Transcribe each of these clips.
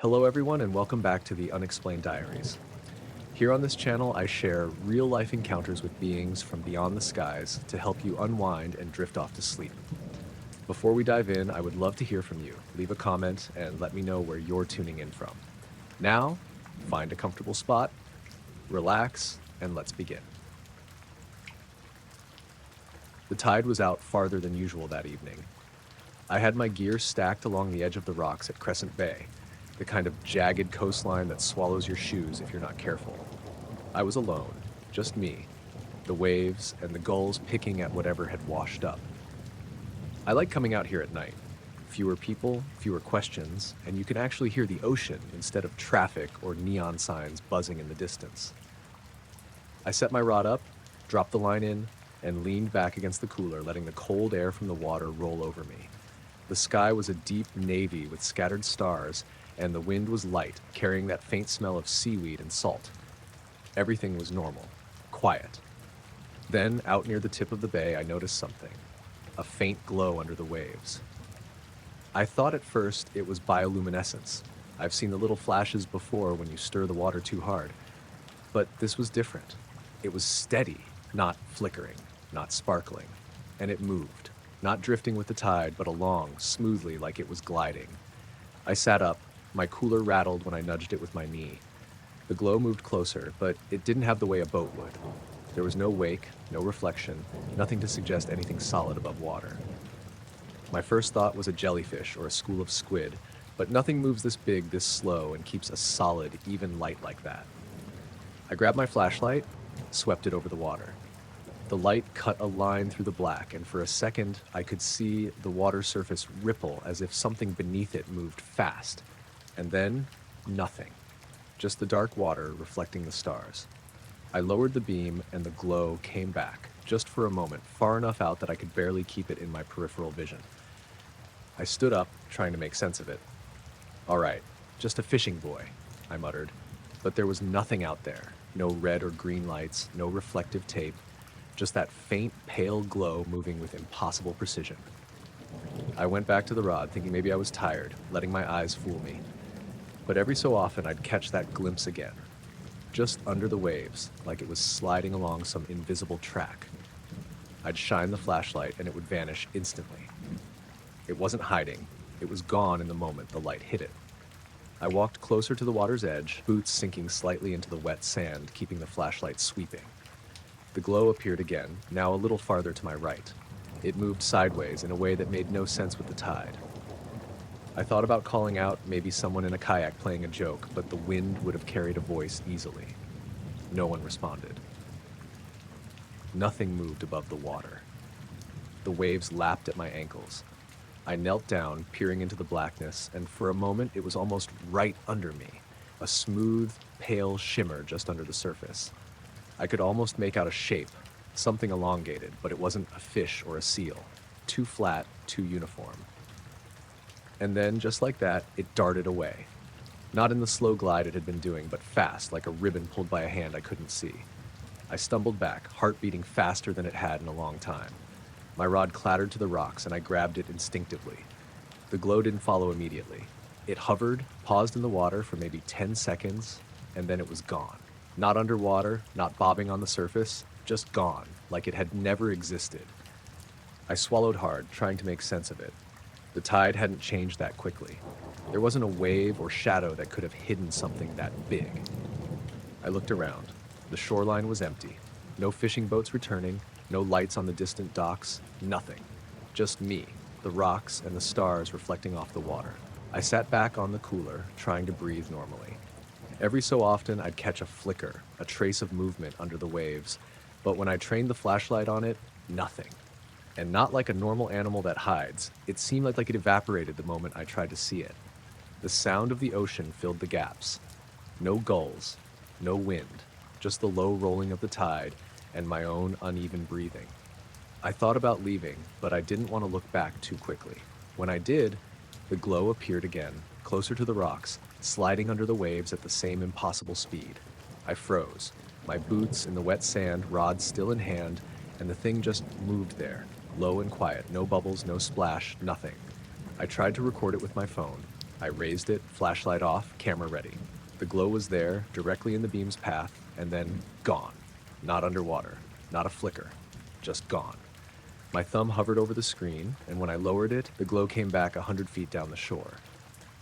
Hello everyone and welcome back to the Unexplained Diaries. Here on this channel I share real-life encounters with beings from beyond the skies to help you unwind and drift off to sleep. Before we dive in, I would love to hear from you. Leave a comment and let me know where you're tuning in from. Now, find a comfortable spot, relax, and let's begin. The tide was out farther than usual that evening. I had my gear stacked along the edge of the rocks at Crescent Bay, the kind of jagged coastline that swallows your shoes if you're not careful. I was alone, just me, the waves and the gulls picking at whatever had washed up. I like coming out here at night. Fewer people, fewer questions, and you can actually hear the ocean instead of traffic or neon signs buzzing in the distance. I set my rod up, dropped the line in, and leaned back against the cooler, letting the cold air from the water roll over me. The sky was a deep navy with scattered stars, and the wind was light, carrying that faint smell of seaweed and salt. Everything was normal, quiet. Then, out near the tip of the bay, I noticed something, a faint glow under the waves. I thought at first it was bioluminescence. I've seen the little flashes before when you stir the water too hard. But this was different. It was steady, not flickering, not sparkling. And it moved, not drifting with the tide, but along, smoothly like it was gliding. I sat up. My cooler rattled when I nudged it with my knee. The glow moved closer, but it didn't have the way a boat would. There was no wake, no reflection, nothing to suggest anything solid above water. My first thought was a jellyfish or a school of squid, but nothing moves this big, this slow, and keeps a solid, even light like that. I grabbed my flashlight, swept it over the water. The light cut a line through the black, and for a second I could see the water surface ripple as if something beneath it moved fast. And then, nothing. Just the dark water reflecting the stars. I lowered the beam and the glow came back, just for a moment, far enough out that I could barely keep it in my peripheral vision. I stood up, trying to make sense of it. All right, just a fishing buoy, I muttered. But there was nothing out there. No red or green lights, no reflective tape, just that faint, pale glow moving with impossible precision. I went back to the rod, thinking maybe I was tired, letting my eyes fool me. But every so often I'd catch that glimpse again, just under the waves, like it was sliding along some invisible track. I'd shine the flashlight and it would vanish instantly. It wasn't hiding, it was gone in the moment the light hit it. I walked closer to the water's edge, boots sinking slightly into the wet sand, keeping the flashlight sweeping. The glow appeared again, now a little farther to my right. It moved sideways in a way that made no sense with the tide. I thought about calling out, maybe someone in a kayak playing a joke, but the wind would have carried a voice easily. No one responded. Nothing moved above the water. The waves lapped at my ankles. I knelt down, peering into the blackness, and for a moment it was almost right under me, a smooth, pale shimmer just under the surface. I could almost make out a shape, something elongated, but it wasn't a fish or a seal. Too flat, too uniform. And then, just like that, it darted away. Not in the slow glide it had been doing, but fast, like a ribbon pulled by a hand I couldn't see. I stumbled back, heart beating faster than it had in a long time. My rod clattered to the rocks, and I grabbed it instinctively. The glow didn't follow immediately. It hovered, paused in the water for maybe 10 seconds, and then it was gone. Not underwater, not bobbing on the surface, just gone, like it had never existed. I swallowed hard, trying to make sense of it. The tide hadn't changed that quickly. There wasn't a wave or shadow that could have hidden something that big. I looked around. The shoreline was empty. No fishing boats returning, no lights on the distant docks, nothing. Just me, the rocks, and the stars reflecting off the water. I sat back on the cooler, trying to breathe normally. Every so often, I'd catch a flicker, a trace of movement under the waves, but when I trained the flashlight on it, nothing. And not like a normal animal that hides. It seemed like it evaporated the moment I tried to see it. The sound of the ocean filled the gaps. No gulls, no wind, just the low rolling of the tide and my own uneven breathing. I thought about leaving, but I didn't want to look back too quickly. When I did, the glow appeared again, closer to the rocks, sliding under the waves at the same impossible speed. I froze, my boots in the wet sand, rod still in hand, and the thing just moved there. Low and quiet, no bubbles, no splash, nothing. I tried to record it with my phone. I raised it, flashlight off, camera ready. The glow was there, directly in the beam's path, and then gone. Not underwater, not a flicker, just gone. My thumb hovered over the screen, and when I lowered it, the glow came back 100 feet down the shore.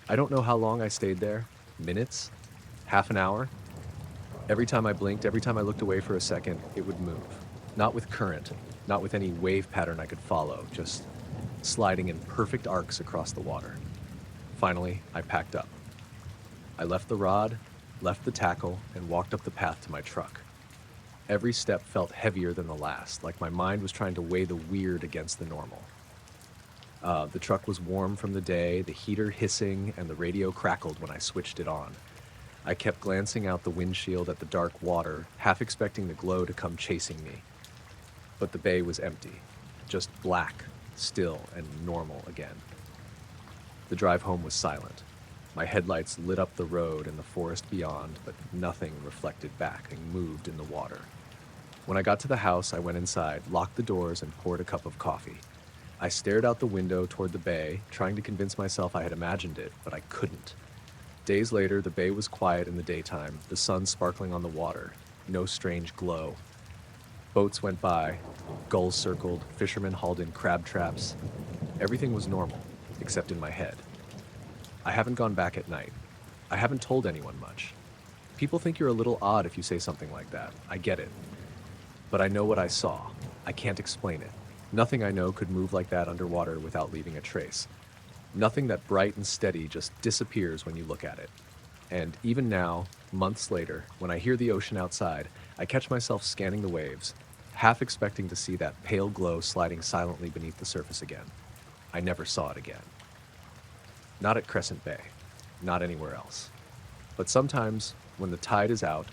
I don't know how long I stayed there. Minutes? Half an hour? Every time I blinked, every time I looked away for a second, it would move. Not with current, not with any wave pattern I could follow, just sliding in perfect arcs across the water. Finally, I packed up. I left the rod, left the tackle, and walked up the path to my truck. Every step felt heavier than the last, like my mind was trying to weigh the weird against the normal. The truck was warm from the day, the heater hissing, and the radio crackled when I switched it on. I kept glancing out the windshield at the dark water, half expecting the glow to come chasing me. But the bay was empty, just black, still, and normal again. The drive home was silent. My headlights lit up the road and the forest beyond, but nothing reflected back and moved in the water. When I got to the house, I went inside, locked the doors, and poured a cup of coffee. I stared out the window toward the bay, trying to convince myself I had imagined it, but I couldn't. Days later, the bay was quiet in the daytime, the sun sparkling on the water, no strange glow. Boats went by, gulls circled, fishermen hauled in crab traps. Everything was normal, except in my head. I haven't gone back at night. I haven't told anyone much. People think you're a little odd if you say something like that. I get it. But I know what I saw. I can't explain it. Nothing I know could move like that underwater without leaving a trace. Nothing that bright and steady just disappears when you look at it. And even now, months later, when I hear the ocean outside, I catch myself scanning the waves, half expecting to see that pale glow sliding silently beneath the surface again. I never saw it again. Not at Crescent Bay, not anywhere else. But sometimes, when the tide is out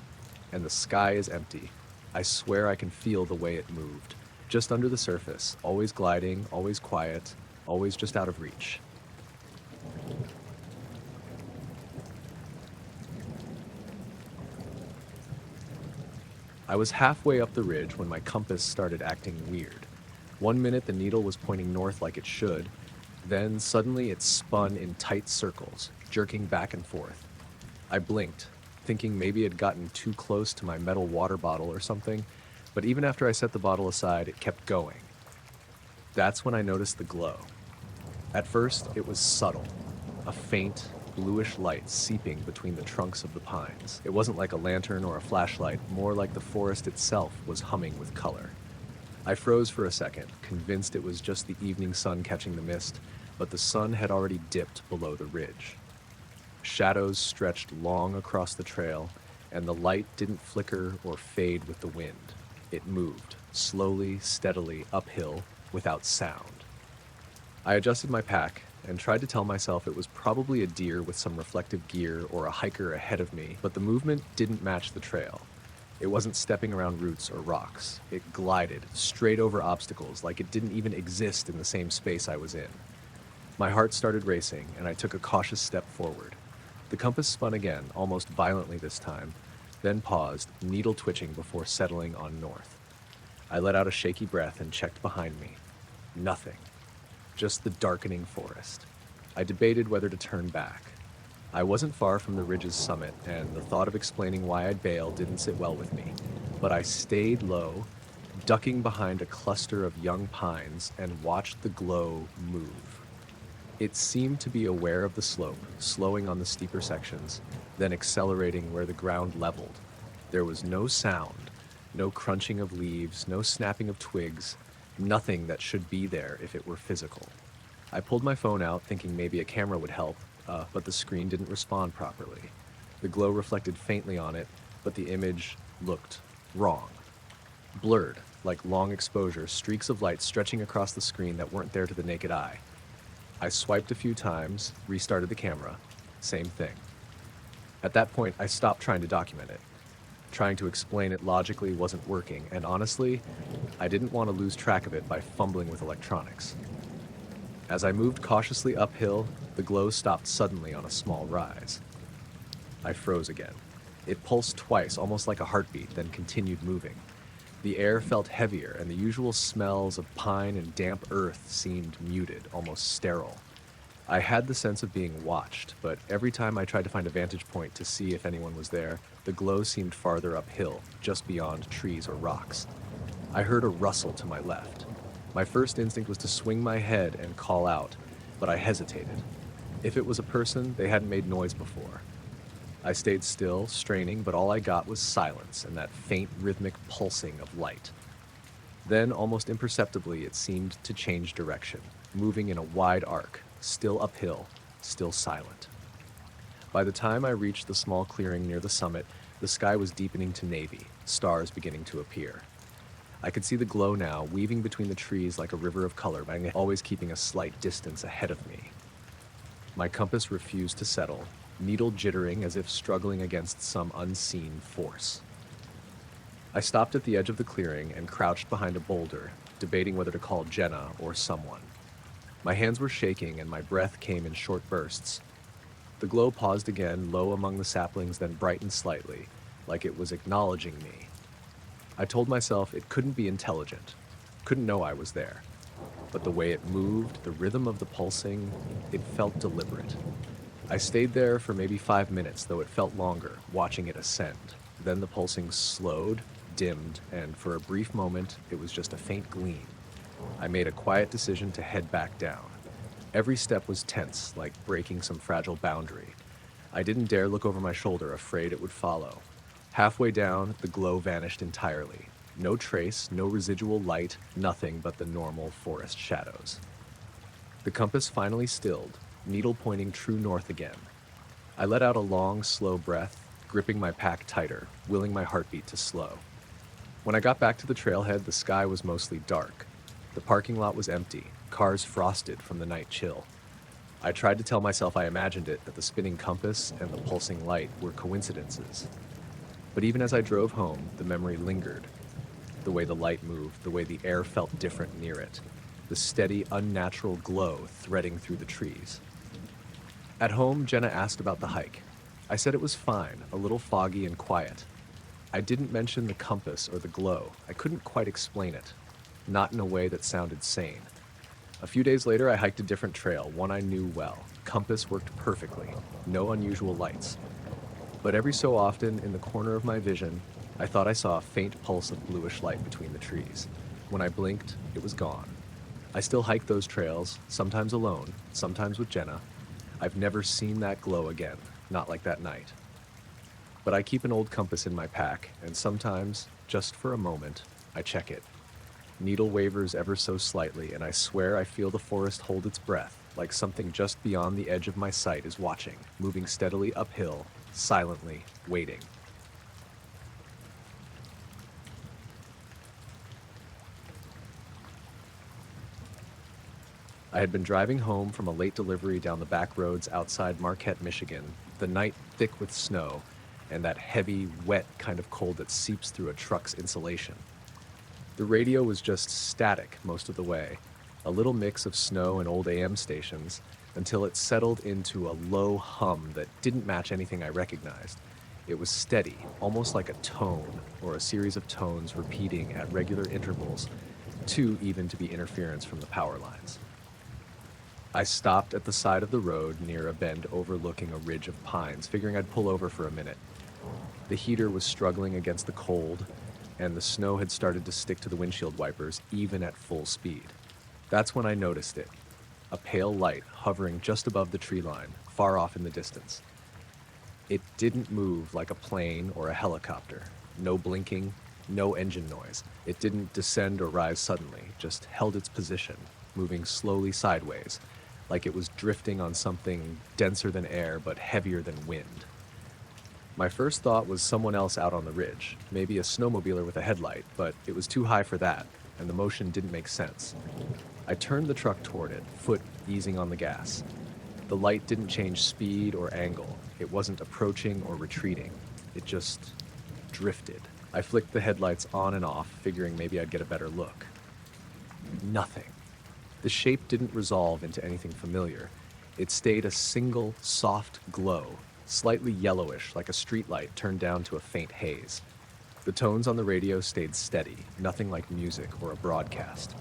and the sky is empty, I swear I can feel the way it moved, just under the surface, always gliding, always quiet, always just out of reach. I was halfway up the ridge when my compass started acting weird. 1 minute the needle was pointing north like it should, then suddenly it spun in tight circles, jerking back and forth. I blinked, thinking maybe it had gotten too close to my metal water bottle or something, but even after I set the bottle aside, it kept going. That's when I noticed the glow. At first, it was subtle, a faint, bluish light seeping between the trunks of the pines. It wasn't like a lantern or a flashlight, more like the forest itself was humming with color. I froze for a second, convinced it was just the evening sun catching the mist, but the sun had already dipped below the ridge. Shadows stretched long across the trail, and the light didn't flicker or fade with the wind. It moved, slowly, steadily, uphill, without sound. I adjusted my pack and tried to tell myself it was probably a deer with some reflective gear or a hiker ahead of me, but the movement didn't match the trail. It wasn't stepping around roots or rocks. It glided straight over obstacles like it didn't even exist in the same space I was in. My heart started racing, and I took a cautious step forward. The compass spun again, almost violently this time, then paused, needle twitching before settling on north. I let out a shaky breath and checked behind me. Nothing. Just the darkening forest. I debated whether to turn back. I wasn't far from the ridge's summit, and the thought of explaining why I'd bailed didn't sit well with me. But I stayed low, ducking behind a cluster of young pines, and watched the glow move. It seemed to be aware of the slope, slowing on the steeper sections, then accelerating where the ground leveled. There was no sound, no crunching of leaves, no snapping of twigs, nothing that should be there if it were physical. I pulled my phone out, thinking maybe a camera would help, but the screen didn't respond properly. The glow reflected faintly on it, but the image looked wrong. Blurred, like long exposure, streaks of light stretching across the screen that weren't there to the naked eye. I swiped a few times, restarted the camera. Same thing. At that point, I stopped trying to document it. Trying to explain it logically wasn't working, and honestly, I didn't want to lose track of it by fumbling with electronics. As I moved cautiously uphill, the glow stopped suddenly on a small rise. I froze again. It pulsed twice, almost like a heartbeat, then continued moving. The air felt heavier, and the usual smells of pine and damp earth seemed muted, almost sterile. I had the sense of being watched, but every time I tried to find a vantage point to see if anyone was there, the glow seemed farther uphill, just beyond trees or rocks. I heard a rustle to my left. My first instinct was to swing my head and call out, but I hesitated. If it was a person, they hadn't made noise before. I stayed still, straining, but all I got was silence and that faint rhythmic pulsing of light. Then, almost imperceptibly, it seemed to change direction, moving in a wide arc, still uphill, still silent. By the time I reached the small clearing near the summit, the sky was deepening to navy, stars beginning to appear. I could see the glow now, weaving between the trees like a river of color, but always keeping a slight distance ahead of me. My compass refused to settle, needle jittering as if struggling against some unseen force. I stopped at the edge of the clearing and crouched behind a boulder, debating whether to call Jenna or someone. My hands were shaking and my breath came in short bursts. The glow paused again, low among the saplings, then brightened slightly, like it was acknowledging me. I told myself it couldn't be intelligent, couldn't know I was there. But the way it moved, the rhythm of the pulsing, it felt deliberate. I stayed there for maybe 5 minutes, though it felt longer, watching it ascend. Then the pulsing slowed, dimmed, and for a brief moment, it was just a faint gleam. I made a quiet decision to head back down. Every step was tense, like breaking some fragile boundary. I didn't dare look over my shoulder, afraid it would follow. Halfway down, the glow vanished entirely. No trace, no residual light, nothing but the normal forest shadows. The compass finally stilled, needle pointing true north again. I let out a long, slow breath, gripping my pack tighter, willing my heartbeat to slow. When I got back to the trailhead, the sky was mostly dark. The parking lot was empty, cars frosted from the night chill. I tried to tell myself I imagined it, that the spinning compass and the pulsing light were coincidences. But even as I drove home, the memory lingered. The way the light moved, the way the air felt different near it, the steady, unnatural glow threading through the trees. At home, Jenna asked about the hike. I said it was fine, a little foggy and quiet. I didn't mention the compass or the glow. I couldn't quite explain it, not in a way that sounded sane. A few days later, I hiked a different trail, one I knew well. Compass worked perfectly, no unusual lights. But every so often, in the corner of my vision, I thought I saw a faint pulse of bluish light between the trees. When I blinked, it was gone. I still hike those trails, sometimes alone, sometimes with Jenna. I've never seen that glow again, not like that night. But I keep an old compass in my pack, and sometimes, just for a moment, I check it. Needle wavers ever so slightly, and I swear I feel the forest hold its breath, like something just beyond the edge of my sight is watching, moving steadily uphill, silently, waiting. I had been driving home from a late delivery down the back roads outside Marquette, Michigan, the night thick with snow, and that heavy, wet kind of cold that seeps through a truck's insulation. The radio was just static most of the way, a little mix of snow and old AM stations, until it settled into a low hum that didn't match anything I recognized. It was steady, almost like a tone, or a series of tones repeating at regular intervals, too even to be interference from the power lines. I stopped at the side of the road near a bend overlooking a ridge of pines, figuring I'd pull over for a minute. The heater was struggling against the cold, and the snow had started to stick to the windshield wipers, even at full speed. That's when I noticed it, a pale light hovering just above the tree line, far off in the distance. It didn't move like a plane or a helicopter. No blinking, no engine noise. It didn't descend or rise suddenly, just held its position, moving slowly sideways, like it was drifting on something denser than air but heavier than wind. My first thought was someone else out on the ridge, maybe a snowmobiler with a headlight, but it was too high for that, and the motion didn't make sense. I turned the truck toward it, foot easing on the gas. The light didn't change speed or angle. It wasn't approaching or retreating. It just drifted. I flicked the headlights on and off, figuring maybe I'd get a better look. Nothing. The shape didn't resolve into anything familiar. It stayed a single, soft glow, slightly yellowish, like a streetlight turned down to a faint haze. The tones on the radio stayed steady, nothing like music or a broadcast.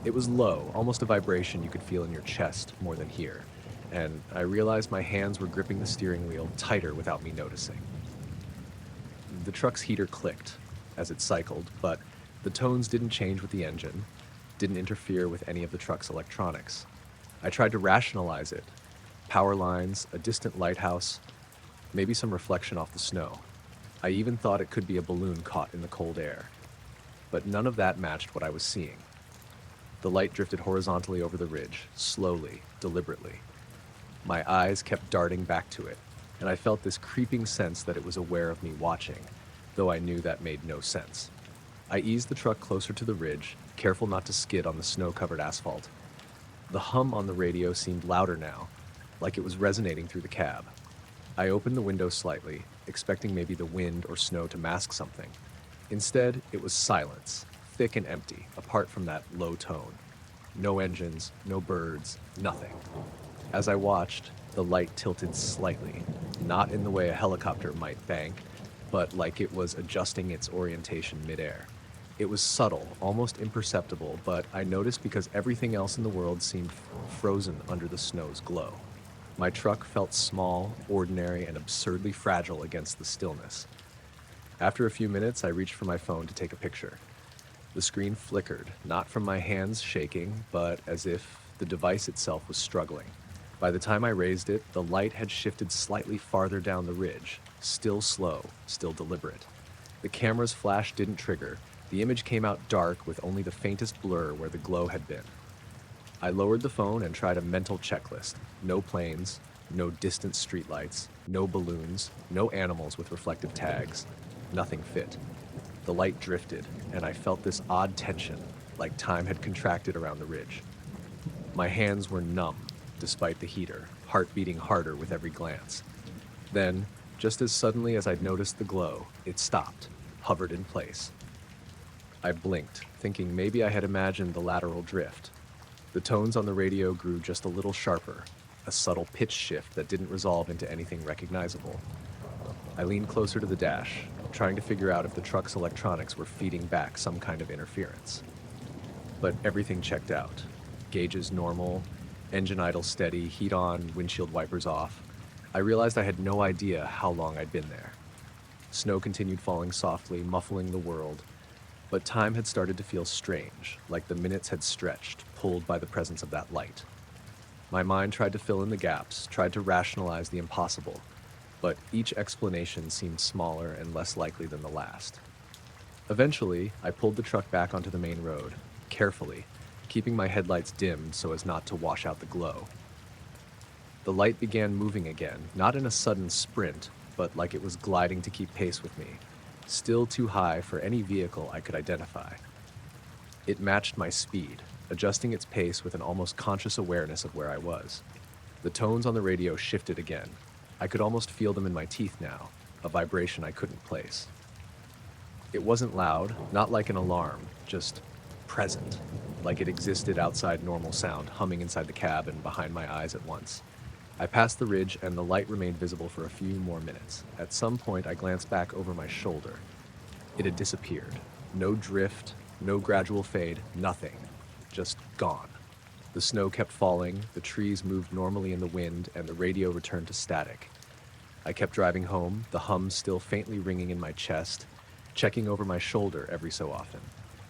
It was low, almost a vibration you could feel in your chest more than hear, and I realized my hands were gripping the steering wheel tighter without me noticing. The truck's heater clicked as it cycled, but the tones didn't change with the engine, didn't interfere with any of the truck's electronics. I tried to rationalize it. Power lines, a distant lighthouse, maybe some reflection off the snow. I even thought it could be a balloon caught in the cold air. But none of that matched what I was seeing. The light drifted horizontally over the ridge, slowly, deliberately. My eyes kept darting back to it, and I felt this creeping sense that it was aware of me watching, though I knew that made no sense. I eased the truck closer to the ridge, careful not to skid on the snow-covered asphalt. The hum on the radio seemed louder now, like it was resonating through the cab. I opened the window slightly, expecting maybe the wind or snow to mask something. Instead, it was silence, thick and empty, apart from that low tone. No engines, no birds, nothing. As I watched, the light tilted slightly, not in the way a helicopter might bank, but like it was adjusting its orientation midair. It was subtle, almost imperceptible, but I noticed because everything else in the world seemed frozen under the snow's glow. My truck felt small, ordinary, and absurdly fragile against the stillness. After a few minutes, I reached for my phone to take a picture. The screen flickered, not from my hands shaking, but as if the device itself was struggling. By the time I raised it, the light had shifted slightly farther down the ridge, still slow, still deliberate. The camera's flash didn't trigger. The image came out dark with only the faintest blur where the glow had been. I lowered the phone and tried a mental checklist. No planes, no distant streetlights, no balloons, no animals with reflective tags. Nothing fit. The light drifted, and I felt this odd tension, like time had contracted around the ridge. My hands were numb, despite the heater, heart beating harder with every glance. Then, just as suddenly as I'd noticed the glow, it stopped, hovered in place. I blinked, thinking maybe I had imagined the lateral drift. The tones on the radio grew just a little sharper, a subtle pitch shift that didn't resolve into anything recognizable. I leaned closer to the dash, trying to figure out if the truck's electronics were feeding back some kind of interference. But everything checked out. Gauges normal, engine idle steady, heat on, windshield wipers off. I realized I had no idea how long I'd been there. Snow continued falling softly, muffling the world, but time had started to feel strange, like the minutes had stretched, pulled by the presence of that light. My mind tried to fill in the gaps, tried to rationalize the impossible, but each explanation seemed smaller and less likely than the last. Eventually, I pulled the truck back onto the main road, carefully, keeping my headlights dimmed so as not to wash out the glow. The light began moving again, not in a sudden sprint, but like it was gliding to keep pace with me, still too high for any vehicle I could identify. It matched my speed, adjusting its pace with an almost conscious awareness of where I was. The tones on the radio shifted again. I could almost feel them in my teeth now, a vibration I couldn't place. It wasn't loud, not like an alarm, just present, like it existed outside normal sound, humming inside the cab and behind my eyes at once. I passed the ridge and the light remained visible for a few more minutes. At some point, I glanced back over my shoulder. It had disappeared. No drift, no gradual fade, nothing. Just gone. The snow kept falling, the trees moved normally in the wind, and the radio returned to static. I kept driving home, the hum still faintly ringing in my chest, checking over my shoulder every so often.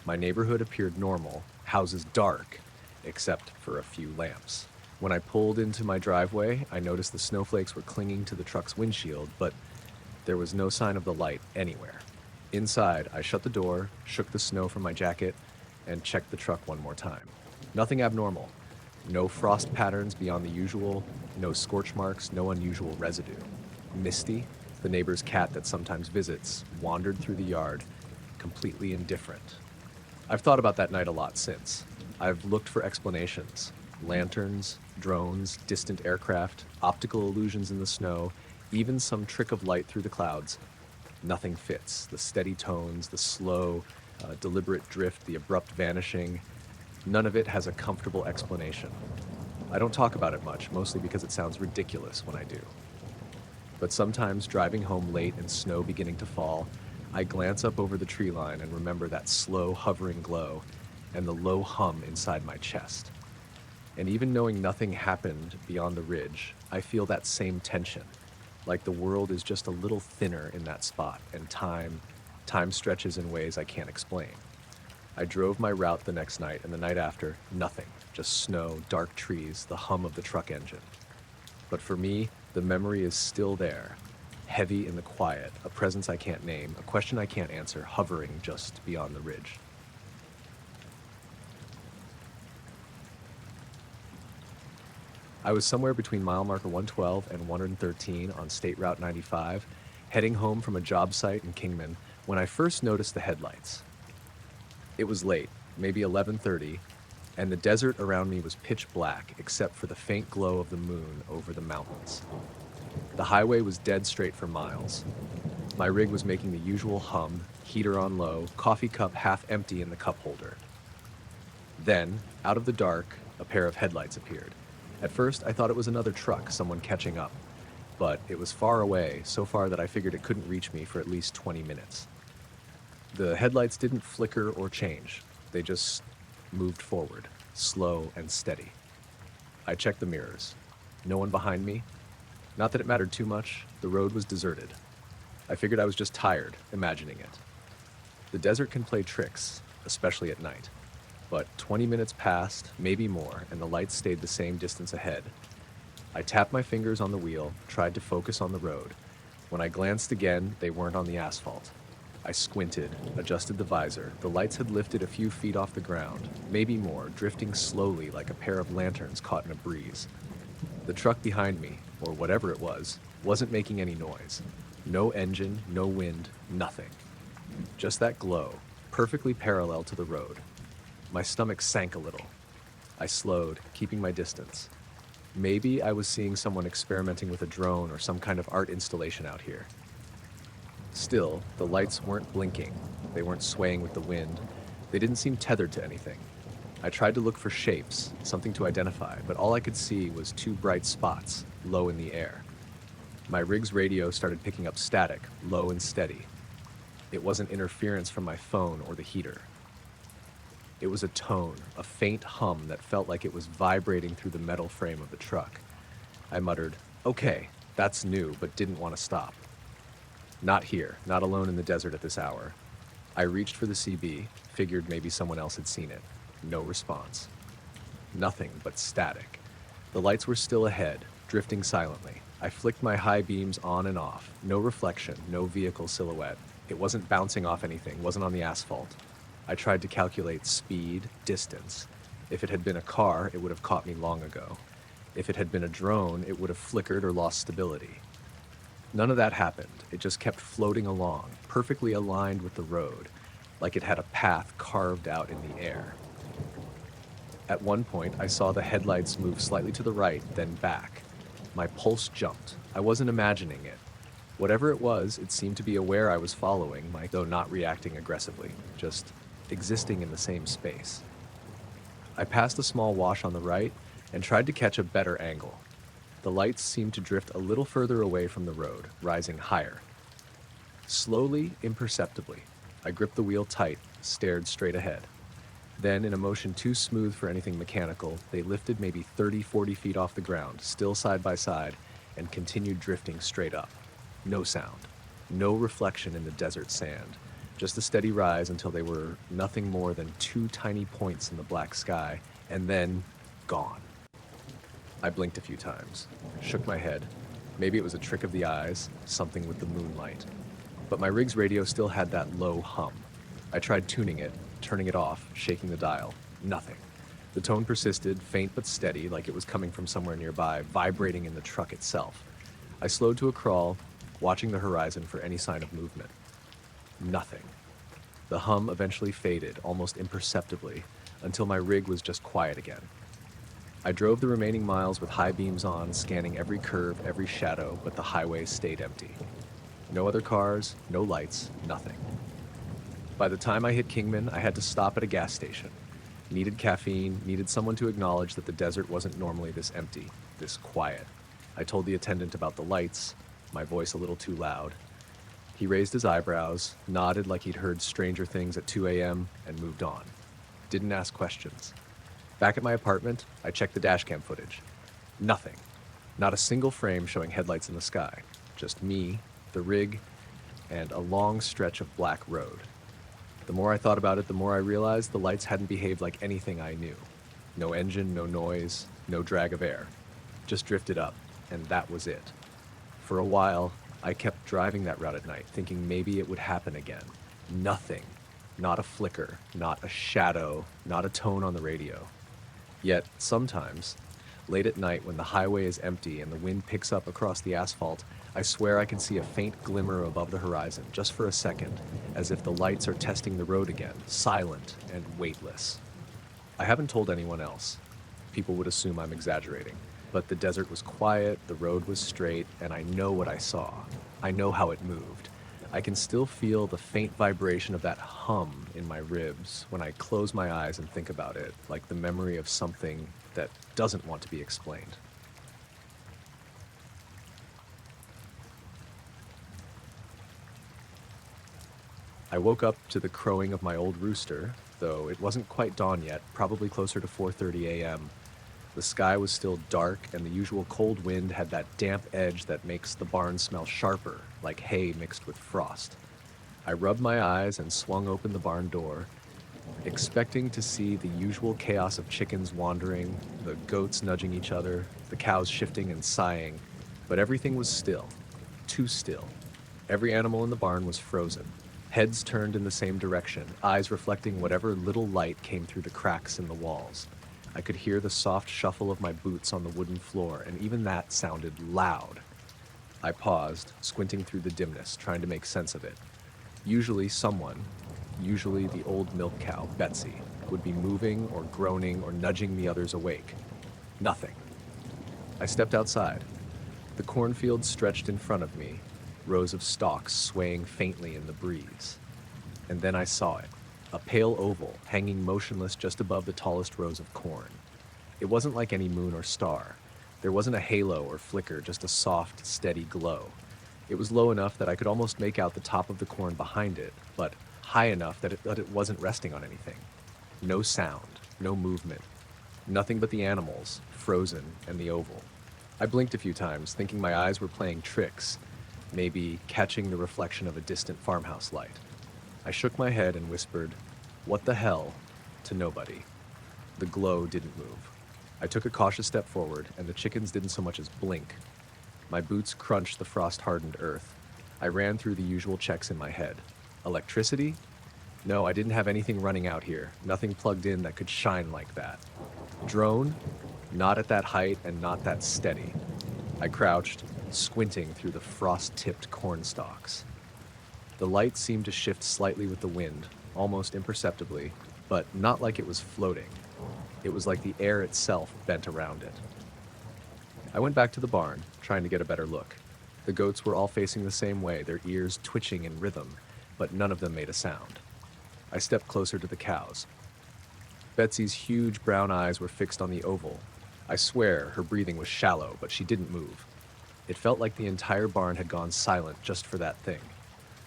My neighborhood appeared normal, houses dark, except for a few lamps. When I pulled into my driveway, I noticed the snowflakes were clinging to the truck's windshield, but there was no sign of the light anywhere. Inside, I shut the door, shook the snow from my jacket, and checked the truck one more time. Nothing abnormal. No frost patterns beyond the usual, no scorch marks, no unusual residue. Misty, the neighbor's cat that sometimes visits, wandered through the yard, completely indifferent. I've thought about that night a lot since. I've looked for explanations. Lanterns, drones, distant aircraft, optical illusions in the snow, even some trick of light through the clouds. Nothing fits. The steady tones, the slow, deliberate drift, the abrupt vanishing. None of it has a comfortable explanation. I don't talk about it much, mostly because it sounds ridiculous when I do. But sometimes, driving home late and snow beginning to fall, I glance up over the tree line and remember that slow, hovering glow and the low hum inside my chest. And even knowing nothing happened beyond the ridge, I feel that same tension, like the world is just a little thinner in that spot, and time stretches in ways I can't explain. I drove my route the next night, and the night after, nothing, just snow, dark trees, the hum of the truck engine. But for me, the memory is still there, heavy in the quiet, a presence I can't name, a question I can't answer, hovering just beyond the ridge. I was somewhere between mile marker 112 and 113 on State Route 95, heading home from a job site in Kingman, when I first noticed the headlights. It was late, maybe 11:30, and the desert around me was pitch black except for the faint glow of the moon over the mountains. The highway was dead straight for miles. My rig was making the usual hum, heater on low, coffee cup half empty in the cup holder. Then, out of the dark, a pair of headlights appeared. At first, I thought it was another truck, someone catching up, but it was far away, so far that I figured it couldn't reach me for at least 20 minutes. The headlights didn't flicker or change. They just moved forward, slow and steady. I checked the mirrors. No one behind me. Not that it mattered too much. The road was deserted. I figured I was just tired, imagining it. The desert can play tricks, especially at night. But 20 minutes passed, maybe more, and the lights stayed the same distance ahead. I tapped my fingers on the wheel, tried to focus on the road. When I glanced again, they weren't on the asphalt. I squinted, adjusted the visor. The lights had lifted a few feet off the ground, maybe more, drifting slowly like a pair of lanterns caught in a breeze. The truck behind me, or whatever it was, wasn't making any noise. No engine, no wind, nothing. Just that glow, perfectly parallel to the road. My stomach sank a little. I slowed, keeping my distance. Maybe I was seeing someone experimenting with a drone or some kind of art installation out here. Still, the lights weren't blinking. They weren't swaying with the wind. They didn't seem tethered to anything. I tried to look for shapes, something to identify, but all I could see was two bright spots, low in the air. My rig's radio started picking up static, low and steady. It wasn't interference from my phone or the heater. It was a tone, a faint hum that felt like it was vibrating through the metal frame of the truck. I muttered, "Okay, that's new," but didn't want to stop. Not here, not alone in the desert at this hour. I reached for the CB, figured maybe someone else had seen it. No response. Nothing but static. The lights were still ahead, drifting silently. I flicked my high beams on and off. No reflection, no vehicle silhouette. It wasn't bouncing off anything, wasn't on the asphalt. I tried to calculate speed, distance. If it had been a car, it would have caught me long ago. If it had been a drone, it would have flickered or lost stability. None of that happened. It just kept floating along, perfectly aligned with the road, like it had a path carved out in the air. At one point, I saw the headlights move slightly to the right, then back. My pulse jumped. I wasn't imagining it. Whatever it was, it seemed to be aware I was following, though not reacting aggressively, just existing in the same space. I passed a small wash on the right and tried to catch a better angle. The lights seemed to drift a little further away from the road, rising higher. Slowly, imperceptibly, I gripped the wheel tight, stared straight ahead. Then, in a motion too smooth for anything mechanical, they lifted maybe 30-40 feet off the ground, still side by side, and continued drifting straight up. No sound, no reflection in the desert sand. Just a steady rise until they were nothing more than two tiny points in the black sky, and then gone. I blinked a few times, shook my head. Maybe it was a trick of the eyes, something with the moonlight. But my rig's radio still had that low hum. I tried tuning it, turning it off, shaking the dial. Nothing. The tone persisted, faint but steady, like it was coming from somewhere nearby, vibrating in the truck itself. I slowed to a crawl, watching the horizon for any sign of movement. Nothing. The hum eventually faded, almost imperceptibly, until my rig was just quiet again. I drove the remaining miles with high beams on, scanning every curve, every shadow, but the highway stayed empty. No other cars, no lights, nothing. By the time I hit Kingman, I had to stop at a gas station. Needed caffeine, needed someone to acknowledge that the desert wasn't normally this empty, this quiet. I told the attendant about the lights, my voice a little too loud. He raised his eyebrows, nodded like he'd heard Stranger Things at 2 a.m., and moved on. Didn't ask questions. Back at my apartment, I checked the dashcam footage. Nothing. Not a single frame showing headlights in the sky. Just me, the rig, and a long stretch of black road. The more I thought about it, the more I realized the lights hadn't behaved like anything I knew. No engine, no noise, no drag of air. Just drifted up, and that was it. For a while, I kept driving that route at night, thinking maybe it would happen again. Nothing. Not a flicker, not a shadow, not a tone on the radio. Yet, sometimes, late at night when the highway is empty and the wind picks up across the asphalt, I swear I can see a faint glimmer above the horizon, just for a second, as if the lights are testing the road again, silent and weightless. I haven't told anyone else. People would assume I'm exaggerating. But the desert was quiet, the road was straight, and I know what I saw. I know how it moved. I can still feel the faint vibration of that hum in my ribs when I close my eyes and think about it, like the memory of something that doesn't want to be explained. I woke up to the crowing of my old rooster, though it wasn't quite dawn yet, probably closer to 4:30 a.m. The sky was still dark, and the usual cold wind had that damp edge that makes the barn smell sharper, like hay mixed with frost. I rubbed my eyes and swung open the barn door, expecting to see the usual chaos of chickens wandering, the goats nudging each other, the cows shifting and sighing, but everything was still, too still. Every animal in the barn was frozen, heads turned in the same direction, eyes reflecting whatever little light came through the cracks in the walls. I could hear the soft shuffle of my boots on the wooden floor, and even that sounded loud. I paused, squinting through the dimness, trying to make sense of it. Usually someone, usually the old milk cow, Betsy, would be moving or groaning or nudging the others awake. Nothing. I stepped outside. The cornfield stretched in front of me, rows of stalks swaying faintly in the breeze. And then I saw it. A pale oval, hanging motionless just above the tallest rows of corn. It wasn't like any moon or star. There wasn't a halo or flicker, just a soft, steady glow. It was low enough that I could almost make out the top of the corn behind it, but high enough that it wasn't resting on anything. No sound, no movement. Nothing but the animals, frozen, and the oval. I blinked a few times, thinking my eyes were playing tricks, maybe catching the reflection of a distant farmhouse light. I shook my head and whispered, "What the hell?" to nobody. The glow didn't move. I took a cautious step forward, and the chickens didn't so much as blink. My boots crunched the frost-hardened earth. I ran through the usual checks in my head. Electricity? No, I didn't have anything running out here, nothing plugged in that could shine like that. Drone? Not at that height and not that steady. I crouched, squinting through the frost-tipped corn stalks. The light seemed to shift slightly with the wind, almost imperceptibly, but not like it was floating. It was like the air itself bent around it. I went back to the barn, trying to get a better look. The goats were all facing the same way, their ears twitching in rhythm, but none of them made a sound. I stepped closer to the cows. Betsy's huge brown eyes were fixed on the oval. I swear her breathing was shallow, but she didn't move. It felt like the entire barn had gone silent just for that thing.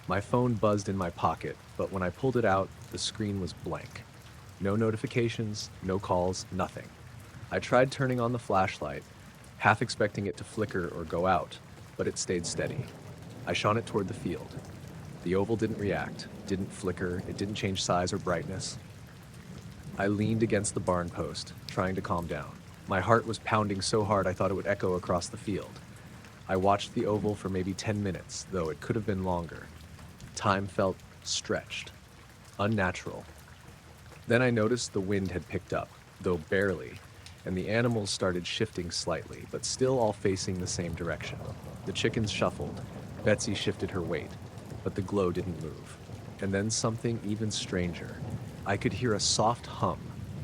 My phone buzzed in my pocket, but when I pulled it out, the screen was blank. No notifications, no calls, nothing. I tried turning on the flashlight, half expecting it to flicker or go out, but it stayed steady. I shone it toward the field. The oval didn't react, didn't flicker, it didn't change size or brightness. I leaned against the barn post, trying to calm down. My heart was pounding so hard I thought it would echo across the field. I watched the oval for maybe 10 minutes, though it could have been longer. Time felt stretched, unnatural. Then I noticed the wind had picked up, though barely, and the animals started shifting slightly, but still all facing the same direction. The chickens shuffled, Betsy shifted her weight, but the glow didn't move. And then something even stranger. I could hear a soft hum,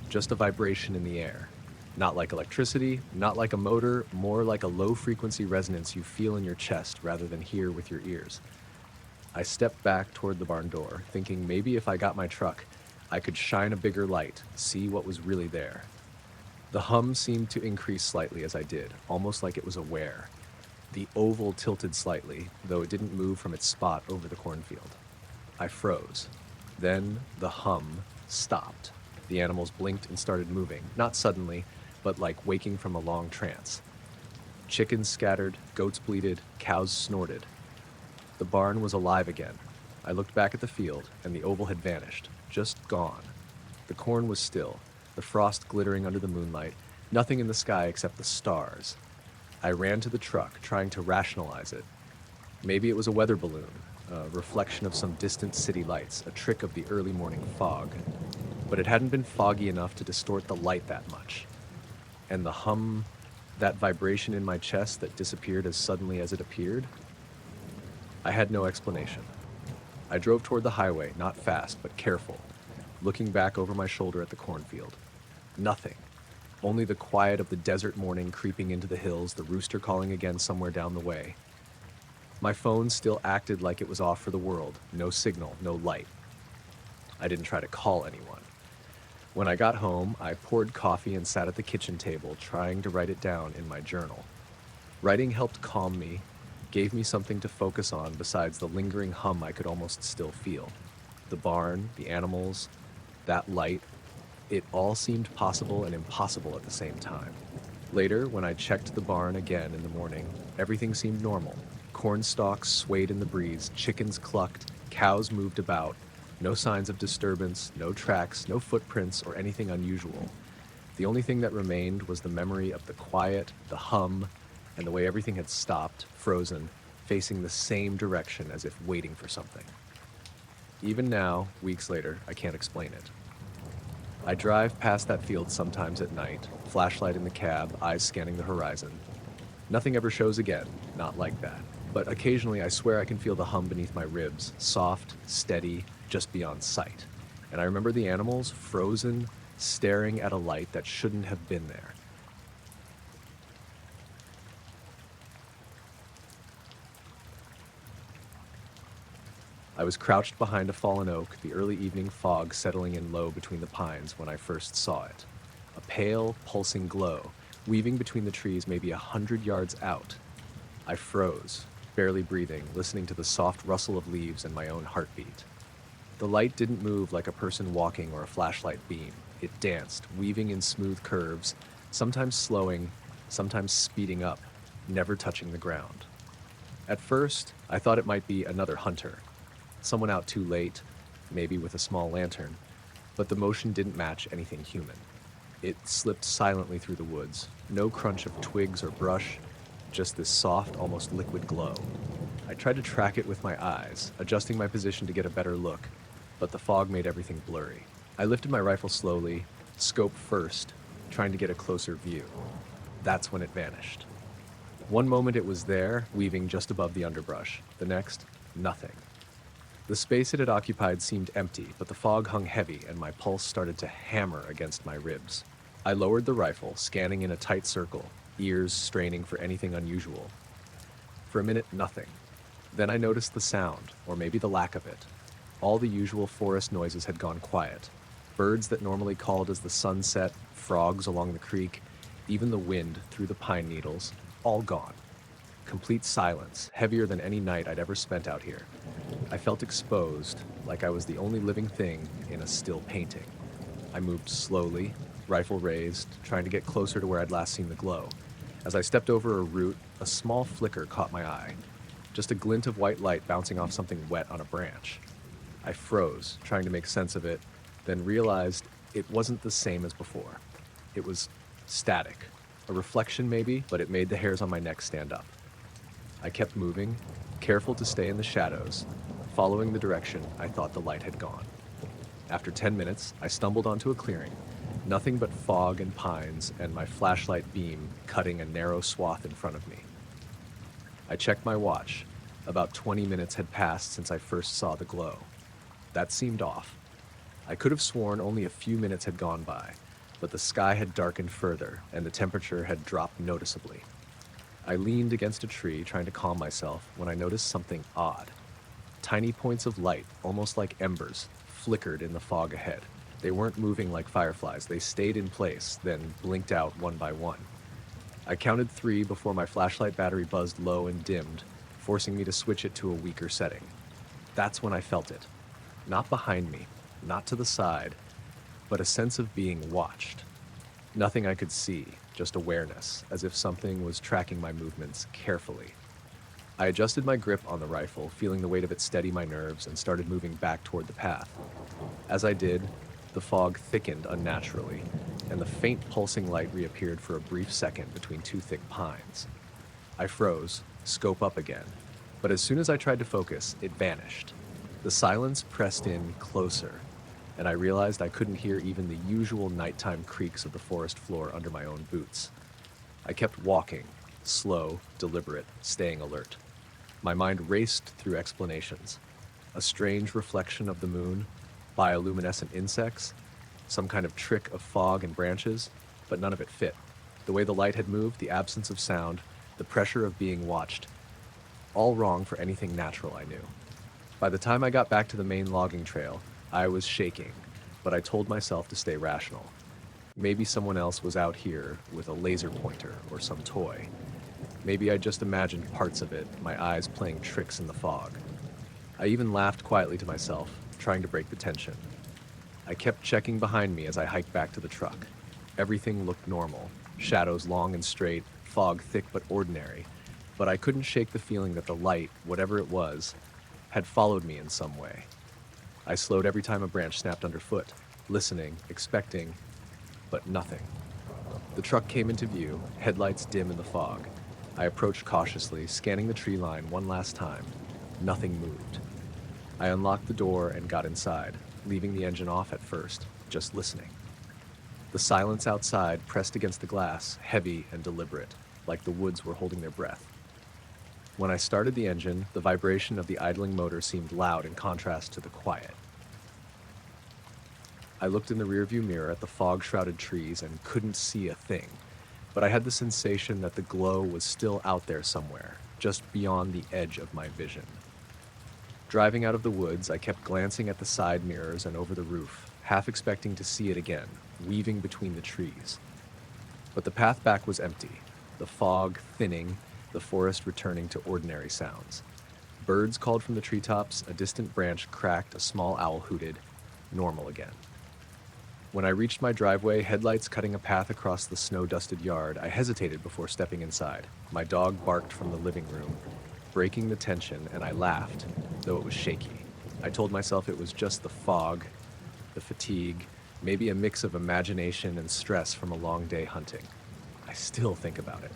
just a vibration in the air. Not like electricity, not like a motor, more like a low-frequency resonance you feel in your chest rather than hear with your ears. I stepped back toward the barn door, thinking maybe if I got my truck, I could shine a bigger light, see what was really there. The hum seemed to increase slightly as I did, almost like it was aware. The oval tilted slightly, though it didn't move from its spot over the cornfield. I froze. Then the hum stopped. The animals blinked and started moving, not suddenly, but like waking from a long trance. Chickens scattered, goats bleated, cows snorted. The barn was alive again. I looked back at the field, and the oval had vanished, just gone. The corn was still, the frost glittering under the moonlight, nothing in the sky except the stars. I ran to the truck, trying to rationalize it. Maybe it was a weather balloon, a reflection of some distant city lights, a trick of the early morning fog. But it hadn't been foggy enough to distort the light that much. And the hum, that vibration in my chest that disappeared as suddenly as it appeared? I had no explanation. I drove toward the highway, not fast, but careful, looking back over my shoulder at the cornfield. Nothing. Only the quiet of the desert morning creeping into the hills, the rooster calling again somewhere down the way. My phone still acted like it was off for the world. No signal, no light. I didn't try to call anyone. When I got home, I poured coffee and sat at the kitchen table, trying to write it down in my journal. Writing helped calm me, gave me something to focus on besides the lingering hum I could almost still feel. The barn, the animals, that light, it all seemed possible and impossible at the same time. Later, when I checked the barn again in the morning, everything seemed normal. Corn stalks swayed in the breeze, chickens clucked, cows moved about. No signs of disturbance, no tracks, no footprints, or anything unusual. The only thing that remained was the memory of the quiet, the hum, and the way everything had stopped, frozen, facing the same direction as if waiting for something. Even now, weeks later, I can't explain it. I drive past that field sometimes at night, flashlight in the cab, eyes scanning the horizon. Nothing ever shows again, not like that. But occasionally I swear I can feel the hum beneath my ribs, soft, steady, just beyond sight. And I remember the animals, frozen, staring at a light that shouldn't have been there. I was crouched behind a fallen oak, the early evening fog settling in low between the pines when I first saw it. A pale, pulsing glow, weaving between the trees maybe 100 yards out. I froze, barely breathing, listening to the soft rustle of leaves and my own heartbeat. The light didn't move like a person walking or a flashlight beam. It danced, weaving in smooth curves, sometimes slowing, sometimes speeding up, never touching the ground. At first, I thought it might be another hunter. Someone out too late, maybe with a small lantern, but the motion didn't match anything human. It slipped silently through the woods, no crunch of twigs or brush, just this soft, almost liquid glow. I tried to track it with my eyes, adjusting my position to get a better look, but the fog made everything blurry. I lifted my rifle slowly, scope first, trying to get a closer view. That's when it vanished. One moment it was there, weaving just above the underbrush. The next, nothing. The space it had occupied seemed empty, but the fog hung heavy and my pulse started to hammer against my ribs. I lowered the rifle, scanning in a tight circle, ears straining for anything unusual. For a minute, nothing. Then I noticed the sound, or maybe the lack of it. All the usual forest noises had gone quiet. Birds that normally called as the sun set, frogs along the creek, even the wind through the pine needles, all gone. Complete silence, heavier than any night I'd ever spent out here. I felt exposed, like I was the only living thing in a still painting. I moved slowly, rifle raised, trying to get closer to where I'd last seen the glow. As I stepped over a root, a small flicker caught my eye. Just a glint of white light bouncing off something wet on a branch. I froze, trying to make sense of it, then realized it wasn't the same as before. It was static. A reflection maybe, but it made the hairs on my neck stand up. I kept moving, careful to stay in the shadows, following the direction I thought the light had gone. After 10 minutes, I stumbled onto a clearing. Nothing but fog and pines, and my flashlight beam cutting a narrow swath in front of me. I checked my watch. About 20 minutes had passed since I first saw the glow. That seemed off. I could have sworn only a few minutes had gone by, but the sky had darkened further, and the temperature had dropped noticeably. I leaned against a tree, trying to calm myself, when I noticed something odd. Tiny points of light, almost like embers, flickered in the fog ahead. They weren't moving like fireflies. They stayed in place, then blinked out one by one. I counted 3 before my flashlight battery buzzed low and dimmed, forcing me to switch it to a weaker setting. That's when I felt it. Not behind me, not to the side, but a sense of being watched. Nothing I could see, just awareness, as if something was tracking my movements carefully. I adjusted my grip on the rifle, feeling the weight of it steady my nerves, and started moving back toward the path. As I did, the fog thickened unnaturally, and the faint pulsing light reappeared for a brief second between two thick pines. I froze, scope up again, but as soon as I tried to focus, it vanished. The silence pressed in closer, and I realized I couldn't hear even the usual nighttime creaks of the forest floor under my own boots. I kept walking, slow, deliberate, staying alert. My mind raced through explanations. A strange reflection of the moon, bioluminescent insects, some kind of trick of fog and branches, but none of it fit. The way the light had moved, the absence of sound, the pressure of being watched, all wrong for anything natural I knew. By the time I got back to the main logging trail, I was shaking, but I told myself to stay rational. Maybe someone else was out here with a laser pointer or some toy. Maybe I just imagined parts of it, my eyes playing tricks in the fog. I even laughed quietly to myself, trying to break the tension. I kept checking behind me as I hiked back to the truck. Everything looked normal, shadows long and straight, fog thick but ordinary, but I couldn't shake the feeling that the light, whatever it was, had followed me in some way. I slowed every time a branch snapped underfoot, listening, expecting, but nothing. The truck came into view, headlights dim in the fog. I approached cautiously, scanning the tree line one last time. Nothing moved. I unlocked the door and got inside, leaving the engine off at first, just listening. The silence outside pressed against the glass, heavy and deliberate, like the woods were holding their breath. When I started the engine, the vibration of the idling motor seemed loud in contrast to the quiet. I looked in the rearview mirror at the fog-shrouded trees and couldn't see a thing, but I had the sensation that the glow was still out there somewhere, just beyond the edge of my vision. Driving out of the woods, I kept glancing at the side mirrors and over the roof, half expecting to see it again, weaving between the trees. But the path back was empty, the fog thinning, the forest returning to ordinary sounds. Birds called from the treetops, a distant branch cracked, a small owl hooted, normal again. When I reached my driveway, headlights cutting a path across the snow-dusted yard, I hesitated before stepping inside. My dog barked from the living room, breaking the tension, and I laughed, though it was shaky. I told myself it was just the fog, the fatigue, maybe a mix of imagination and stress from a long day hunting. I still think about it.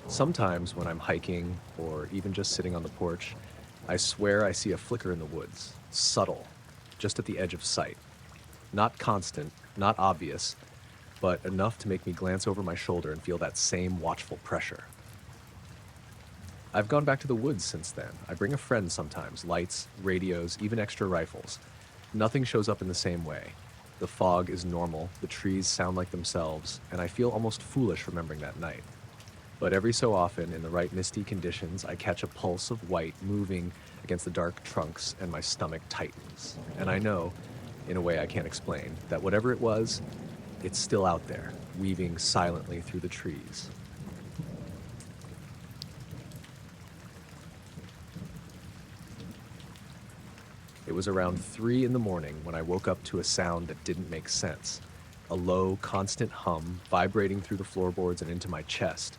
Sometimes when I'm hiking, or even just sitting on the porch, I swear I see a flicker in the woods, subtle, just at the edge of sight. Not constant, not obvious, but enough to make me glance over my shoulder and feel that same watchful pressure. I've gone back to the woods since then. I bring a friend sometimes, lights, radios, even extra rifles. Nothing shows up in the same way. The fog is normal, the trees sound like themselves, and I feel almost foolish remembering that night. But every so often, in the right misty conditions, I catch a pulse of white moving against the dark trunks and my stomach tightens. And I know, in a way I can't explain, that whatever it was, it's still out there, weaving silently through the trees. It was around 3 in the morning when I woke up to a sound that didn't make sense. A low, constant hum vibrating through the floorboards and into my chest.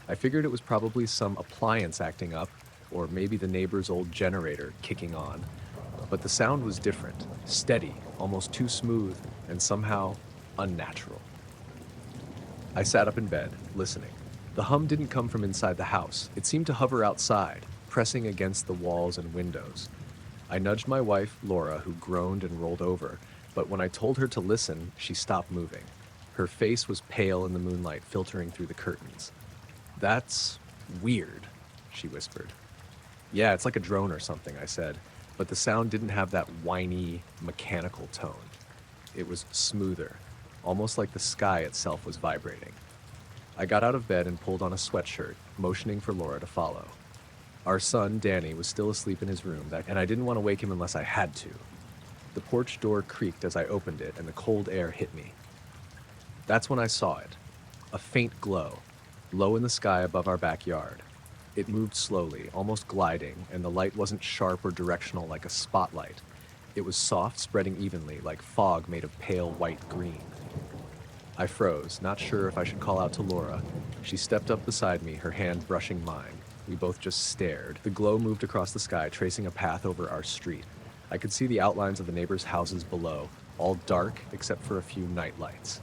I figured it was probably some appliance acting up, or maybe the neighbor's old generator kicking on. But the sound was different, steady, almost too smooth, and somehow unnatural. I sat up in bed, listening. The hum didn't come from inside the house. It seemed to hover outside, pressing against the walls and windows. I nudged my wife, Laura, who groaned and rolled over, but when I told her to listen, she stopped moving. Her face was pale in the moonlight filtering through the curtains. "That's weird," she whispered. "Yeah, it's like a drone or something," I said, but the sound didn't have that whiny, mechanical tone. It was smoother, almost like the sky itself was vibrating. I got out of bed and pulled on a sweatshirt, motioning for Laura to follow. Our son, Danny, was still asleep in his room, and I didn't want to wake him unless I had to. The porch door creaked as I opened it, and the cold air hit me. That's when I saw it. A faint glow, low in the sky above our backyard. It moved slowly, almost gliding, and the light wasn't sharp or directional like a spotlight. It was soft, spreading evenly, like fog made of pale white green. I froze, not sure if I should call out to Laura. She stepped up beside me, her hand brushing mine. We both just stared. The glow moved across the sky, tracing a path over our street. I could see the outlines of the neighbors' houses below, all dark except for a few night lights.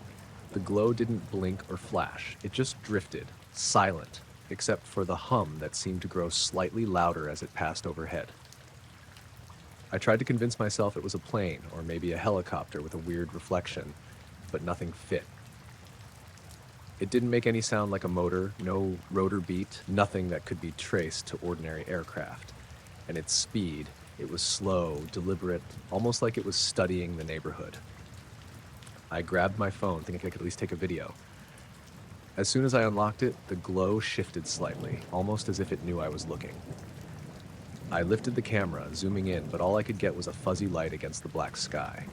The glow didn't blink or flash. It just drifted, silent, except for the hum that seemed to grow slightly louder as it passed overhead. I tried to convince myself it was a plane or maybe a helicopter with a weird reflection, but nothing fit. It didn't make any sound like a motor, no rotor beat, nothing that could be traced to ordinary aircraft. And its speed, it was slow, deliberate, almost like it was studying the neighborhood. I grabbed my phone, thinking I could at least take a video. As soon as I unlocked it, the glow shifted slightly, almost as if it knew I was looking. I lifted the camera, zooming in, but all I could get was a fuzzy light against the black sky.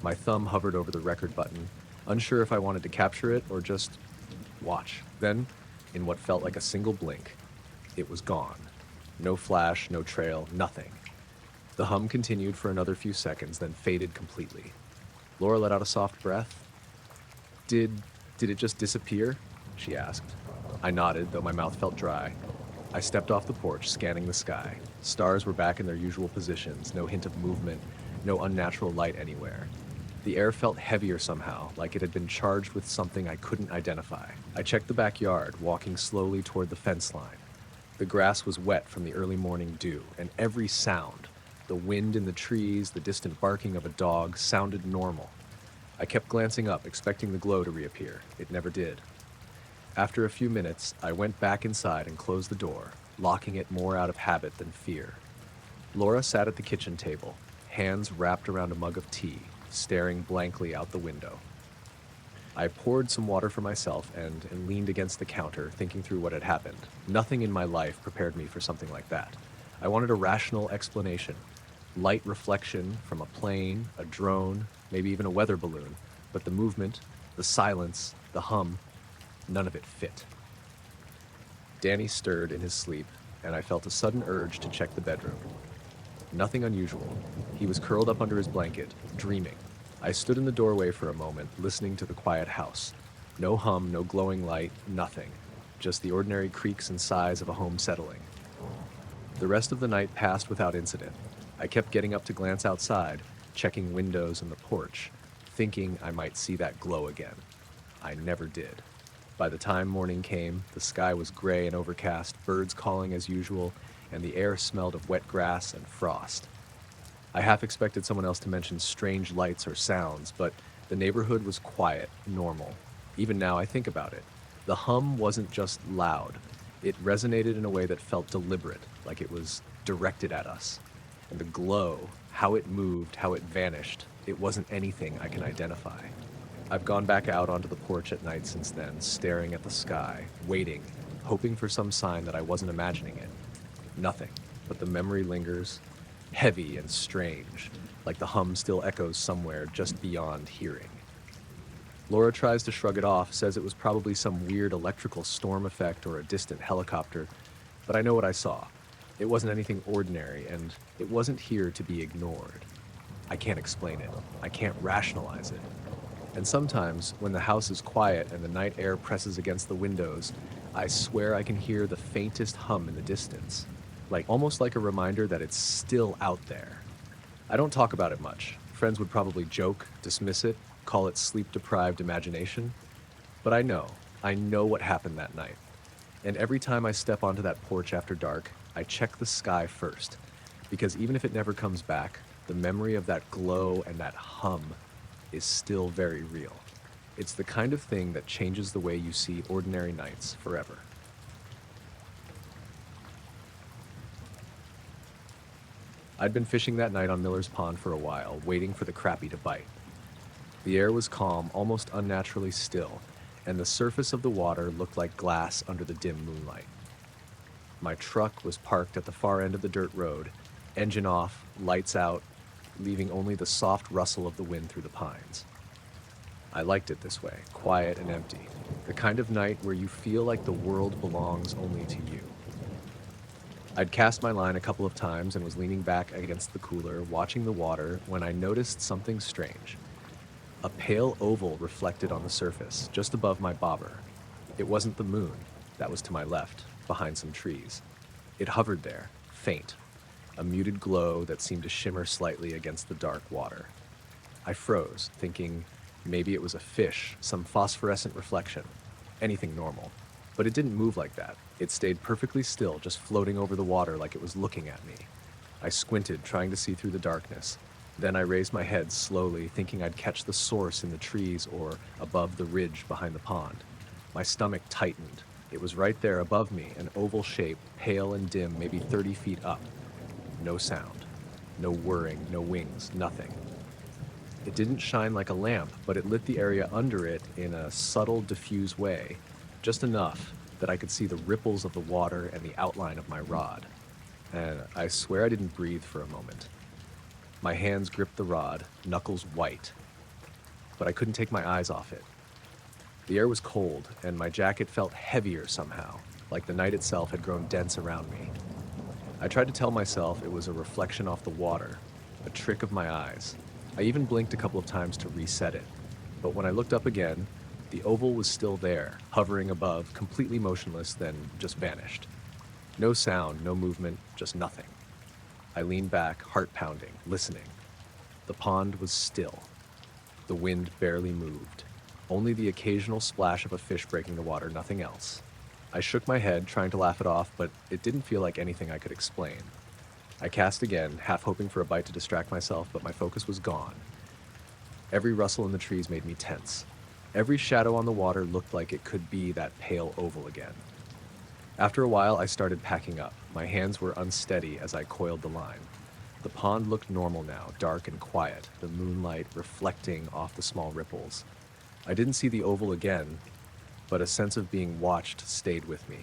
My thumb hovered over the record button, unsure if I wanted to capture it or just watch. Then, in what felt like a single blink, it was gone. No flash, no trail, nothing. The hum continued for another few seconds, then faded completely. Laura let out a soft breath. Did it just disappear? She asked. I nodded, though my mouth felt dry. I stepped off the porch, scanning the sky. Stars were back in their usual positions, no hint of movement, no unnatural light anywhere. The air felt heavier somehow, like it had been charged with something I couldn't identify. I checked the backyard, walking slowly toward the fence line. The grass was wet from the early morning dew, and every sound, the wind in the trees, the distant barking of a dog, sounded normal. I kept glancing up, expecting the glow to reappear. It never did. After a few minutes, I went back inside and closed the door, locking it more out of habit than fear. Laura sat at the kitchen table, hands wrapped around a mug of tea, staring blankly out the window. I poured some water for myself and leaned against the counter, thinking through what had happened. Nothing in my life prepared me for something like that. I wanted a rational explanation. Light reflection from a plane, a drone, maybe even a weather balloon, but the movement, the silence, the hum, none of it fit. Danny stirred in his sleep, and I felt a sudden urge to check the bedroom. Nothing unusual. He was curled up under his blanket, dreaming. I stood in the doorway for a moment, listening to the quiet house. No hum, no glowing light, nothing. Just the ordinary creaks and sighs of a home settling. The rest of the night passed without incident. I kept getting up to glance outside, checking windows and the porch, thinking I might see that glow again. I never did. By the time morning came, the sky was gray and overcast, birds calling as usual, and the air smelled of wet grass and frost. I half expected someone else to mention strange lights or sounds, but the neighborhood was quiet, normal. Even now I think about it. The hum wasn't just loud. It resonated in a way that felt deliberate, like it was directed at us. And the glow, how it moved, how it vanished, it wasn't anything I can identify. I've gone back out onto the porch at night since then, staring at the sky, waiting, hoping for some sign that I wasn't imagining it. Nothing, but the memory lingers, heavy and strange, like the hum still echoes somewhere just beyond hearing. Laura tries to shrug it off, says it was probably some weird electrical storm effect or a distant helicopter, but I know what I saw. It wasn't anything ordinary, and it wasn't here to be ignored. I can't explain it. I can't rationalize it. And sometimes, when the house is quiet and the night air presses against the windows, I swear I can hear the faintest hum in the distance. Almost like a reminder that it's still out there. I don't talk about it much. Friends would probably joke, dismiss it, call it sleep-deprived imagination. But I know what happened that night. And every time I step onto that porch after dark, I check the sky first. Because even if it never comes back, the memory of that glow and that hum is still very real. It's the kind of thing that changes the way you see ordinary nights forever. I'd been fishing that night on Miller's Pond for a while, waiting for the crappie to bite. The air was calm, almost unnaturally still, and the surface of the water looked like glass under the dim moonlight. My truck was parked at the far end of the dirt road, engine off, lights out, leaving only the soft rustle of the wind through the pines. I liked it this way, quiet and empty, the kind of night where you feel like the world belongs only to you. I'd cast my line a couple of times and was leaning back against the cooler, watching the water, when I noticed something strange. A pale oval reflected on the surface, just above my bobber. It wasn't the moon, that was to my left, behind some trees. It hovered there, faint, a muted glow that seemed to shimmer slightly against the dark water. I froze, thinking maybe it was a fish, some phosphorescent reflection, anything normal. But it didn't move like that. It stayed perfectly still, just floating over the water like it was looking at me. I squinted, trying to see through the darkness. Then I raised my head slowly, thinking I'd catch the source in the trees or above the ridge behind the pond. My stomach tightened. It was right there above me, an oval shape, pale and dim, maybe 30 feet up. No sound. No whirring, no wings, nothing. It didn't shine like a lamp, but it lit the area under it in a subtle, diffuse way, just enough that I could see the ripples of the water and the outline of my rod. And I swear I didn't breathe for a moment. My hands gripped the rod, knuckles white, but I couldn't take my eyes off it. The air was cold, and my jacket felt heavier somehow, like the night itself had grown dense around me. I tried to tell myself it was a reflection off the water, a trick of my eyes. I even blinked a couple of times to reset it, but when I looked up again, the oval was still there, hovering above, completely motionless, then just vanished. No sound, no movement, just nothing. I leaned back, heart pounding, listening. The pond was still. The wind barely moved. Only the occasional splash of a fish breaking the water, nothing else. I shook my head, trying to laugh it off, but it didn't feel like anything I could explain. I cast again, half hoping for a bite to distract myself, but my focus was gone. Every rustle in the trees made me tense. Every shadow on the water looked like it could be that pale oval again. After a while, I started packing up. My hands were unsteady as I coiled the line. The pond looked normal now, dark and quiet, the moonlight reflecting off the small ripples. I didn't see the oval again, but a sense of being watched stayed with me,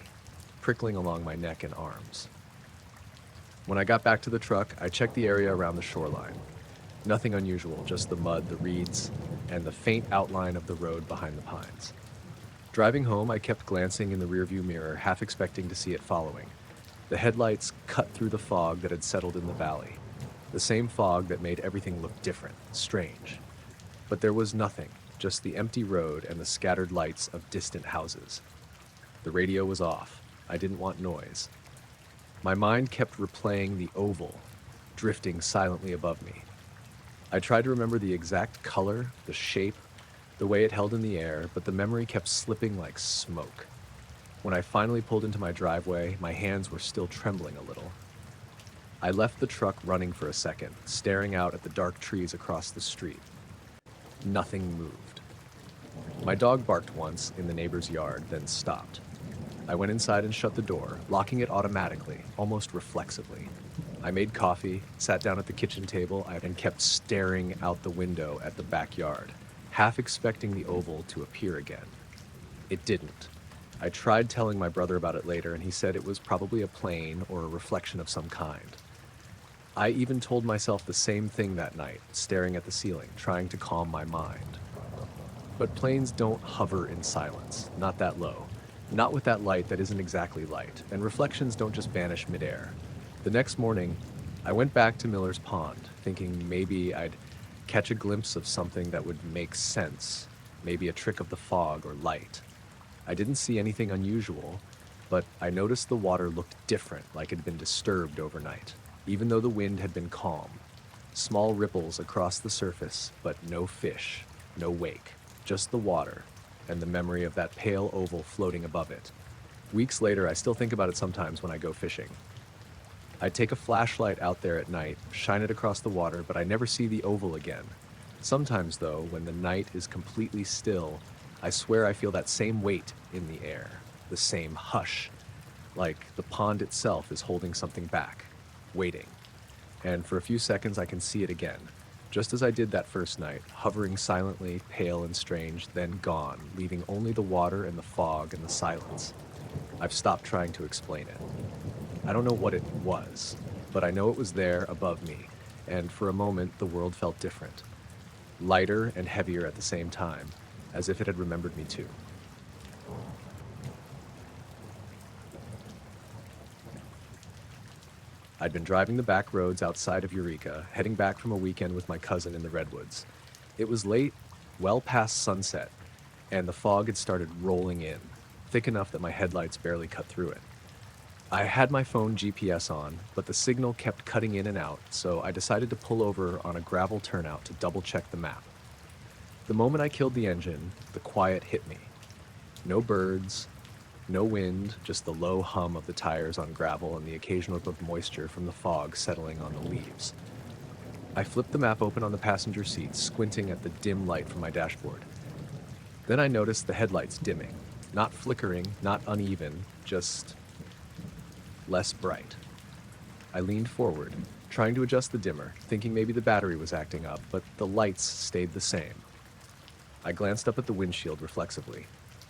prickling along my neck and arms. When I got back to the truck, I checked the area around the shoreline. Nothing unusual, just the mud, the reeds, and the faint outline of the road behind the pines. Driving home, I kept glancing in the rearview mirror, half expecting to see it following. The headlights cut through the fog that had settled in the valley, the same fog that made everything look different, strange. But there was nothing, just the empty road and the scattered lights of distant houses. The radio was off. I didn't want noise. My mind kept replaying the oval, drifting silently above me. I tried to remember the exact color, the shape, the way it held in the air, but the memory kept slipping like smoke. When I finally pulled into my driveway, my hands were still trembling a little. I left the truck running for a second, staring out at the dark trees across the street. Nothing moved. My dog barked once in the neighbor's yard, then stopped. I went inside and shut the door, locking it automatically, almost reflexively. I made coffee, sat down at the kitchen table, and kept staring out the window at the backyard, half expecting the oval to appear again. It didn't. I tried telling my brother about it later, and he said it was probably a plane or a reflection of some kind. I even told myself the same thing that night, staring at the ceiling, trying to calm my mind. But planes don't hover in silence, not that low. Not with that light that isn't exactly light, and reflections don't just vanish midair. The next morning, I went back to Miller's Pond, thinking maybe I'd catch a glimpse of something that would make sense, maybe a trick of the fog or light. I didn't see anything unusual, but I noticed the water looked different, like it had been disturbed overnight, even though the wind had been calm. Small ripples across the surface, but no fish, no wake, just the water, and the memory of that pale oval floating above it. Weeks later, I still think about it sometimes when I go fishing. I take a flashlight out there at night, shine it across the water, but I never see the oval again. Sometimes, though, when the night is completely still, I swear I feel that same weight in the air, the same hush, like the pond itself is holding something back, waiting. And for a few seconds, I can see it again, just as I did that first night, hovering silently, pale and strange, then gone, leaving only the water and the fog and the silence. I've stopped trying to explain it. I don't know what it was, but I know it was there above me, and for a moment the world felt different. Lighter and heavier at the same time, as if it had remembered me too. I'd been driving the back roads outside of Eureka, heading back from a weekend with my cousin in the Redwoods. It was late, well past sunset, and the fog had started rolling in, thick enough that my headlights barely cut through it. I had my phone GPS on, but the signal kept cutting in and out, so I decided to pull over on a gravel turnout to double-check the map. The moment I killed the engine, the quiet hit me. No birds, no wind, just the low hum of the tires on gravel and the occasional whip of moisture from the fog settling on the leaves. I flipped the map open on the passenger seat, squinting at the dim light from my dashboard. Then I noticed the headlights dimming. Not flickering, not uneven, just less bright. I leaned forward, trying to adjust the dimmer, thinking maybe the battery was acting up, but the lights stayed the same. I glanced up at the windshield reflexively.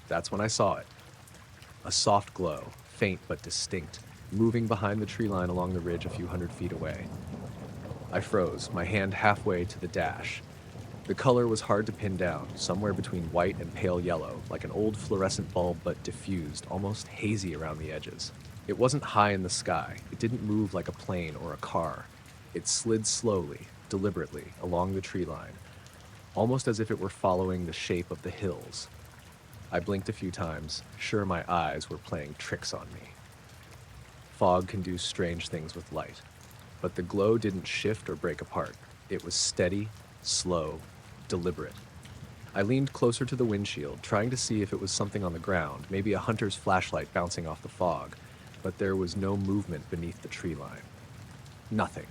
That's when I saw it. A soft glow, faint but distinct, moving behind the tree line along the ridge a few hundred feet away. I froze, my hand halfway to the dash. The color was hard to pin down, somewhere between white and pale yellow, like an old fluorescent bulb but diffused, almost hazy around the edges. It wasn't high in the sky. It didn't move like a plane or a car. It slid slowly, deliberately, along the tree line, almost as if it were following the shape of the hills. I blinked a few times, sure my eyes were playing tricks on me. Fog can do strange things with light, but the glow didn't shift or break apart. It was steady, slow, deliberate. I leaned closer to the windshield, trying to see if it was something on the ground, maybe a hunter's flashlight bouncing off the fog, but there was no movement beneath the tree line. Nothing.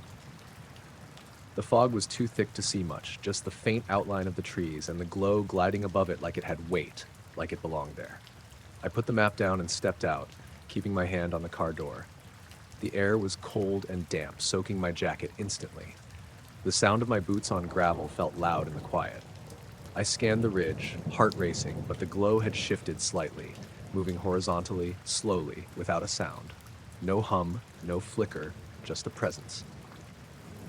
The fog was too thick to see much, just the faint outline of the trees and the glow gliding above it like it had weight, like it belonged there. I put the map down and stepped out, keeping my hand on the car door. The air was cold and damp, soaking my jacket instantly. The sound of my boots on gravel felt loud in the quiet. I scanned the ridge, heart racing, but the glow had shifted slightly, moving horizontally, slowly, without a sound. No hum, no flicker, just a presence.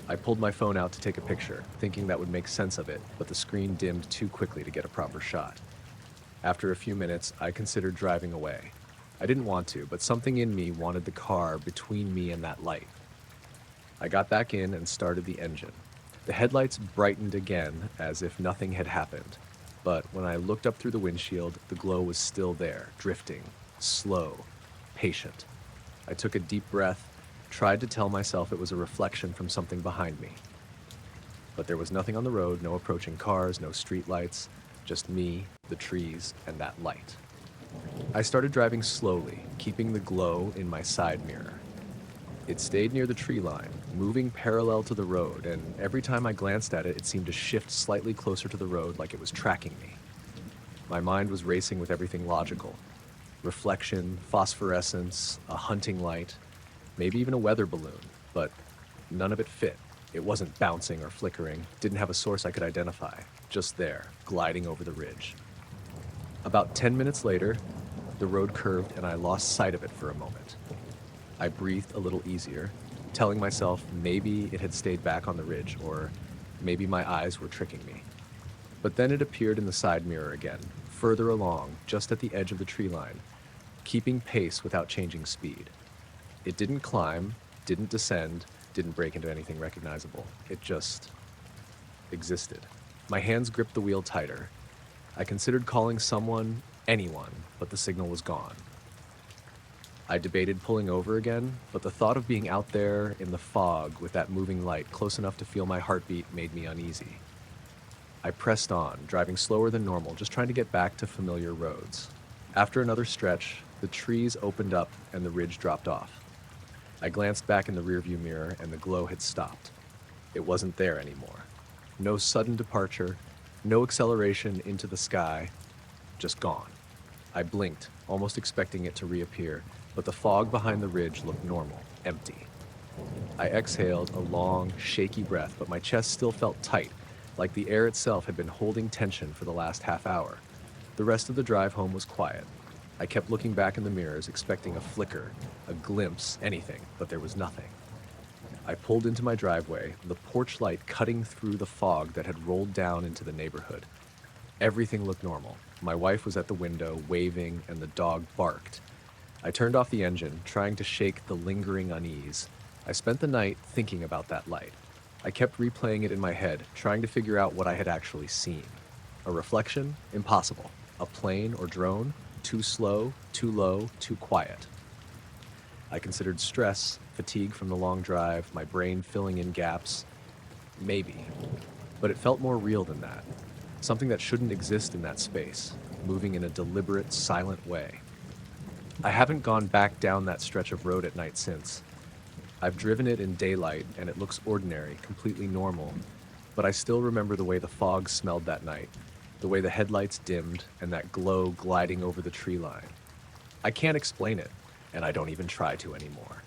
I pulled my phone out to take a picture, thinking that would make sense of it, but the screen dimmed too quickly to get a proper shot. After a few minutes, I considered driving away. I didn't want to, but something in me wanted the car between me and that light. I got back in and started the engine. The headlights brightened again as if nothing had happened, but when I looked up through the windshield, the glow was still there, drifting, slow, patient. I took a deep breath, tried to tell myself it was a reflection from something behind me. But there was nothing on the road, no approaching cars, no street lights, just me, the trees, and that light. I started driving slowly, keeping the glow in my side mirror. It stayed near the tree line, moving parallel to the road, and every time I glanced at it, it seemed to shift slightly closer to the road like it was tracking me. My mind was racing with everything logical. Reflection, phosphorescence, a hunting light, maybe even a weather balloon, but none of it fit. It wasn't bouncing or flickering, didn't have a source I could identify, just there, gliding over the ridge. About 10 minutes later, the road curved and I lost sight of it for a moment. I breathed a little easier, telling myself maybe it had stayed back on the ridge, or maybe my eyes were tricking me. But then it appeared in the side mirror again, further along, just at the edge of the tree line, keeping pace without changing speed. It didn't climb, didn't descend, didn't break into anything recognizable. It just existed. My hands gripped the wheel tighter. I considered calling someone, anyone, but the signal was gone. I debated pulling over again, but the thought of being out there in the fog with that moving light close enough to feel my heartbeat made me uneasy. I pressed on, driving slower than normal, just trying to get back to familiar roads. After another stretch, the trees opened up and the ridge dropped off. I glanced back in the rearview mirror and the glow had stopped. It wasn't there anymore. No sudden departure, no acceleration into the sky, just gone. I blinked, almost expecting it to reappear, but the fog behind the ridge looked normal, empty. I exhaled a long, shaky breath, but my chest still felt tight, like the air itself had been holding tension for the last half hour. The rest of the drive home was quiet. I kept looking back in the mirrors, expecting a flicker, a glimpse, anything, but there was nothing. I pulled into my driveway, the porch light cutting through the fog that had rolled down into the neighborhood. Everything looked normal. My wife was at the window, waving, and the dog barked. I turned off the engine, trying to shake the lingering unease. I I spent the night thinking about that light. I kept replaying it in my head, trying to figure out what I had actually seen. A reflection? Impossible. A plane or drone? Too slow, too low, too quiet. I considered stress, fatigue from the long drive, my brain filling in gaps. Maybe. But it felt more real than that. Something that shouldn't exist in that space, moving in a deliberate, silent way. I haven't gone back down that stretch of road at night since. I've driven it in daylight, and it looks ordinary, completely normal. But I still remember the way the fog smelled that night, the way the headlights dimmed, and that glow gliding over the tree line. I can't explain it, and I don't even try to anymore.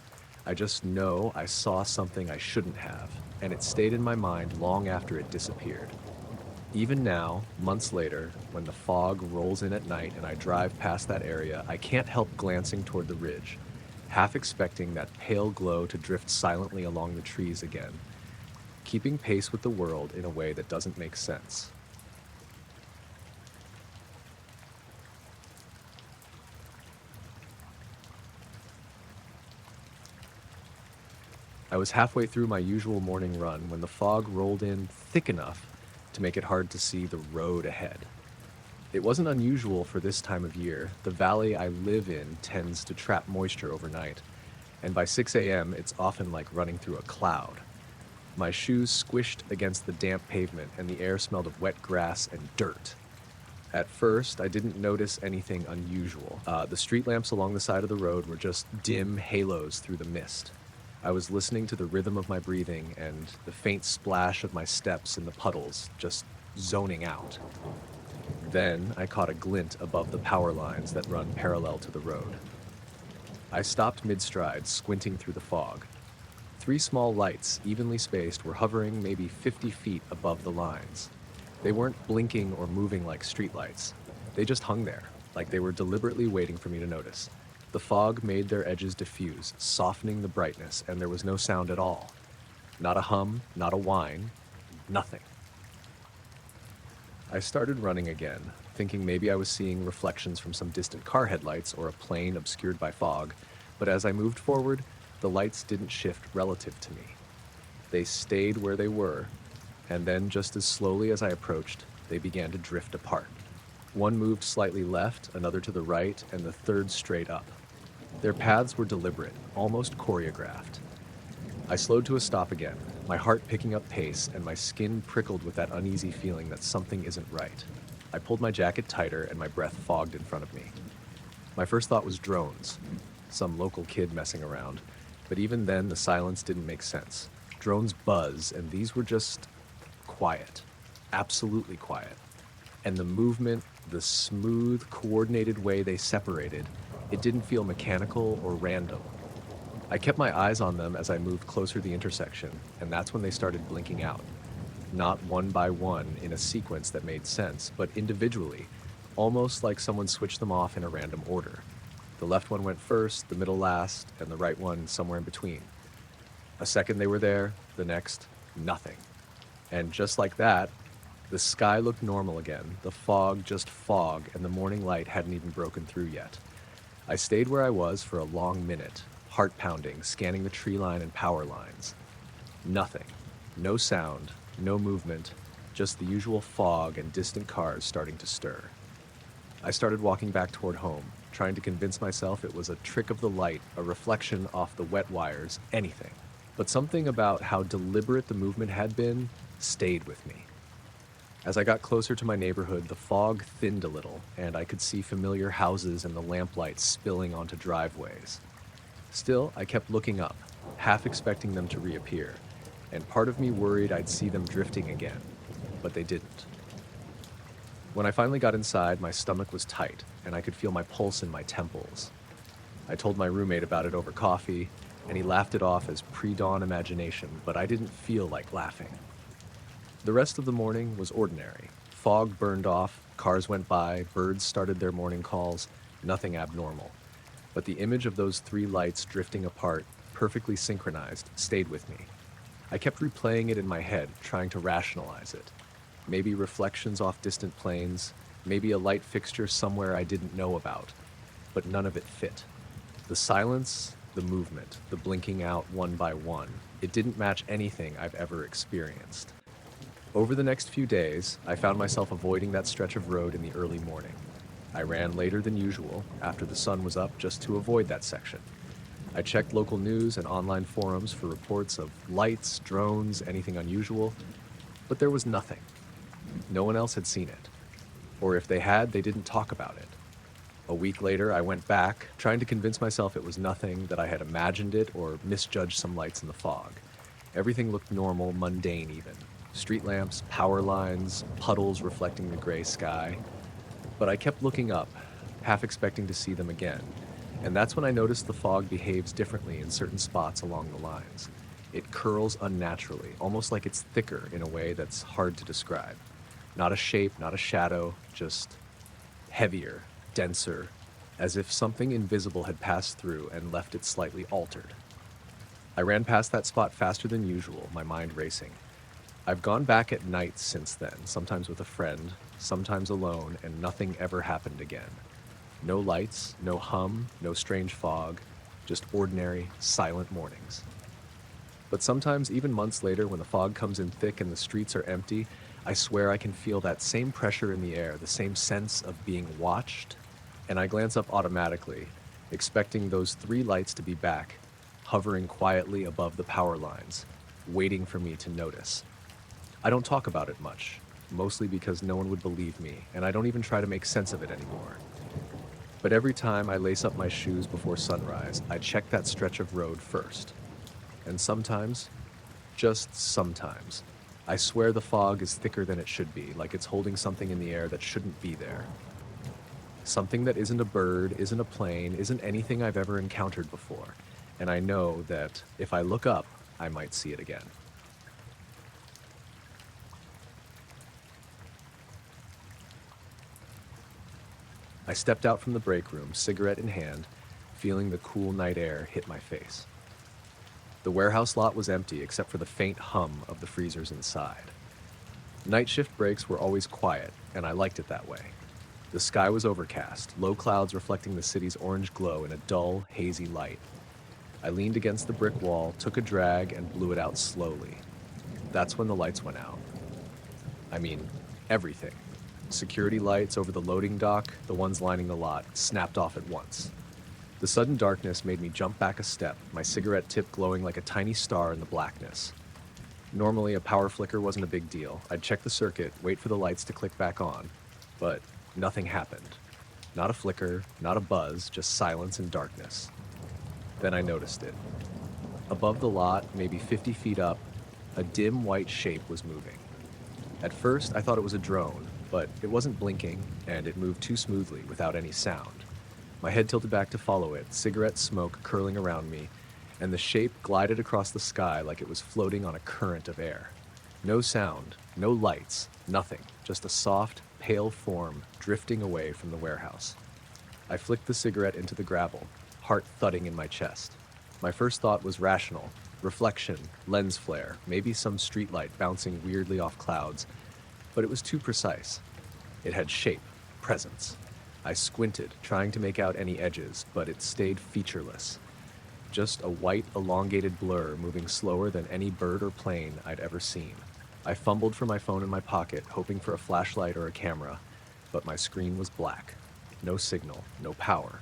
I just know I saw something I shouldn't have, and it stayed in my mind long after it disappeared. Even now, months later, when the fog rolls in at night and I drive past that area, I can't help glancing toward the ridge, half expecting that pale glow to drift silently along the trees again, keeping pace with the world in a way that doesn't make sense. I was halfway through my usual morning run when the fog rolled in thick enough to make it hard to see the road ahead. It wasn't unusual for this time of year. The valley I live in tends to trap moisture overnight, and by 6 a.m. it's often like running through a cloud. My shoes squished against the damp pavement, and the air smelled of wet grass and dirt. At first, I didn't notice anything unusual. The street lamps along the side of the road were just dim halos through the mist. I was listening to the rhythm of my breathing and the faint splash of my steps in the puddles, just zoning out. Then I caught a glint above the power lines that run parallel to the road. I stopped mid-stride, squinting through the fog. 3 small lights, evenly spaced, were hovering maybe 50 feet above the lines. They weren't blinking or moving like streetlights. They just hung there, like they were deliberately waiting for me to notice. The fog made their edges diffuse, softening the brightness, and there was no sound at all. Not a hum, not a whine, nothing. I started running again, thinking maybe I was seeing reflections from some distant car headlights or a plane obscured by fog, but as I moved forward, the lights didn't shift relative to me. They stayed where they were, and then just as slowly as I approached, they began to drift apart. One moved slightly left, another to the right, and the third straight up. Their paths were deliberate, almost choreographed. I slowed to a stop again, my heart picking up pace and my skin prickled with that uneasy feeling that something isn't right. I pulled my jacket tighter and my breath fogged in front of me. My first thought was drones, some local kid messing around, but even then the silence didn't make sense. Drones buzz, and these were just quiet, absolutely quiet. And the movement, the smooth, coordinated way they separated, it didn't feel mechanical or random. I kept my eyes on them as I moved closer to the intersection, and that's when they started blinking out. Not one by one in a sequence that made sense, but individually, almost like someone switched them off in a random order. The left one went first, the middle last, and the right one somewhere in between. A second they were there, the next, nothing. And just like that, the sky looked normal again, the fog just fog, and the morning light hadn't even broken through yet. I stayed where I was for a long minute, heart pounding, scanning the tree line and power lines. Nothing. No sound, no movement, just the usual fog and distant cars starting to stir. I started walking back toward home, trying to convince myself it was a trick of the light, a reflection off the wet wires, anything. But something about how deliberate the movement had been stayed with me. As I got closer to my neighborhood, the fog thinned a little, and I could see familiar houses and the lamplights spilling onto driveways. Still, I kept looking up, half expecting them to reappear, and part of me worried I'd see them drifting again, but they didn't. When I finally got inside, my stomach was tight, and I could feel my pulse in my temples. I told my roommate about it over coffee, and he laughed it off as pre-dawn imagination, but I didn't feel like laughing. The rest of the morning was ordinary. Fog burned off, cars went by, birds started their morning calls, nothing abnormal. But the image of those 3 lights drifting apart, perfectly synchronized, stayed with me. I kept replaying it in my head, trying to rationalize it. Maybe reflections off distant planes, maybe a light fixture somewhere I didn't know about, but none of it fit. The silence, the movement, the blinking out one by one. It didn't match anything I've ever experienced. Over the next few days, I found myself avoiding that stretch of road in the early morning. I ran later than usual, after the sun was up, just to avoid that section. I checked local news and online forums for reports of lights, drones, anything unusual, but there was nothing. No one else had seen it. Or if they had, they didn't talk about it. A week later, I went back, trying to convince myself it was nothing, that I had imagined it or misjudged some lights in the fog. Everything looked normal, mundane even. Street lamps, power lines, puddles reflecting the gray sky. But I kept looking up, half expecting to see them again. And that's when I noticed the fog behaves differently in certain spots along the lines. It curls unnaturally, almost like it's thicker in a way that's hard to describe. Not a shape, not a shadow, just heavier, denser, as if something invisible had passed through and left it slightly altered. I ran past that spot faster than usual, my mind racing. I've gone back at night since then, sometimes with a friend, sometimes alone, and nothing ever happened again. No lights, no hum, no strange fog, just ordinary, silent mornings. But sometimes, even months later, when the fog comes in thick and the streets are empty, I swear I can feel that same pressure in the air, the same sense of being watched, and I glance up automatically, expecting those three lights to be back, hovering quietly above the power lines, waiting for me to notice. I don't talk about it much, mostly because no one would believe me, and I don't even try to make sense of it anymore. But every time I lace up my shoes before sunrise, I check that stretch of road first. And sometimes, just sometimes, I swear the fog is thicker than it should be, like it's holding something in the air that shouldn't be there. Something that isn't a bird, isn't a plane, isn't anything I've ever encountered before. And I know that if I look up, I might see it again. I stepped out from the break room, cigarette in hand, feeling the cool night air hit my face. The warehouse lot was empty except for the faint hum of the freezers inside. Night shift breaks were always quiet, and I liked it that way. The sky was overcast, low clouds reflecting the city's orange glow in a dull, hazy light. I leaned against the brick wall, took a drag, and blew it out slowly. That's when the lights went out. I mean, everything. Security lights over the loading dock, the ones lining the lot, snapped off at once. The sudden darkness made me jump back a step, my cigarette tip glowing like a tiny star in the blackness. Normally, a power flicker wasn't a big deal. I'd check the circuit, wait for the lights to click back on, but nothing happened. Not a flicker, not a buzz, just silence and darkness. Then I noticed it. Above the lot, maybe 50 feet up, a dim white shape was moving. At first, I thought it was a drone, but it wasn't blinking, and it moved too smoothly without any sound. My head tilted back to follow it, cigarette smoke curling around me, and the shape glided across the sky like it was floating on a current of air. No sound, no lights, nothing, just a soft, pale form drifting away from the warehouse. I flicked the cigarette into the gravel, heart thudding in my chest. My first thought was rational. Reflection, lens flare, maybe some streetlight bouncing weirdly off clouds, but it was too precise. It had shape, presence. I squinted, trying to make out any edges, but it stayed featureless. Just a white, elongated blur moving slower than any bird or plane I'd ever seen. I fumbled for my phone in my pocket, hoping for a flashlight or a camera, but my screen was black. No signal, no power.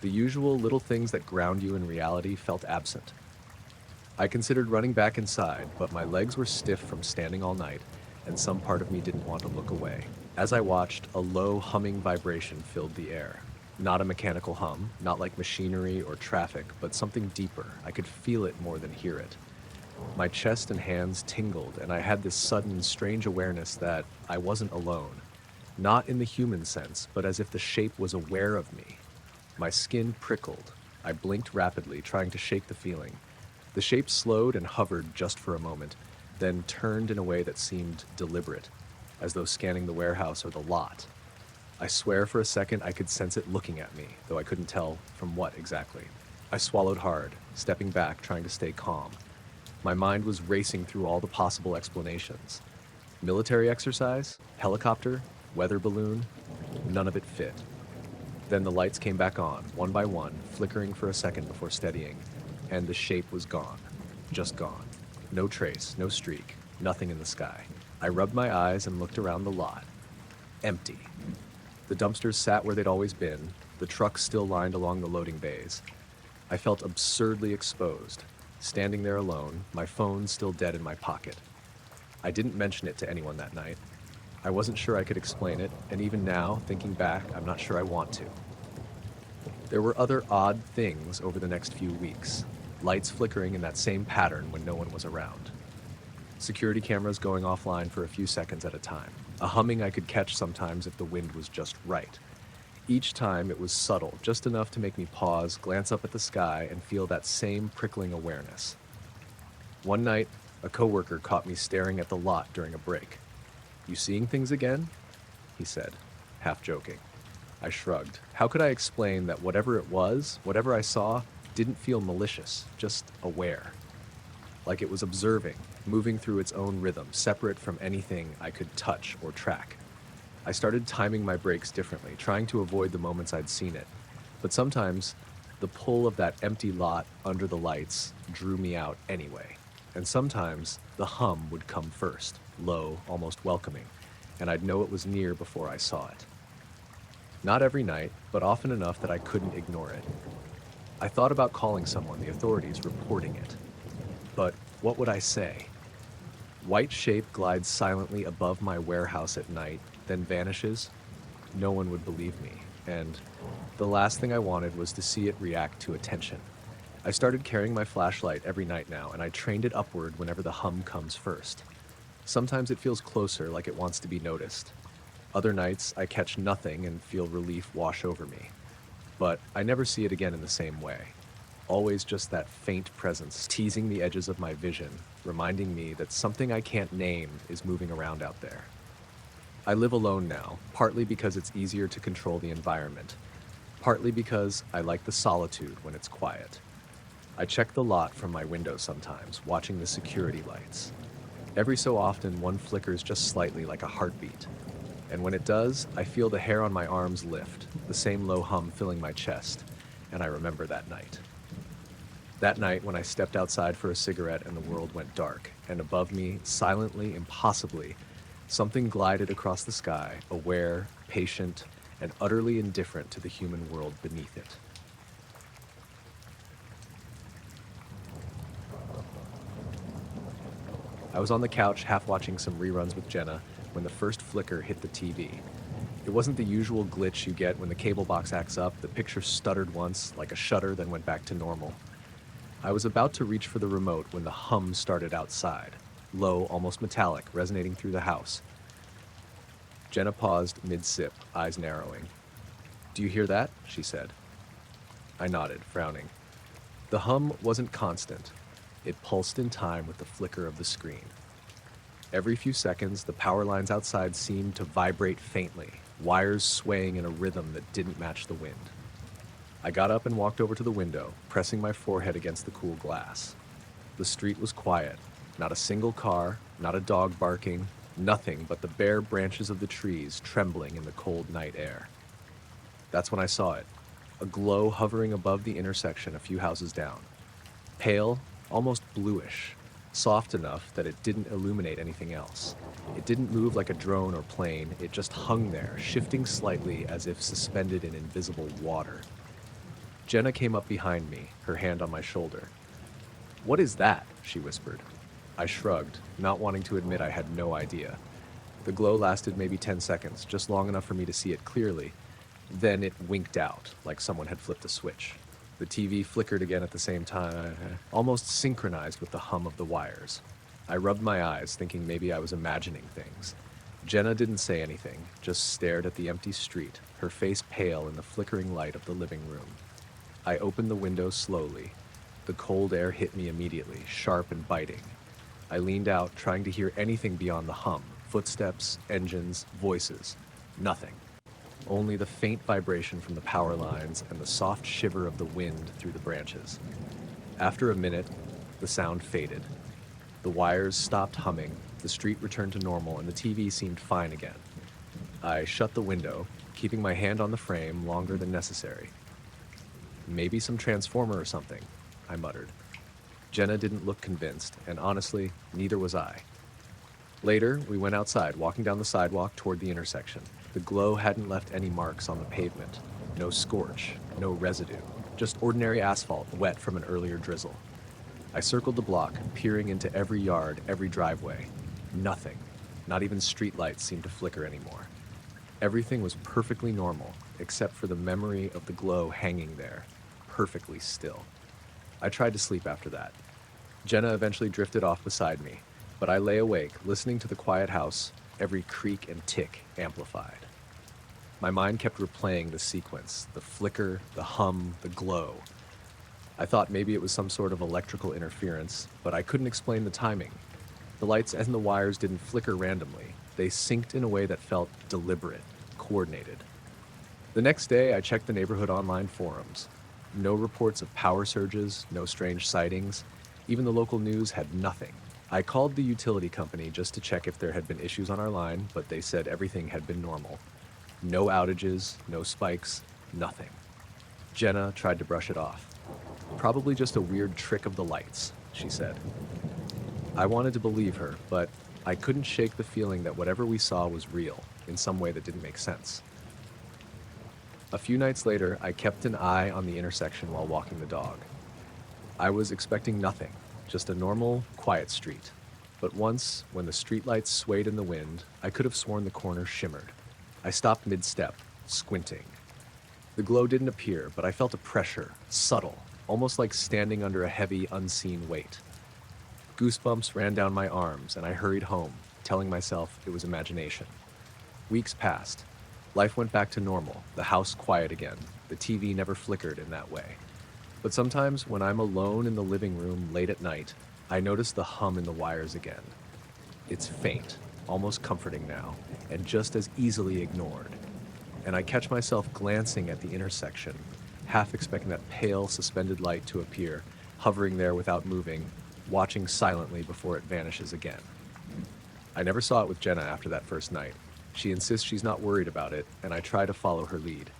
The usual little things that ground you in reality felt absent. I considered running back inside, but my legs were stiff from standing all night, and some part of me didn't want to look away. As I watched, a low humming vibration filled the air. Not a mechanical hum, not like machinery or traffic, but something deeper. I could feel it more than hear it. My chest and hands tingled, and I had this sudden, strange awareness that I wasn't alone. Not in the human sense, but as if the shape was aware of me. My skin prickled. I blinked rapidly, trying to shake the feeling. The shape slowed and hovered just for a moment, then turned in a way that seemed deliberate, as though scanning the warehouse or the lot. I swear for a second I could sense it looking at me, though I couldn't tell from what exactly. I swallowed hard, stepping back, trying to stay calm. My mind was racing through all the possible explanations. Military exercise? Helicopter? Weather balloon? None of it fit. Then the lights came back on, one by one, flickering for a second before steadying, and the shape was gone. Just gone. No trace, no streak, nothing in the sky. I rubbed my eyes and looked around the lot. Empty. The dumpsters sat where they'd always been, the trucks still lined along the loading bays. I felt absurdly exposed, standing there alone, my phone still dead in my pocket. I didn't mention it to anyone that night. I wasn't sure I could explain it, and even now, thinking back, I'm not sure I want to. There were other odd things over the next few weeks. Lights flickering in that same pattern when no one was around. Security cameras going offline for a few seconds at a time. A humming I could catch sometimes if the wind was just right. Each time it was subtle, just enough to make me pause, glance up at the sky, and feel that same prickling awareness. One night, a coworker caught me staring at the lot during a break. "You seeing things again?" he said, half joking. I shrugged. How could I explain that whatever it was, whatever I saw, didn't feel malicious, just aware? Like it was observing, moving through its own rhythm, separate from anything I could touch or track. I started timing my breaks differently, trying to avoid the moments I'd seen it. But sometimes, the pull of that empty lot under the lights drew me out anyway. And sometimes, the hum would come first, low, almost welcoming, and I'd know it was near before I saw it. Not every night, but often enough that I couldn't ignore it. I thought about calling someone, the authorities, reporting it. But what would I say? White shape glides silently above my warehouse at night, then vanishes. No one would believe me, and the last thing I wanted was to see it react to attention. I started carrying my flashlight every night now, and I trained it upward whenever the hum comes first. Sometimes it feels closer, like it wants to be noticed. Other nights, I catch nothing and feel relief wash over me. But I never see it again in the same way. Always just that faint presence, teasing the edges of my vision, reminding me that something I can't name is moving around out there. I live alone now, partly because it's easier to control the environment, partly because I like the solitude when it's quiet. I check the lot from my window sometimes, watching the security lights. Every so often, one flickers just slightly like a heartbeat. And when it does, I feel the hair on my arms lift, the same low hum filling my chest, and I remember that night. That night when I stepped outside for a cigarette and the world went dark, and above me, silently, impossibly, something glided across the sky, aware, patient, and utterly indifferent to the human world beneath it. I was on the couch half watching some reruns with Jenna when the first flicker hit the TV. It wasn't the usual glitch you get when the cable box acts up. The picture stuttered once, like a shutter, then went back to normal. I was about to reach for the remote when the hum started outside, low, almost metallic, resonating through the house. Jenna paused mid-sip, eyes narrowing. "Do you hear that?" she said. I nodded, frowning. The hum wasn't constant. It pulsed in time with the flicker of the screen. Every few seconds, the power lines outside seemed to vibrate faintly, wires swaying in a rhythm that didn't match the wind. I got up and walked over to the window, pressing my forehead against the cool glass. The street was quiet. Not a single car, not a dog barking, nothing but the bare branches of the trees trembling in the cold night air. That's when I saw it, a glow hovering above the intersection a few houses down. Pale, almost bluish, soft enough that it didn't illuminate anything else. It didn't move like a drone or plane, it just hung there, shifting slightly as if suspended in invisible water. Jenna came up behind me, her hand on my shoulder. "What is that?" she whispered. I shrugged, not wanting to admit I had no idea. The glow lasted maybe 10 seconds, just long enough for me to see it clearly. Then it winked out, like someone had flipped a switch. The TV flickered again at the same time, almost synchronized with the hum of the wires. I rubbed my eyes, thinking maybe I was imagining things. Jenna didn't say anything, just stared at the empty street, her face pale in the flickering light of the living room. I opened the window slowly. The cold air hit me immediately, sharp and biting. I leaned out, trying to hear anything beyond the hum, footsteps, engines, voices. Nothing. Only the faint vibration from the power lines and the soft shiver of the wind through the branches. After a minute, the sound faded. The wires stopped humming, the street returned to normal, and the TV seemed fine again. I shut the window, keeping my hand on the frame longer than necessary. Maybe some transformer or something, I muttered. Jenna didn't look convinced, and honestly, neither was I. Later, we went outside, walking down the sidewalk toward the intersection. The glow hadn't left any marks on the pavement. No scorch, no residue, just ordinary asphalt wet from an earlier drizzle. I circled the block, peering into every yard, every driveway. Nothing. Not even streetlights seemed to flicker anymore. Everything was perfectly normal, except for the memory of the glow hanging there, perfectly still. I tried to sleep after that. Jenna eventually drifted off beside me, but I lay awake, listening to the quiet house, every creak and tick amplified. My mind kept replaying the sequence, the flicker, the hum, the glow. I thought maybe it was some sort of electrical interference, but I couldn't explain the timing. The lights and the wires didn't flicker randomly. They synced in a way that felt deliberate, coordinated. The next day, I checked the neighborhood online forums. No reports of power surges, no strange sightings. Even the local news had nothing. I called the utility company just to check if there had been issues on our line, but they said everything had been normal. No outages, no spikes, nothing. Jenna tried to brush it off. Probably just a weird trick of the lights, she said. I wanted to believe her, but I couldn't shake the feeling that whatever we saw was real, in some way that didn't make sense. A few nights later, I kept an eye on the intersection while walking the dog. I was expecting nothing, just a normal, quiet street. But once, when the streetlights swayed in the wind, I could have sworn the corner shimmered. I stopped mid-step, squinting. The glow didn't appear, but I felt a pressure, subtle, almost like standing under a heavy, unseen weight. Goosebumps ran down my arms, and I hurried home, telling myself it was imagination. Weeks passed. Life went back to normal, the house quiet again. The TV never flickered in that way. But sometimes, when I'm alone in the living room late at night, I notice the hum in the wires again. It's faint, almost comforting now, and just as easily ignored. And I catch myself glancing at the intersection, half expecting that pale, suspended light to appear, hovering there without moving, watching silently before it vanishes again. I never saw it with Jenna after that first night. She insists she's not worried about it, and I try to follow her lead.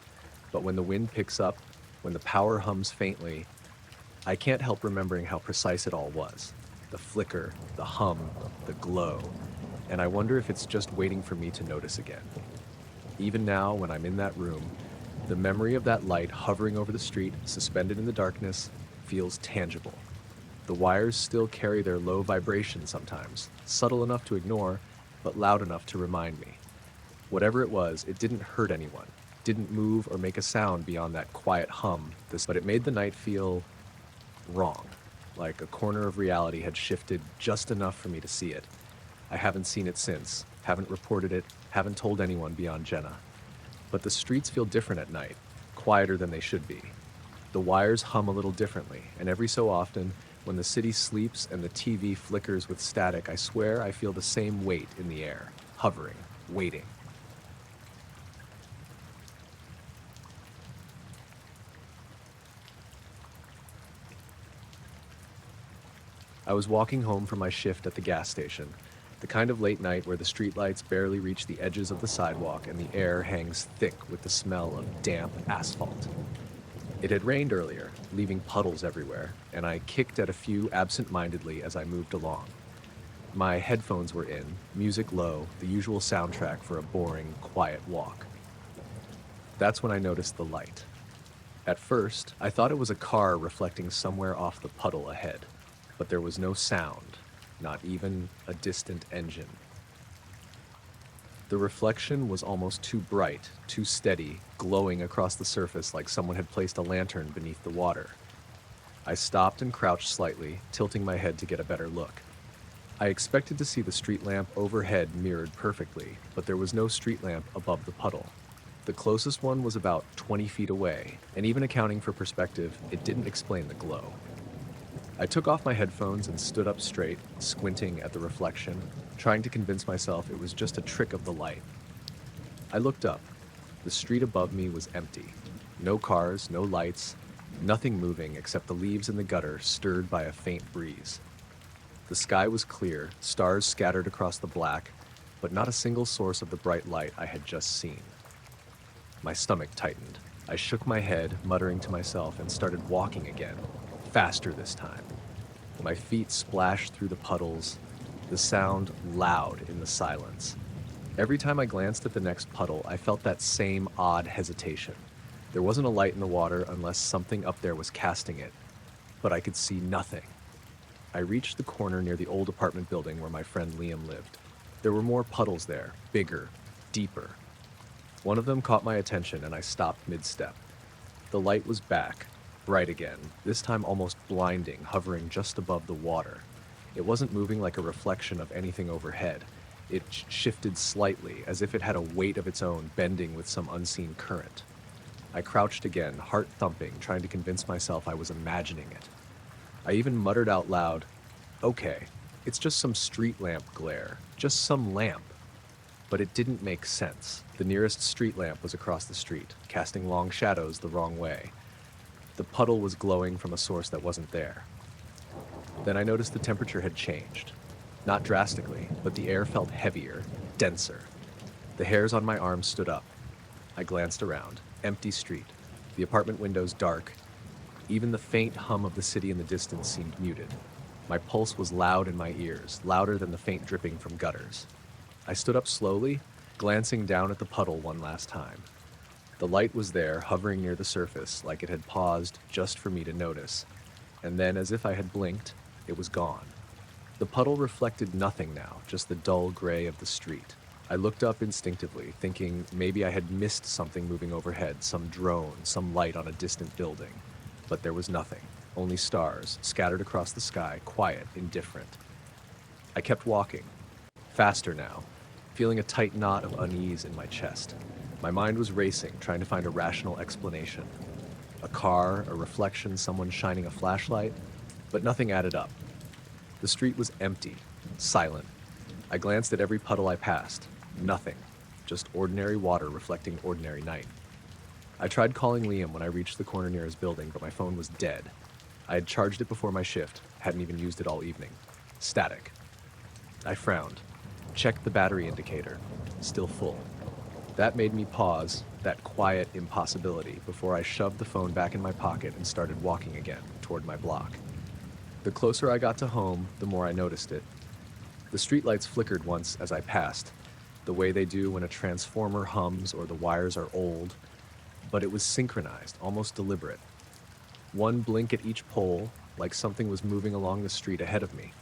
But when the wind picks up, when the power hums faintly, I can't help remembering how precise it all was. The flicker, the hum, the glow. And I wonder if it's just waiting for me to notice again. Even now, when I'm in that room, the memory of that light hovering over the street, suspended in the darkness, feels tangible. The wires still carry their low vibration sometimes, subtle enough to ignore, but loud enough to remind me. Whatever it was, it didn't hurt anyone, didn't move or make a sound beyond that quiet hum, but it made the night feel wrong, like a corner of reality had shifted just enough for me to see it. I haven't seen it since, haven't reported it, haven't told anyone beyond Jenna. But the streets feel different at night, quieter than they should be. The wires hum a little differently, and every so often, when the city sleeps and the TV flickers with static, I swear I feel the same weight in the air, hovering, waiting. I was walking home from my shift at the gas station, the kind of late night where the streetlights barely reach the edges of the sidewalk and the air hangs thick with the smell of damp asphalt. It had rained earlier, leaving puddles everywhere, and I kicked at a few absent-mindedly as I moved along. My headphones were in, music low, the usual soundtrack for a boring, quiet walk. That's when I noticed the light. At first, I thought it was a car reflecting somewhere off the puddle ahead, but there was no sound, not even a distant engine. The reflection was almost too bright, too steady, glowing across the surface like someone had placed a lantern beneath the water. I stopped and crouched slightly, tilting my head to get a better look. I expected to see the street lamp overhead mirrored perfectly, but there was no street lamp above the puddle. The closest one was about 20 feet away, and even accounting for perspective, it didn't explain the glow. I took off my headphones and stood up straight, squinting at the reflection, trying to convince myself it was just a trick of the light. I looked up. The street above me was empty. No cars, no lights, nothing moving except the leaves in the gutter stirred by a faint breeze. The sky was clear, stars scattered across the black, but not a single source of the bright light I had just seen. My stomach tightened. I shook my head, muttering to myself, and started walking again, faster this time. My feet splashed through the puddles, the sound loud in the silence. Every time I glanced at the next puddle, I felt that same odd hesitation. There wasn't a light in the water unless something up there was casting it, but I could see nothing. I reached the corner near the old apartment building where my friend Liam lived. There were more puddles there, bigger, deeper. One of them caught my attention and I stopped mid-step. The light was back, bright again, this time almost blinding, hovering just above the water. It wasn't moving like a reflection of anything overhead. It shifted slightly, as if it had a weight of its own, bending with some unseen current. I crouched again, heart thumping, trying to convince myself I was imagining it. I even muttered out loud, "Okay, it's just some street lamp glare, just some lamp." But it didn't make sense. The nearest street lamp was across the street, casting long shadows the wrong way. The puddle was glowing from a source that wasn't there. Then I noticed the temperature had changed. Not drastically, but the air felt heavier, denser. The hairs on my arms stood up. I glanced around. Empty street. The apartment windows dark. Even the faint hum of the city in the distance seemed muted. My pulse was loud in my ears, louder than the faint dripping from gutters. I stood up slowly, glancing down at the puddle one last time. The light was there, hovering near the surface, like it had paused just for me to notice. And then, as if I had blinked, it was gone. The puddle reflected nothing now, just the dull gray of the street. I looked up instinctively, thinking maybe I had missed something moving overhead, some drone, some light on a distant building. But there was nothing, only stars, scattered across the sky, quiet, indifferent. I kept walking, faster now, feeling a tight knot of unease in my chest. My mind was racing, trying to find a rational explanation. A car, a reflection, someone shining a flashlight, but nothing added up. The street was empty, silent. I glanced at every puddle I passed. Nothing. Just ordinary water reflecting ordinary night. I tried calling Liam when I reached the corner near his building, but my phone was dead. I had charged it before my shift, hadn't even used it all evening. Static. I frowned. Checked the battery indicator. Still full. That made me pause, that quiet impossibility, before I shoved the phone back in my pocket and started walking again, toward my block. The closer I got to home, the more I noticed it. The streetlights flickered once as I passed, the way they do when a transformer hums or the wires are old, but it was synchronized, almost deliberate. One blink at each pole, like something was moving along the street ahead of me.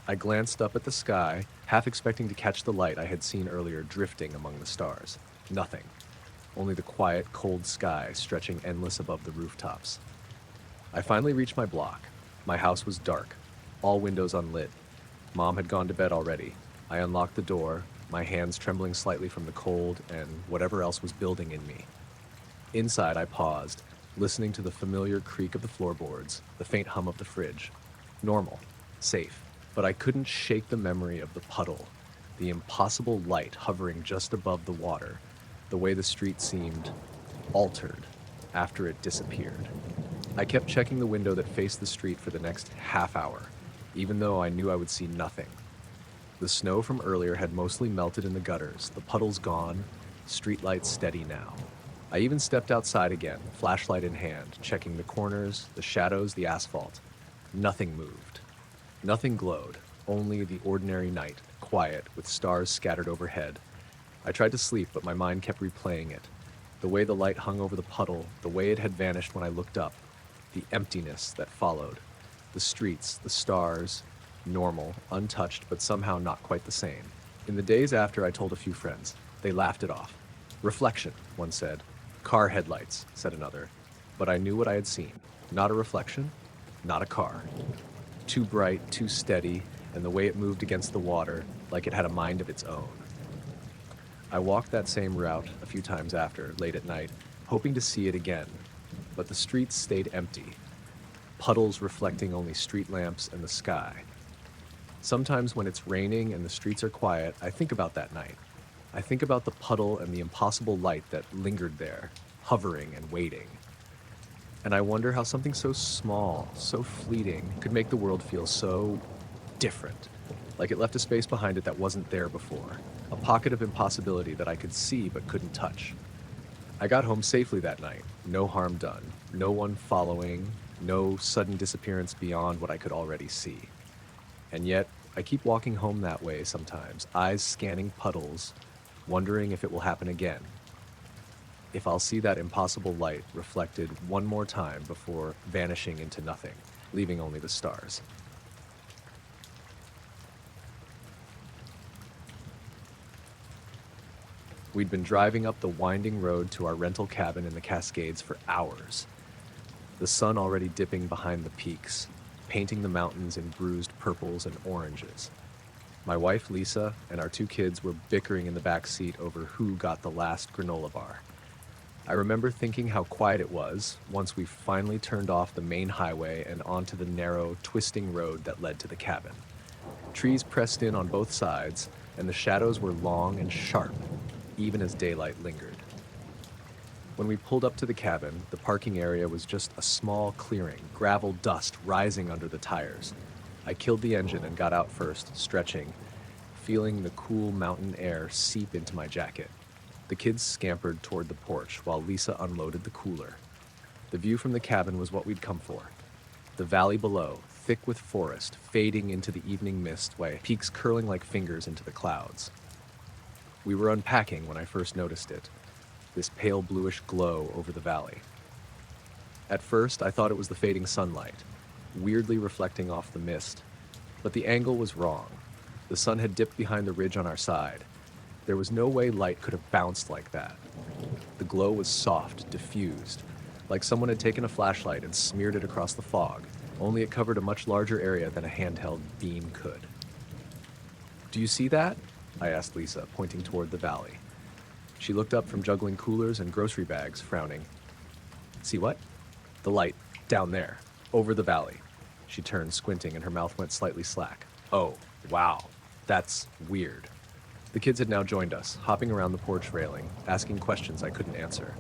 I glanced up at the sky, half expecting to catch the light I had seen earlier drifting among the stars. Nothing. Only the quiet, cold sky stretching endless above the rooftops. I finally reached my block. My house was dark, all windows unlit. Mom had gone to bed already. I unlocked the door, my hands trembling slightly from the cold and whatever else was building in me. Inside, I paused, listening to the familiar creak of the floorboards, the faint hum of the fridge. Normal, safe, but I couldn't shake the memory of the puddle, the impossible light hovering just above the water, the way the street seemed altered after it disappeared. I kept checking the window that faced the street for the next half hour, even though I knew I would see nothing. The snow from earlier had mostly melted in the gutters, the puddles gone, streetlights steady now. I even stepped outside again, flashlight in hand, checking the corners, the shadows, the asphalt. Nothing moved. Nothing glowed, only the ordinary night, quiet, with stars scattered overhead. I tried to sleep, but my mind kept replaying it. The way the light hung over the puddle, the way it had vanished when I looked up, the emptiness that followed. The streets, the stars, normal, untouched, but somehow not quite the same. In the days after, I told a few friends. They laughed it off. Reflection, one said. Car headlights, said another. But I knew what I had seen. Not a reflection, not a car. Too bright, too steady, and the way it moved against the water, like it had a mind of its own. I walked that same route a few times after, late at night, hoping to see it again. But the streets stayed empty. Puddles reflecting only street lamps and the sky. Sometimes when it's raining and the streets are quiet, I think about that night. I think about the puddle and the impossible light that lingered there, hovering and waiting. And I wonder how something so small, so fleeting, could make the world feel so different, like it left a space behind it that wasn't there before, a pocket of impossibility that I could see but couldn't touch. I got home safely that night, no harm done, no one following, no sudden disappearance beyond what I could already see. And yet, I keep walking home that way sometimes, eyes scanning puddles, wondering if it will happen again, if I'll see that impossible light reflected one more time before vanishing into nothing, leaving only the stars. We'd been driving up the winding road to our rental cabin in the Cascades for hours, the sun already dipping behind the peaks, painting the mountains in bruised purples and oranges. My wife, Lisa, and our two kids were bickering in the back seat over who got the last granola bar. I remember thinking how quiet it was once we finally turned off the main highway and onto the narrow, twisting road that led to the cabin. Trees pressed in on both sides, and the shadows were long and sharp, even as daylight lingered. When we pulled up to the cabin, the parking area was just a small clearing, gravel dust rising under the tires. I killed the engine and got out first, stretching, feeling the cool mountain air seep into my jacket. The kids scampered toward the porch while Lisa unloaded the cooler. The view from the cabin was what we'd come for. The valley below, thick with forest, fading into the evening mist, while peaks curling like fingers into the clouds. We were unpacking when I first noticed it, this pale bluish glow over the valley. At first, I thought it was the fading sunlight, weirdly reflecting off the mist, but the angle was wrong. The sun had dipped behind the ridge on our side. There was no way light could have bounced like that. The glow was soft, diffused, like someone had taken a flashlight and smeared it across the fog, only it covered a much larger area than a handheld beam could. "Do you see that?" I asked Lisa, pointing toward the valley. She looked up from juggling coolers and grocery bags, frowning. "See what?" "The light, down there, over the valley." She turned, squinting, and her mouth went slightly slack. "Oh, wow, that's weird." The kids had now joined us, hopping around the porch railing, asking questions I couldn't answer.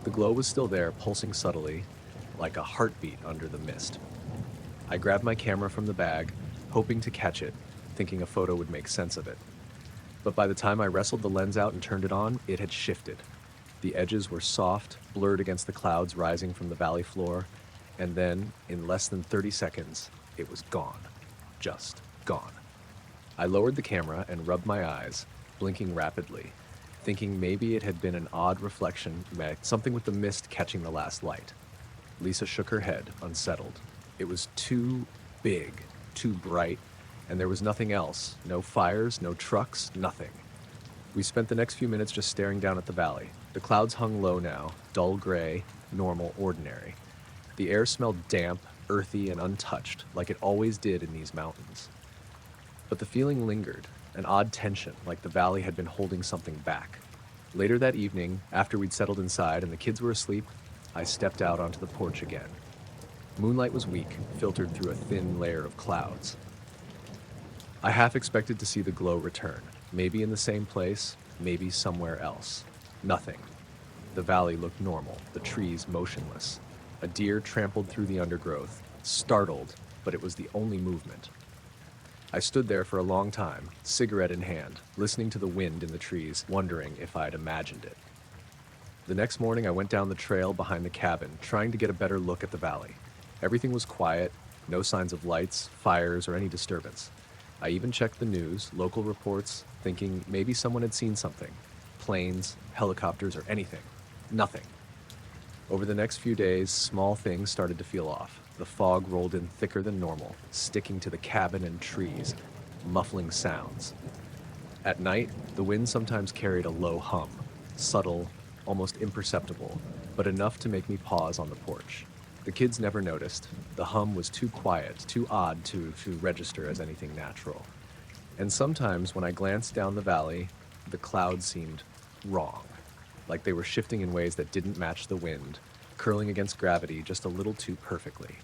The glow was still there, pulsing subtly, like a heartbeat under the mist. I grabbed my camera from the bag, hoping to catch it, thinking a photo would make sense of it. But by the time I wrestled the lens out and turned it on, it had shifted. The edges were soft, blurred against the clouds rising from the valley floor, and then, in less than 30 seconds, it was gone. Just gone. I lowered the camera and rubbed my eyes, blinking rapidly, thinking maybe it had been an odd reflection, something with the mist catching the last light. Lisa shook her head, unsettled. It was too big, too bright, and there was nothing else. No fires, no trucks, nothing. We spent the next few minutes just staring down at the valley. The clouds hung low now, dull gray, normal, ordinary. The air smelled damp, earthy, and untouched, like it always did in these mountains. But the feeling lingered, an odd tension, like the valley had been holding something back. Later that evening, after we'd settled inside and the kids were asleep, I stepped out onto the porch again. Moonlight was weak, filtered through a thin layer of clouds. I half expected to see the glow return, maybe in the same place, maybe somewhere else. Nothing. The valley looked normal, the trees motionless. A deer trampled through the undergrowth, startled, but it was the only movement. I stood there for a long time, cigarette in hand, listening to the wind in the trees, wondering if I'd imagined it. The next morning, I went down the trail behind the cabin, trying to get a better look at the valley. Everything was quiet, no signs of lights, fires, or any disturbance. I even checked the news, local reports, thinking maybe someone had seen something. Planes, helicopters, or anything. Nothing. Over the next few days, small things started to feel off. The fog rolled in thicker than normal, sticking to the cabin and trees, muffling sounds. At night, the wind sometimes carried a low hum, subtle, almost imperceptible, but enough to make me pause on the porch. The kids never noticed. The hum was too quiet, too odd to register as anything natural. And sometimes when I glanced down the valley, the clouds seemed wrong, like they were shifting in ways that didn't match the wind, curling against gravity just a little too perfectly.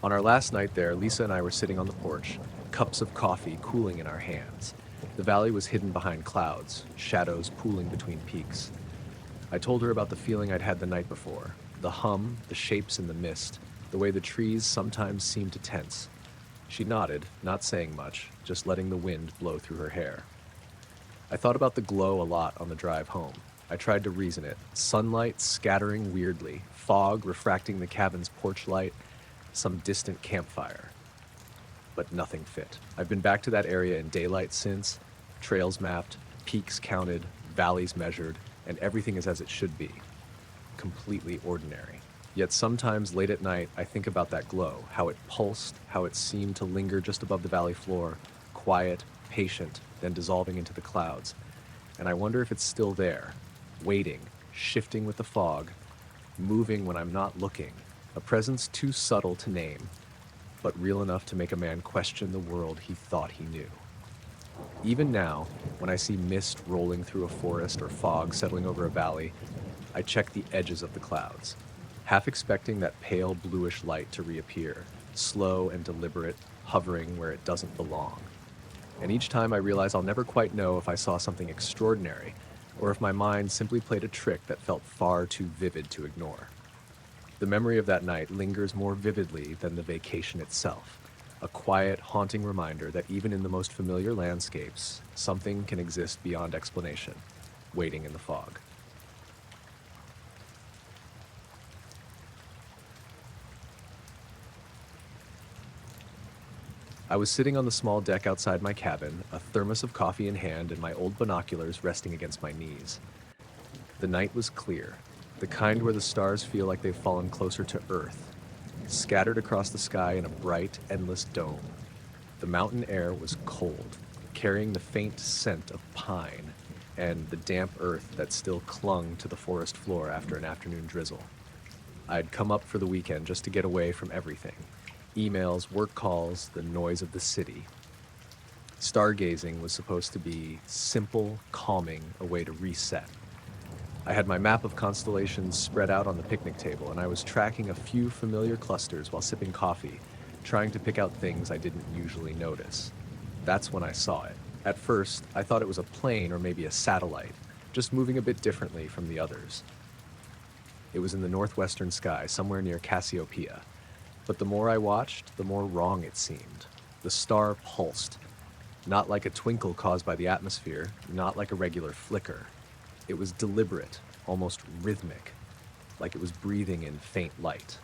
On our last night there, Lisa and I were sitting on the porch, cups of coffee cooling in our hands. The valley was hidden behind clouds, shadows pooling between peaks. I told her about the feeling I'd had the night before, the hum, the shapes in the mist, the way the trees sometimes seemed to tense. She nodded, not saying much, just letting the wind blow through her hair. I thought about the glow a lot on the drive home. I tried to reason it. Sunlight scattering weirdly, fog refracting the cabin's porch light, some distant campfire. But nothing fit. I've been back to that area in daylight since, trails mapped, peaks counted, valleys measured, and everything is as it should be. Completely ordinary. Yet sometimes late at night, I think about that glow, how it pulsed, how it seemed to linger just above the valley floor, quiet, patient, then dissolving into the clouds. And I wonder if it's still there, waiting, shifting with the fog, moving when I'm not looking, a presence too subtle to name, but real enough to make a man question the world he thought he knew. Even now, when I see mist rolling through a forest or fog settling over a valley, I check the edges of the clouds, half expecting that pale bluish light to reappear, slow and deliberate, hovering where it doesn't belong. And each time I realize I'll never quite know if I saw something extraordinary, or if my mind simply played a trick that felt far too vivid to ignore. The memory of that night lingers more vividly than the vacation itself, a quiet, haunting reminder that even in the most familiar landscapes, something can exist beyond explanation, waiting in the fog. I was sitting on the small deck outside my cabin, a thermos of coffee in hand and my old binoculars resting against my knees. The night was clear, the kind where the stars feel like they've fallen closer to Earth, scattered across the sky in a bright, endless dome. The mountain air was cold, carrying the faint scent of pine and the damp earth that still clung to the forest floor after an afternoon drizzle. I'd come up for the weekend just to get away from everything. Emails, work calls, the noise of the city. Stargazing was supposed to be simple, calming, a way to reset. I had my map of constellations spread out on the picnic table, and I was tracking a few familiar clusters while sipping coffee, trying to pick out things I didn't usually notice. That's when I saw it. At first, I thought it was a plane or maybe a satellite, just moving a bit differently from the others. It was in the northwestern sky, somewhere near Cassiopeia. But the more I watched, the more wrong it seemed. The star pulsed, not like a twinkle caused by the atmosphere, not like a regular flicker. It was deliberate, almost rhythmic, like it was breathing in faint light.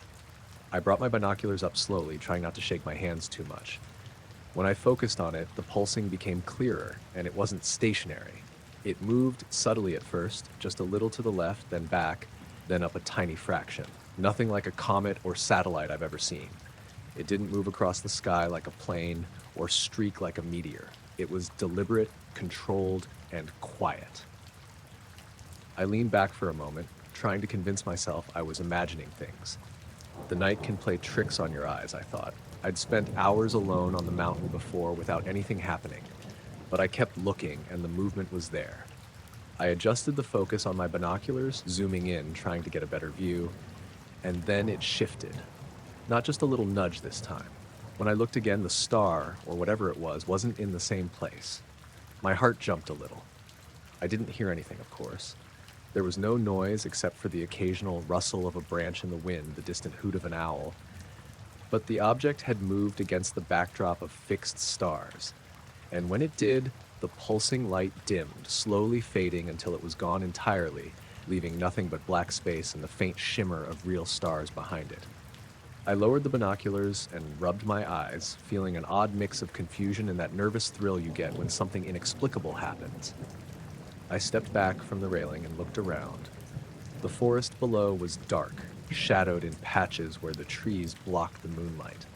I brought my binoculars up slowly, trying not to shake my hands too much. When I focused on it, the pulsing became clearer, and it wasn't stationary. It moved subtly at first, just a little to the left, then back, then up a tiny fraction. Nothing like a comet or satellite I've ever seen. It didn't move across the sky like a plane or streak like a meteor. It was deliberate, controlled, and quiet. I leaned back for a moment, trying to convince myself I was imagining things. The night can play tricks on your eyes, I thought. I'd spent hours alone on the mountain before without anything happening, but I kept looking and the movement was there. I adjusted the focus on my binoculars, zooming in, trying to get a better view, and then it shifted. Not just a little nudge this time. When I looked again, the star, or whatever it was, wasn't in the same place. My heart jumped a little. I didn't hear anything, of course. There was no noise except for the occasional rustle of a branch in the wind, the distant hoot of an owl. But the object had moved against the backdrop of fixed stars, and when it did, the pulsing light dimmed, slowly fading until it was gone entirely, leaving nothing but black space and the faint shimmer of real stars behind it. I lowered the binoculars and rubbed my eyes, feeling an odd mix of confusion and that nervous thrill you get when something inexplicable happens. I stepped back from the railing and looked around. The forest below was dark, shadowed in patches where the trees blocked the moonlight.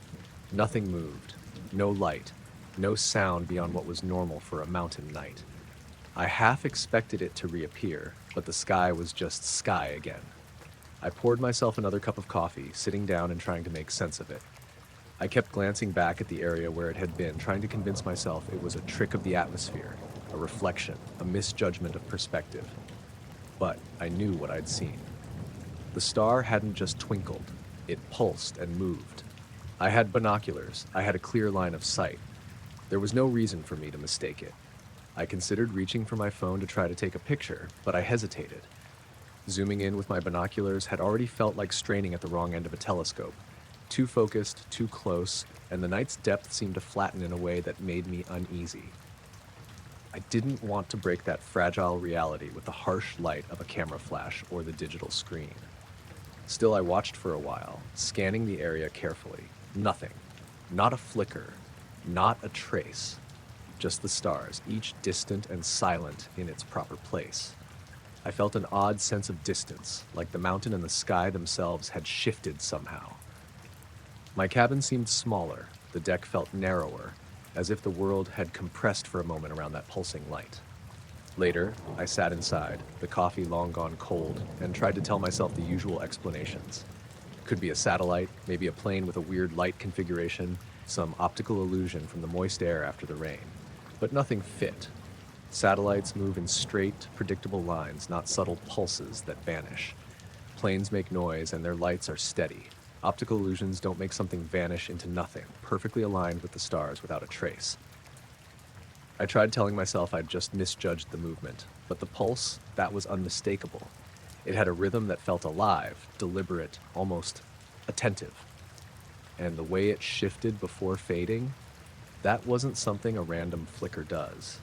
Nothing moved, no light, no sound beyond what was normal for a mountain night. I half expected it to reappear, but the sky was just sky again. I poured myself another cup of coffee, sitting down and trying to make sense of it. I kept glancing back at the area where it had been, trying to convince myself it was a trick of the atmosphere, a reflection, a misjudgment of perspective. But I knew what I'd seen. The star hadn't just twinkled, it pulsed and moved. I had binoculars, I had a clear line of sight. There was no reason for me to mistake it. I considered reaching for my phone to try to take a picture, but I hesitated. Zooming in with my binoculars had already felt like straining at the wrong end of a telescope. Too focused, too close, and the night's depth seemed to flatten in a way that made me uneasy. I didn't want to break that fragile reality with the harsh light of a camera flash or the digital screen. Still, I watched for a while, scanning the area carefully. Nothing. Not a flicker. Not a trace. Just the stars, each distant and silent in its proper place. I felt an odd sense of distance, like the mountain and the sky themselves had shifted somehow. My cabin seemed smaller, the deck felt narrower, as if the world had compressed for a moment around that pulsing light. Later, I sat inside, the coffee long gone cold, and tried to tell myself the usual explanations. Could be a satellite, maybe a plane with a weird light configuration, some optical illusion from the moist air after the rain. But nothing fit. Satellites move in straight, predictable lines, not subtle pulses that vanish. Planes make noise and their lights are steady. Optical illusions don't make something vanish into nothing, perfectly aligned with the stars without a trace. I tried telling myself I'd just misjudged the movement, but the pulse, that was unmistakable. It had a rhythm that felt alive, deliberate, almost attentive. And the way it shifted before fading, that wasn't something a random flicker does.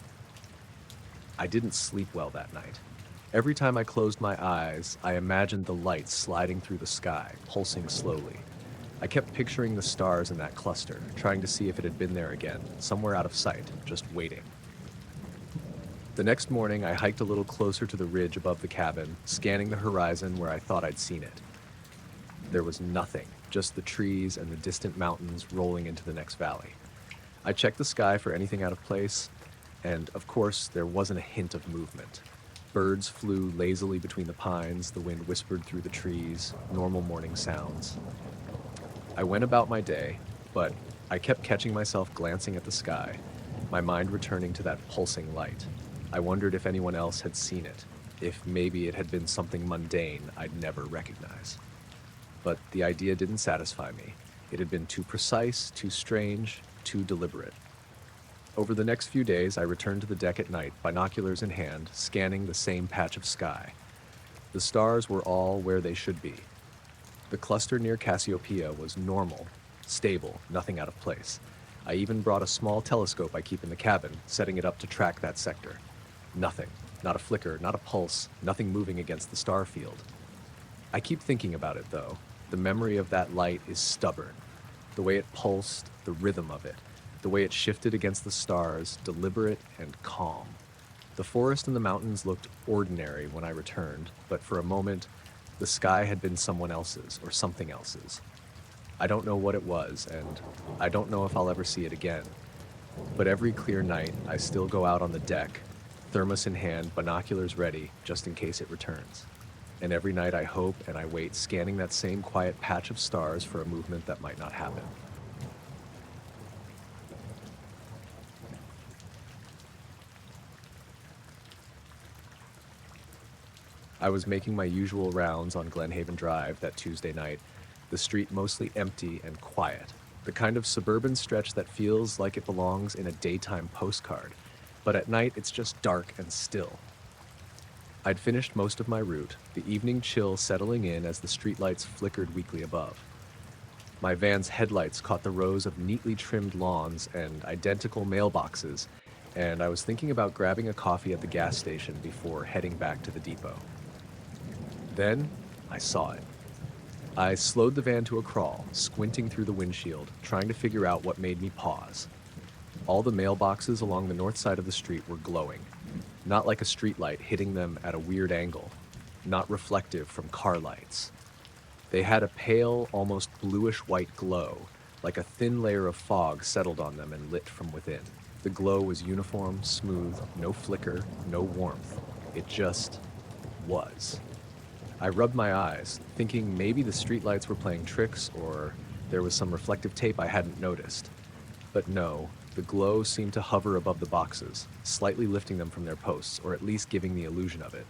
I didn't sleep well that night. Every time I closed my eyes, I imagined the light sliding through the sky, pulsing slowly. I kept picturing the stars in that cluster, trying to see if it had been there again, somewhere out of sight, just waiting. The next morning, I hiked a little closer to the ridge above the cabin, scanning the horizon where I thought I'd seen it. There was nothing, just the trees and the distant mountains rolling into the next valley. I checked the sky for anything out of place, and of course, there wasn't a hint of movement. Birds flew lazily between the pines, the wind whispered through the trees, normal morning sounds. I went about my day, but I kept catching myself glancing at the sky, my mind returning to that pulsing light. I wondered if anyone else had seen it, if maybe it had been something mundane I'd never recognize. But the idea didn't satisfy me. It had been too precise, too strange, too deliberate. Over the next few days, I returned to the deck at night, binoculars in hand, scanning the same patch of sky. The stars were all where they should be. The cluster near Cassiopeia was normal, stable, nothing out of place. I even brought a small telescope I keep in the cabin, setting it up to track that sector. Nothing. Not a flicker, not a pulse, nothing moving against the star field. I keep thinking about it, though. The memory of that light is stubborn. The way it pulsed, the rhythm of it, the way it shifted against the stars, deliberate and calm. The forest and the mountains looked ordinary when I returned, but for a moment, the sky had been someone else's or something else's. I don't know what it was, and I don't know if I'll ever see it again. But every clear night, I still go out on the deck, thermos in hand, binoculars ready, just in case it returns. And every night I hope and I wait, scanning that same quiet patch of stars for a movement that might not happen. I was making my usual rounds on Glenhaven Drive that Tuesday night, the street mostly empty and quiet, the kind of suburban stretch that feels like it belongs in a daytime postcard, but at night it's just dark and still. I'd finished most of my route, the evening chill settling in as the streetlights flickered weakly above. My van's headlights caught the rows of neatly trimmed lawns and identical mailboxes, and I was thinking about grabbing a coffee at the gas station before heading back to the depot. Then, I saw it. I slowed the van to a crawl, squinting through the windshield, trying to figure out what made me pause. All the mailboxes along the north side of the street were glowing, not like a streetlight hitting them at a weird angle, not reflective from car lights. They had a pale, almost bluish-white glow, like a thin layer of fog settled on them and lit from within. The glow was uniform, smooth, no flicker, no warmth. It just was. I rubbed my eyes, thinking maybe the streetlights were playing tricks or there was some reflective tape I hadn't noticed. But no, the glow seemed to hover above the boxes, slightly lifting them from their posts, or at least giving the illusion of it.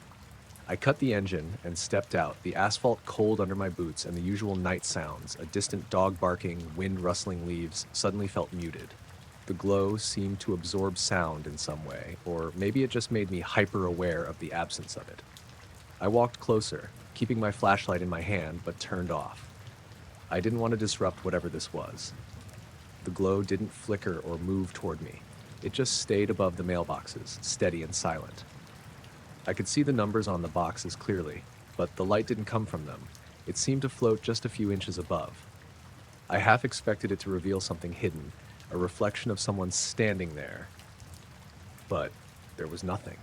I cut the engine and stepped out, the asphalt cold under my boots and the usual night sounds, a distant dog barking, wind rustling leaves, suddenly felt muted. The glow seemed to absorb sound in some way, or maybe it just made me hyper-aware of the absence of it. I walked closer, keeping my flashlight in my hand, but turned off. I didn't want to disrupt whatever this was. The glow didn't flicker or move toward me. It just stayed above the mailboxes, steady and silent. I could see the numbers on the boxes clearly, but the light didn't come from them. It seemed to float just a few inches above. I half expected it to reveal something hidden, a reflection of someone standing there. But there was nothing.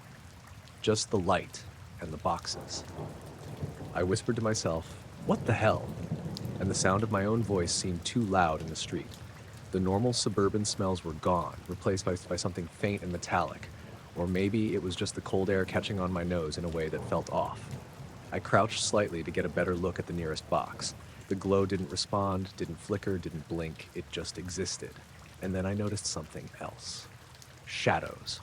Just the light and the boxes. I whispered to myself, "What the hell?" And the sound of my own voice seemed too loud in the street. The normal suburban smells were gone, replaced by something faint and metallic. Or maybe it was just the cold air catching on my nose in a way that felt off. I crouched slightly to get a better look at the nearest box. The glow didn't respond, didn't flicker, didn't blink. It just existed. And then I noticed something else. Shadows.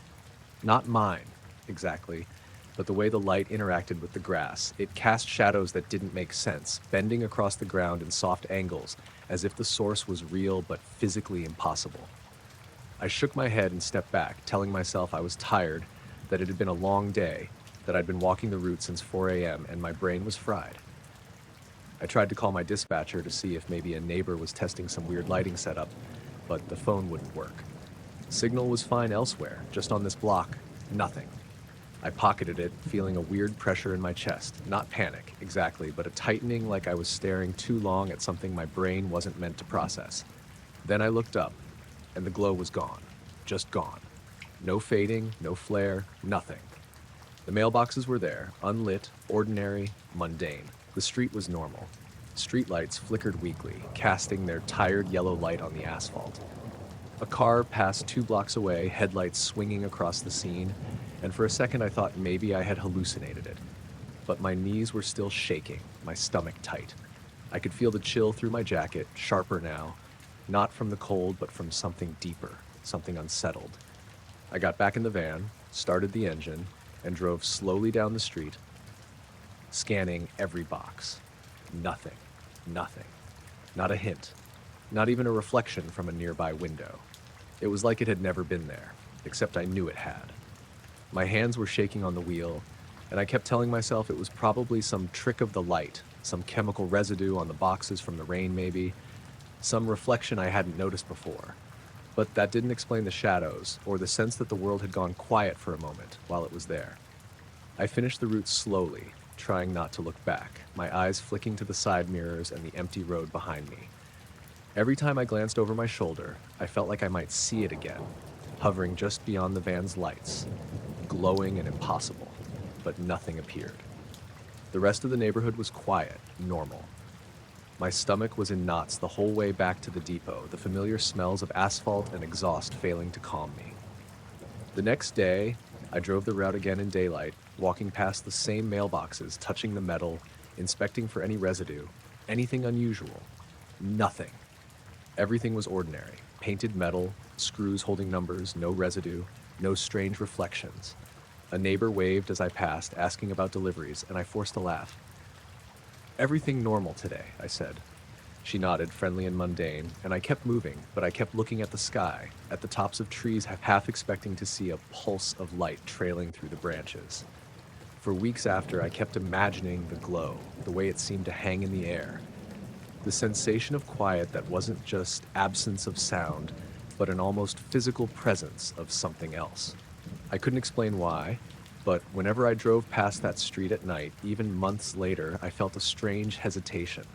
Not mine, exactly, but the way the light interacted with the grass. It cast shadows that didn't make sense, bending across the ground in soft angles, as if the source was real but physically impossible. I shook my head and stepped back, telling myself I was tired, that it had been a long day, that I'd been walking the route since 4 a.m. and my brain was fried. I tried to call my dispatcher to see if maybe a neighbor was testing some weird lighting setup, but the phone wouldn't work. Signal was fine elsewhere, just on this block, nothing. I pocketed it, feeling a weird pressure in my chest. Not panic, exactly, but a tightening like I was staring too long at something my brain wasn't meant to process. Then I looked up, and the glow was gone. Just gone. No fading, no flare, nothing. The mailboxes were there, unlit, ordinary, mundane. The street was normal. Streetlights flickered weakly, casting their tired yellow light on the asphalt. A car passed 2 blocks away, headlights swinging across the scene, and for a second I thought maybe I had hallucinated it. But my knees were still shaking, my stomach tight. I could feel the chill through my jacket, sharper now, not from the cold, but from something deeper, something unsettled. I got back in the van, started the engine, and drove slowly down the street, scanning every box. Nothing. Nothing. Not a hint. Not even a reflection from a nearby window. It was like it had never been there, except I knew it had. My hands were shaking on the wheel, and I kept telling myself it was probably some trick of the light, some chemical residue on the boxes from the rain maybe, some reflection I hadn't noticed before. But that didn't explain the shadows, or the sense that the world had gone quiet for a moment while it was there. I finished the route slowly, trying not to look back, my eyes flicking to the side mirrors and the empty road behind me. Every time I glanced over my shoulder, I felt like I might see it again, hovering just beyond the van's lights, glowing and impossible, but nothing appeared. The rest of the neighborhood was quiet, normal. My stomach was in knots the whole way back to the depot, the familiar smells of asphalt and exhaust failing to calm me. The next day, I drove the route again in daylight, walking past the same mailboxes, touching the metal, inspecting for any residue, anything unusual. Nothing. Everything was ordinary. Painted metal, screws holding numbers, no residue, no strange reflections. A neighbor waved as I passed, asking about deliveries, and I forced a laugh. "Everything normal today," I said. She nodded, friendly and mundane, and I kept moving, but I kept looking at the sky, at the tops of trees, half expecting to see a pulse of light trailing through the branches. For weeks after, I kept imagining the glow, the way it seemed to hang in the air. The sensation of quiet that wasn't just absence of sound, but an almost physical presence of something else. I couldn't explain why, but whenever I drove past that street at night, even months later, I felt a strange hesitation.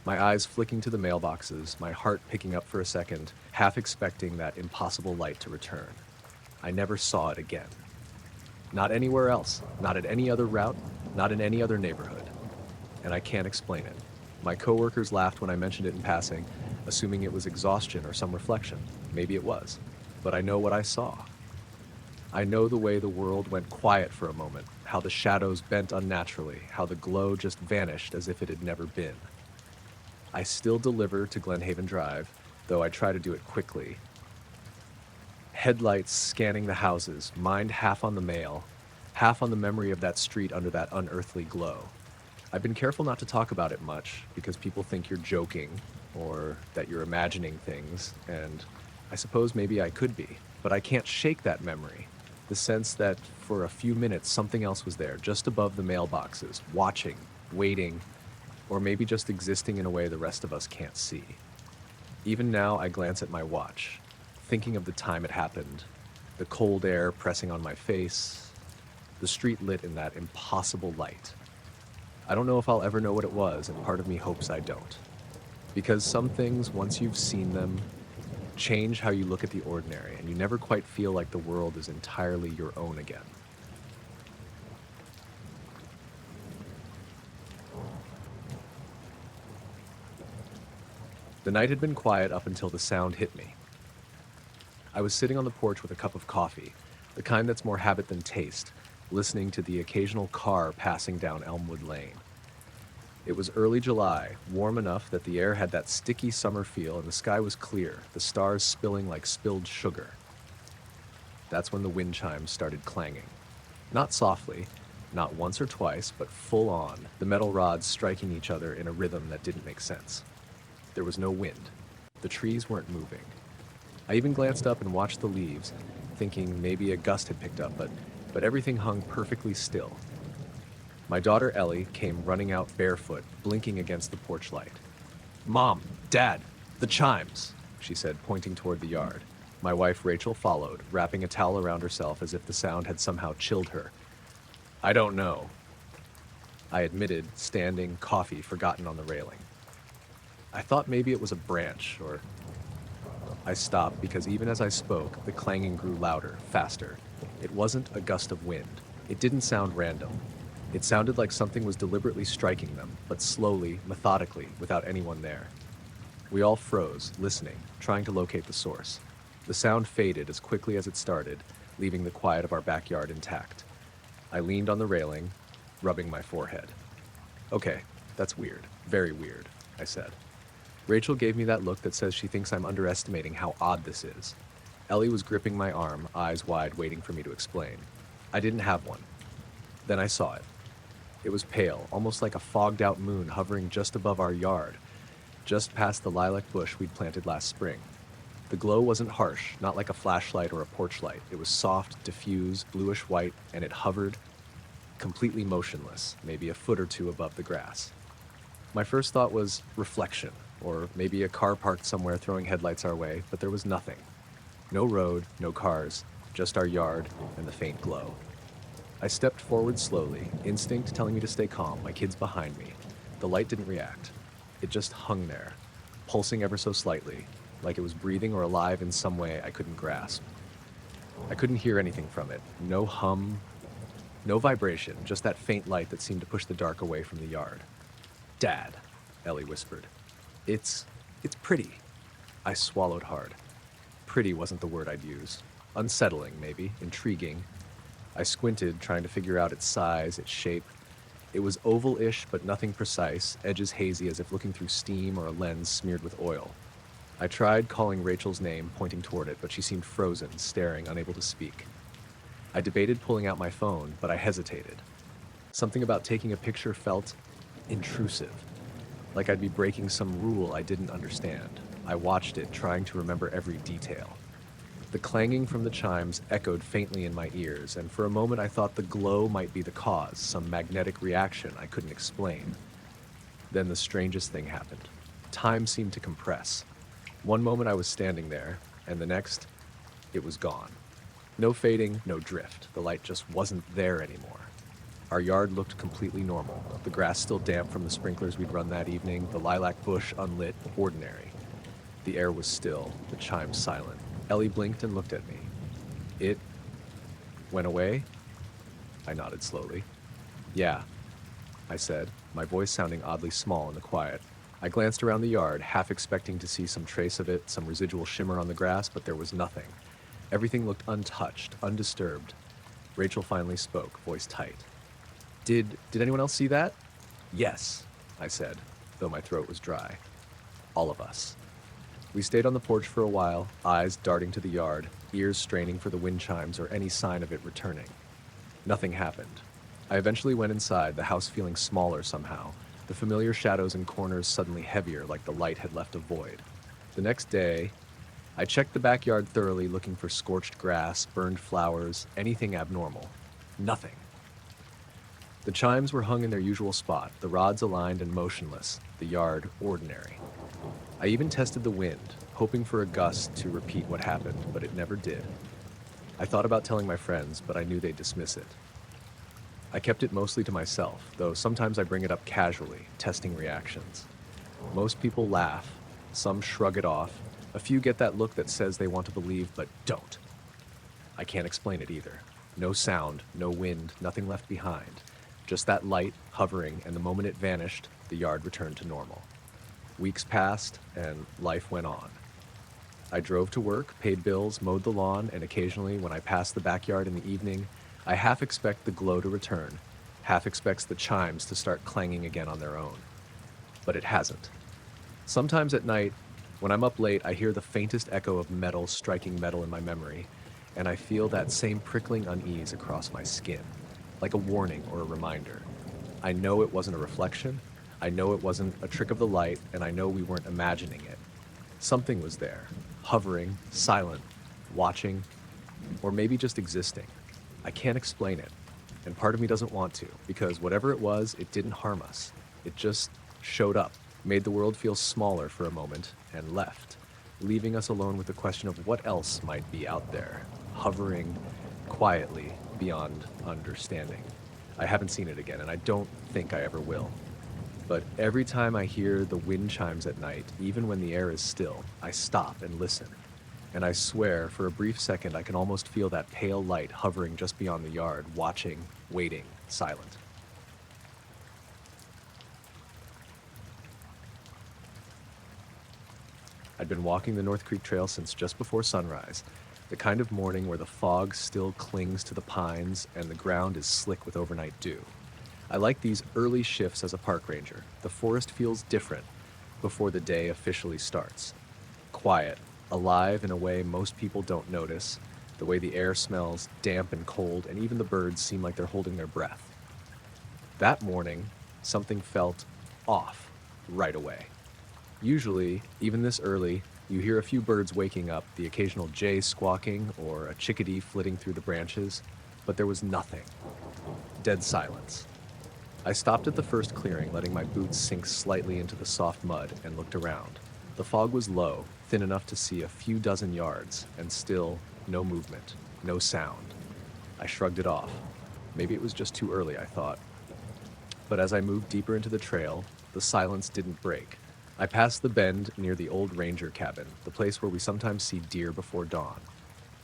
My eyes flicking to the mailboxes, my heart picking up for a second, half expecting that impossible light to return. I never saw it again. Not anywhere else, not at any other route, not in any other neighborhood. And I can't explain it. My coworkers laughed when I mentioned it in passing, assuming it was exhaustion or some reflection. Maybe it was. But I know what I saw. I know the way the world went quiet for a moment, how the shadows bent unnaturally, how the glow just vanished as if it had never been. I still deliver to Glenhaven Drive, though I try to do it quickly. Headlights scanning the houses, mind half on the mail, half on the memory of that street under that unearthly glow. I've been careful not to talk about it much, because people think you're joking, or that you're imagining things, and I suppose maybe I could be, but I can't shake that memory. The sense that for a few minutes something else was there, just above the mailboxes, watching, waiting, or maybe just existing in a way the rest of us can't see. Even now I glance at my watch, thinking of the time it happened, The cold air pressing on my face, the street lit in that impossible light. I don't know if I'll ever know what it was, and part of me hopes I don't. Because some things, once you've seen them, change how you look at the ordinary, and you never quite feel like the world is entirely your own again. The night had been quiet up until the sound hit me. I was sitting on the porch with a cup of coffee, the kind that's more habit than taste, listening to the occasional car passing down Elmwood Lane. It was early July, warm enough that the air had that sticky summer feel and the sky was clear, the stars spilling like spilled sugar. That's when the wind chimes started clanging. Not softly, not once or twice, but full on, the metal rods striking each other in a rhythm that didn't make sense. There was no wind. The trees weren't moving. I even glanced up and watched the leaves, thinking maybe a gust had picked up, but everything hung perfectly still. My daughter Ellie came running out barefoot, blinking against the porch light. "Mom, Dad, the chimes," she said, pointing toward the yard. My wife Rachel followed, wrapping a towel around herself as if the sound had somehow chilled her. "I don't know," I admitted, standing, coffee forgotten on the railing. "I thought maybe it was a branch, or..." I stopped because even as I spoke, the clanging grew louder, faster. It wasn't a gust of wind. It didn't sound random. It sounded like something was deliberately striking them, but slowly, methodically, without anyone there. We all froze, listening, trying to locate the source. The sound faded as quickly as it started, leaving the quiet of our backyard intact. I leaned on the railing, rubbing my forehead. "Okay, that's weird. Very weird," I said. Rachel gave me that look that says she thinks I'm underestimating how odd this is. Ellie was gripping my arm, eyes wide, waiting for me to explain. I didn't have one. Then I saw it. It was pale, almost like a fogged-out moon hovering just above our yard, just past the lilac bush we'd planted last spring. The glow wasn't harsh, not like a flashlight or a porch light. It was soft, diffuse, bluish-white, and it hovered, completely motionless, maybe a foot or two above the grass. My first thought was reflection, or maybe a car parked somewhere throwing headlights our way, but there was nothing. No road, no cars, just our yard and the faint glow. I stepped forward slowly, instinct telling me to stay calm, my kids behind me. The light didn't react. It just hung there, pulsing ever so slightly, like it was breathing or alive in some way I couldn't grasp. I couldn't hear anything from it. No hum, no vibration, just that faint light that seemed to push the dark away from the yard. "Dad," Ellie whispered. It's pretty." I swallowed hard. Pretty wasn't the word I'd use. Unsettling, maybe, intriguing. I squinted, trying to figure out its size, its shape. It was oval-ish, but nothing precise, edges hazy as if looking through steam or a lens smeared with oil. I tried calling Rachel's name, pointing toward it, but she seemed frozen, staring, unable to speak. I debated pulling out my phone, but I hesitated. Something about taking a picture felt intrusive, like I'd be breaking some rule I didn't understand. I watched it, trying to remember every detail. The clanging from the chimes echoed faintly in my ears, and for a moment I thought the glow might be the cause, some magnetic reaction I couldn't explain. Then the strangest thing happened. Time seemed to compress. One moment I was standing there, and the next, it was gone. No fading, no drift. The light just wasn't there anymore. Our yard looked completely normal. The grass still damp from the sprinklers we'd run that evening, the lilac bush unlit, ordinary. The air was still, the chimes silent. Ellie blinked and looked at me. "It went away?" I nodded slowly. "Yeah," I said, my voice sounding oddly small in the quiet. I glanced around the yard, half expecting to see some trace of it, some residual shimmer on the grass, but there was nothing. Everything looked untouched, undisturbed. Rachel finally spoke, voice tight. Did anyone else see that?" "Yes," I said, though my throat was dry. "All of us." We stayed on the porch for a while, eyes darting to the yard, ears straining for the wind chimes or any sign of it returning. Nothing happened. I eventually went inside, the house feeling smaller somehow, the familiar shadows in corners suddenly heavier, like the light had left a void. The next day, I checked the backyard thoroughly, looking for scorched grass, burned flowers, anything abnormal. Nothing. The chimes were hung in their usual spot, the rods aligned and motionless, the yard ordinary. I even tested the wind, hoping for a gust to repeat what happened, but it never did. I thought about telling my friends, but I knew they'd dismiss it. I kept it mostly to myself, though sometimes I bring it up casually, testing reactions. Most people laugh, some shrug it off, a few get that look that says they want to believe but don't. I can't explain it either. No sound, no wind, nothing left behind. Just that light hovering, and the moment it vanished, the yard returned to normal. Weeks passed, and life went on. I drove to work, paid bills, mowed the lawn, and occasionally, when I passed the backyard in the evening, I half expect the glow to return, half expects the chimes to start clanging again on their own. But it hasn't. Sometimes at night, when I'm up late, I hear the faintest echo of metal striking metal in my memory, and I feel that same prickling unease across my skin, like a warning or a reminder. I know it wasn't a reflection, I know it wasn't a trick of the light, and I know we weren't imagining it. Something was there, hovering, silent, watching, or maybe just existing. I can't explain it, and part of me doesn't want to, because whatever it was, it didn't harm us. It just showed up, made the world feel smaller for a moment, and left, leaving us alone with the question of what else might be out there, hovering quietly beyond understanding. I haven't seen it again, and I don't think I ever will. But every time I hear the wind chimes at night, even when the air is still, I stop and listen. And I swear, for a brief second, I can almost feel that pale light hovering just beyond the yard, watching, waiting, silent. I'd been walking the North Creek Trail since just before sunrise, the kind of morning where the fog still clings to the pines and the ground is slick with overnight dew. I like these early shifts as a park ranger. The forest feels different before the day officially starts. Quiet, alive in a way most people don't notice, the way the air smells damp and cold, and even the birds seem like they're holding their breath. That morning, something felt off right away. Usually, even this early, you hear a few birds waking up, the occasional jay squawking or a chickadee flitting through the branches, but there was nothing. Dead silence. I stopped at the first clearing, letting my boots sink slightly into the soft mud, and looked around. The fog was low, thin enough to see a few dozen yards, and still no movement, no sound. I shrugged it off. Maybe it was just too early, I thought. But as I moved deeper into the trail, the silence didn't break. I passed the bend near the old ranger cabin, the place where we sometimes see deer before dawn.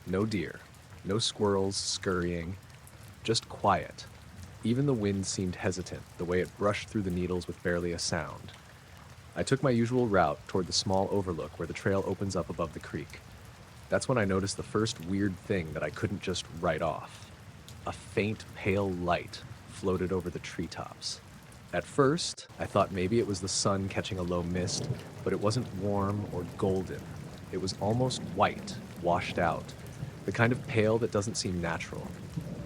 No deer, no squirrels scurrying, just quiet. Even the wind seemed hesitant, the way it brushed through the needles with barely a sound. I took my usual route toward the small overlook where the trail opens up above the creek. That's when I noticed the first weird thing that I couldn't just write off. A faint, pale light floated over the treetops. At first, I thought maybe it was the sun catching a low mist, but it wasn't warm or golden. It was almost white, washed out, the kind of pale that doesn't seem natural.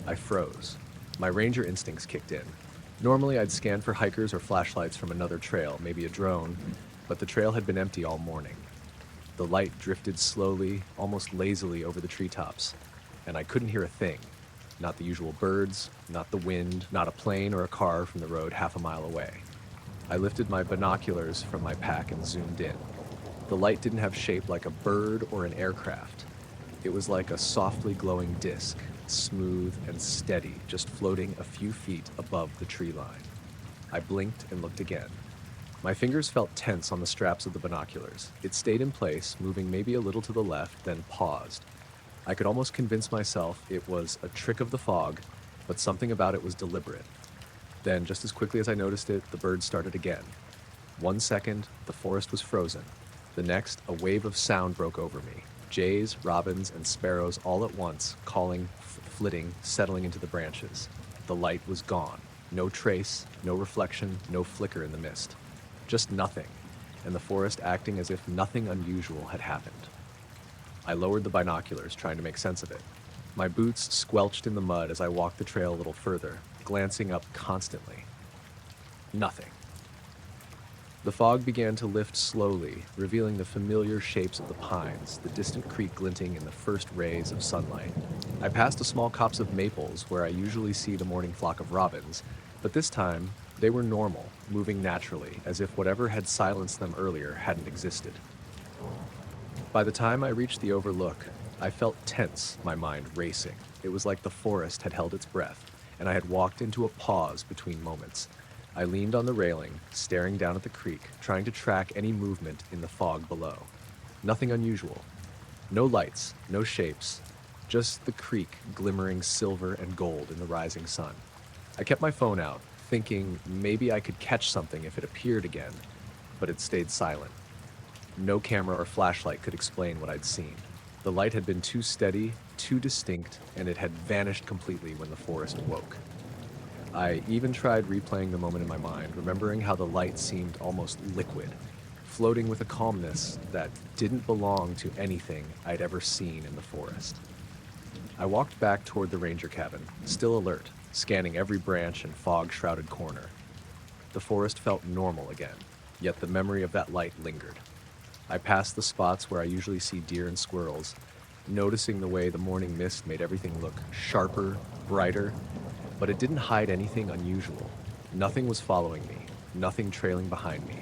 I froze. My ranger instincts kicked in. Normally, I'd scan for hikers or flashlights from another trail, maybe a drone, but the trail had been empty all morning. The light drifted slowly, almost lazily over the treetops, and I couldn't hear a thing. Not the usual birds, not the wind, not a plane or a car from the road half a mile away. I lifted my binoculars from my pack and zoomed in. The light didn't have shape like a bird or an aircraft. It was like a softly glowing disc, smooth and steady, just floating a few feet above the tree line. I blinked and looked again. My fingers felt tense on the straps of the binoculars. It stayed in place, moving maybe a little to the left, then paused. I could almost convince myself it was a trick of the fog, but something about it was deliberate. Then, just as quickly as I noticed it, the birds started again. 1 second, the forest was frozen. The next, a wave of sound broke over me. Jays, robins, and sparrows all at once, calling, flitting, settling into the branches. The light was gone. No trace, no reflection, no flicker in the mist. Just nothing, and the forest acting as if nothing unusual had happened. I lowered the binoculars, trying to make sense of it. My boots squelched in the mud as I walked the trail a little further, glancing up constantly. Nothing. The fog began to lift slowly, revealing the familiar shapes of the pines, the distant creek glinting in the first rays of sunlight. I passed a small copse of maples where I usually see the morning flock of robins, but this time they were normal, moving naturally, as if whatever had silenced them earlier hadn't existed. By the time I reached the overlook, I felt tense, my mind racing. It was like the forest had held its breath, and I had walked into a pause between moments. I leaned on the railing, staring down at the creek, trying to track any movement in the fog below. Nothing unusual. No lights, no shapes, just the creek glimmering silver and gold in the rising sun. I kept my phone out, thinking maybe I could catch something if it appeared again, but it stayed silent. No camera or flashlight could explain what I'd seen. The light had been too steady, too distinct, and it had vanished completely when the forest woke. I even tried replaying the moment in my mind, remembering how the light seemed almost liquid, floating with a calmness that didn't belong to anything I'd ever seen in the forest. I walked back toward the ranger cabin, still alert, scanning every branch and fog-shrouded corner. The forest felt normal again, yet the memory of that light lingered. I passed the spots where I usually see deer and squirrels, noticing the way the morning mist made everything look sharper, brighter, but it didn't hide anything unusual. Nothing was following me, nothing trailing behind me.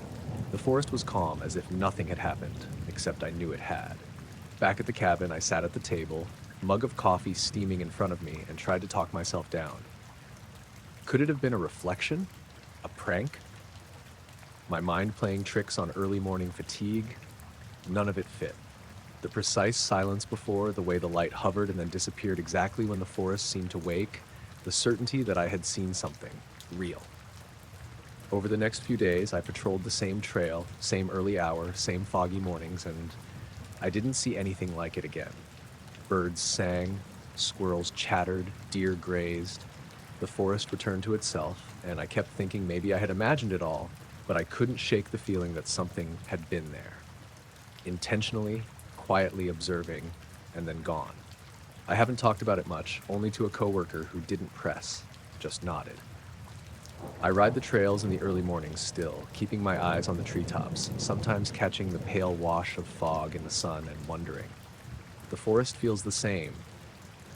The forest was calm, as if nothing had happened, except I knew it had. Back at the cabin, I sat at the table, mug of coffee steaming in front of me, and tried to talk myself down. Could it have been a reflection? A prank? My mind playing tricks on early morning fatigue? None of it fit. The precise silence before, the way the light hovered and then disappeared exactly when the forest seemed to wake, the certainty that I had seen something real. Over the next few days, I patrolled the same trail, same early hour, same foggy mornings, and I didn't see anything like it again. Birds sang, squirrels chattered, deer grazed. The forest returned to itself, and I kept thinking maybe I had imagined it all, but I couldn't shake the feeling that something had been there. Intentionally, quietly observing, and then gone. I haven't talked about it much, only to a coworker who didn't press, just nodded. I ride the trails in the early mornings still, keeping my eyes on the treetops, sometimes catching the pale wash of fog in the sun and wondering. The forest feels the same,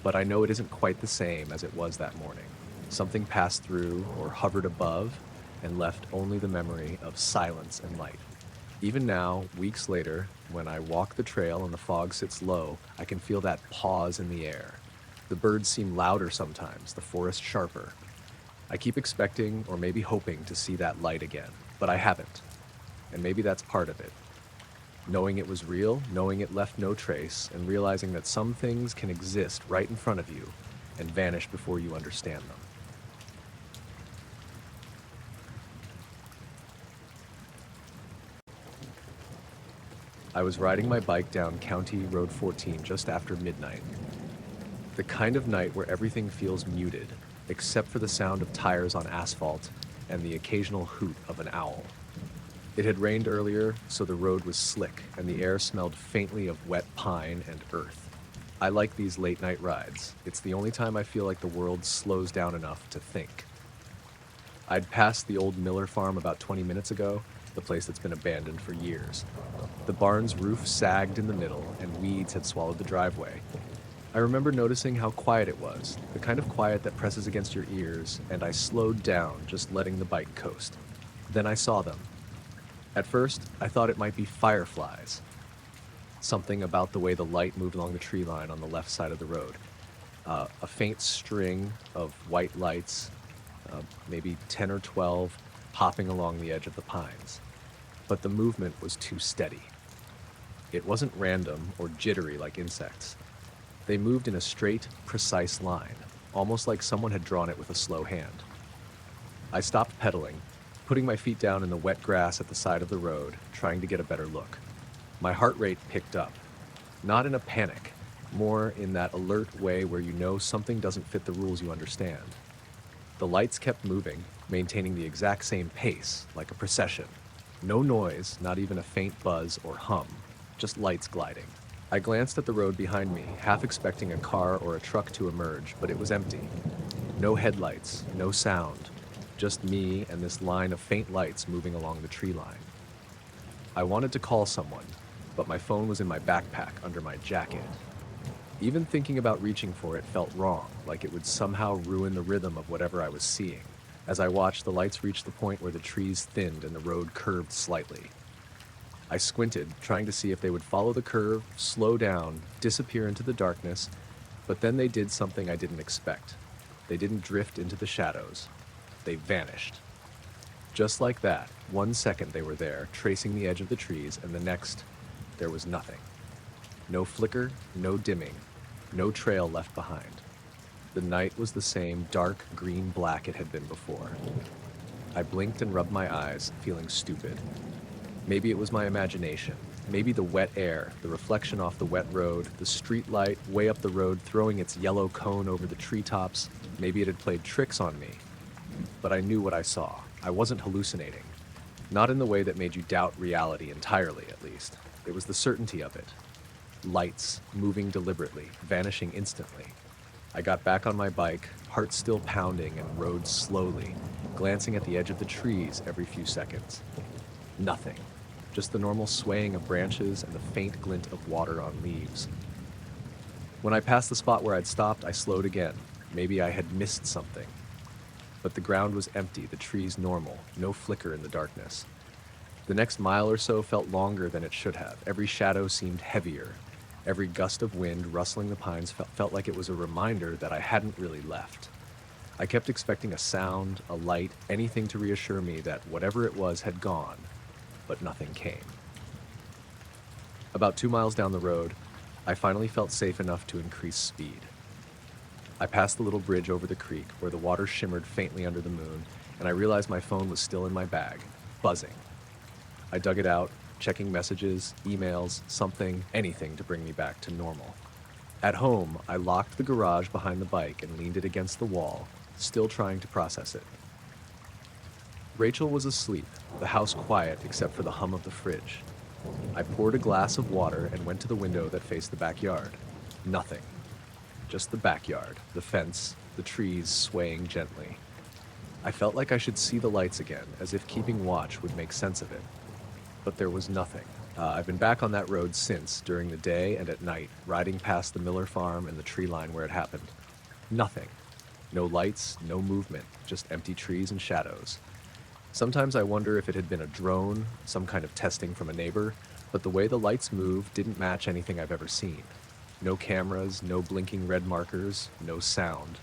but I know it isn't quite the same as it was that morning. Something passed through or hovered above and left only the memory of silence and light. Even now, weeks later, when I walk the trail and the fog sits low, I can feel that pause in the air. The birds seem louder sometimes, the forest sharper. I keep expecting, or maybe hoping, to see that light again, but I haven't. And maybe that's part of it. Knowing it was real, knowing it left no trace, and realizing that some things can exist right in front of you and vanish before you understand them. I was riding my bike down County Road 14 just after midnight. The kind of night where everything feels muted, except for the sound of tires on asphalt and the occasional hoot of an owl. It had rained earlier, so the road was slick, and the air smelled faintly of wet pine and earth. I like these late-night rides. It's the only time I feel like the world slows down enough to think. I'd passed the old Miller farm about 20 minutes ago, the place that's been abandoned for years. The barn's roof sagged in the middle, and weeds had swallowed the driveway. I remember noticing how quiet it was, the kind of quiet that presses against your ears, and I slowed down, just letting the bike coast. Then I saw them. At first, I thought it might be fireflies. Something about the way the light moved along the tree line on the left side of the road. A faint string of white lights, maybe 10 or 12, hopping along the edge of the pines. But the movement was too steady. It wasn't random or jittery like insects. They moved in a straight, precise line, almost like someone had drawn it with a slow hand. I stopped pedaling, putting my feet down in the wet grass at the side of the road, trying to get a better look. My heart rate picked up, not in a panic, more in that alert way where you know something doesn't fit the rules you understand. The lights kept moving, maintaining the exact same pace, like a procession. No noise, not even a faint buzz or hum, just lights gliding. I glanced at the road behind me, half expecting a car or a truck to emerge, but it was empty. No headlights, no sound, just me and this line of faint lights moving along the tree line. I wanted to call someone, but my phone was in my backpack under my jacket. Even thinking about reaching for it felt wrong, like it would somehow ruin the rhythm of whatever I was seeing. As I watched, the lights reach the point where the trees thinned and the road curved slightly. I squinted, trying to see if they would follow the curve, slow down, disappear into the darkness, but then they did something I didn't expect. They didn't drift into the shadows. They vanished. Just like that, 1 second they were there, tracing the edge of the trees, and the next, there was nothing. No flicker, no dimming, no trail left behind. The night was the same dark green-black it had been before. I blinked and rubbed my eyes, feeling stupid. Maybe it was my imagination. Maybe the wet air, the reflection off the wet road, the street light way up the road throwing its yellow cone over the treetops. Maybe it had played tricks on me. But I knew what I saw. I wasn't hallucinating. Not in the way that made you doubt reality entirely, at least. It was the certainty of it. Lights, moving deliberately, vanishing instantly. I got back on my bike, heart still pounding, and rode slowly, glancing at the edge of the trees every few seconds. Nothing. Just the normal swaying of branches and the faint glint of water on leaves. When I passed the spot where I'd stopped, I slowed again. Maybe I had missed something. But the ground was empty, the trees normal, no flicker in the darkness. The next mile or so felt longer than it should have. Every shadow seemed heavier. Every gust of wind rustling the pines felt like it was a reminder that I hadn't really left. I kept expecting a sound, a light, anything to reassure me that whatever it was had gone, but nothing came. About 2 miles down the road, I finally felt safe enough to increase speed. I passed the little bridge over the creek where the water shimmered faintly under the moon, and I realized my phone was still in my bag, buzzing. I dug it out, checking messages, emails, something, anything to bring me back to normal. At home, I locked the garage behind the bike and leaned it against the wall, still trying to process it. Rachel was asleep, the house quiet except for the hum of the fridge. I poured a glass of water and went to the window that faced the backyard. Nothing. Just the backyard, the fence, the trees swaying gently. I felt like I should see the lights again, as if keeping watch would make sense of it. But there was nothing. I've been back on that road since, during the day and at night, riding past the Miller farm and the tree line where it happened. Nothing. No lights, no movement, just empty trees and shadows. Sometimes I wonder if it had been a drone, some kind of testing from a neighbor, but the way the lights moved didn't match anything I've ever seen. No cameras, no blinking red markers, no sound.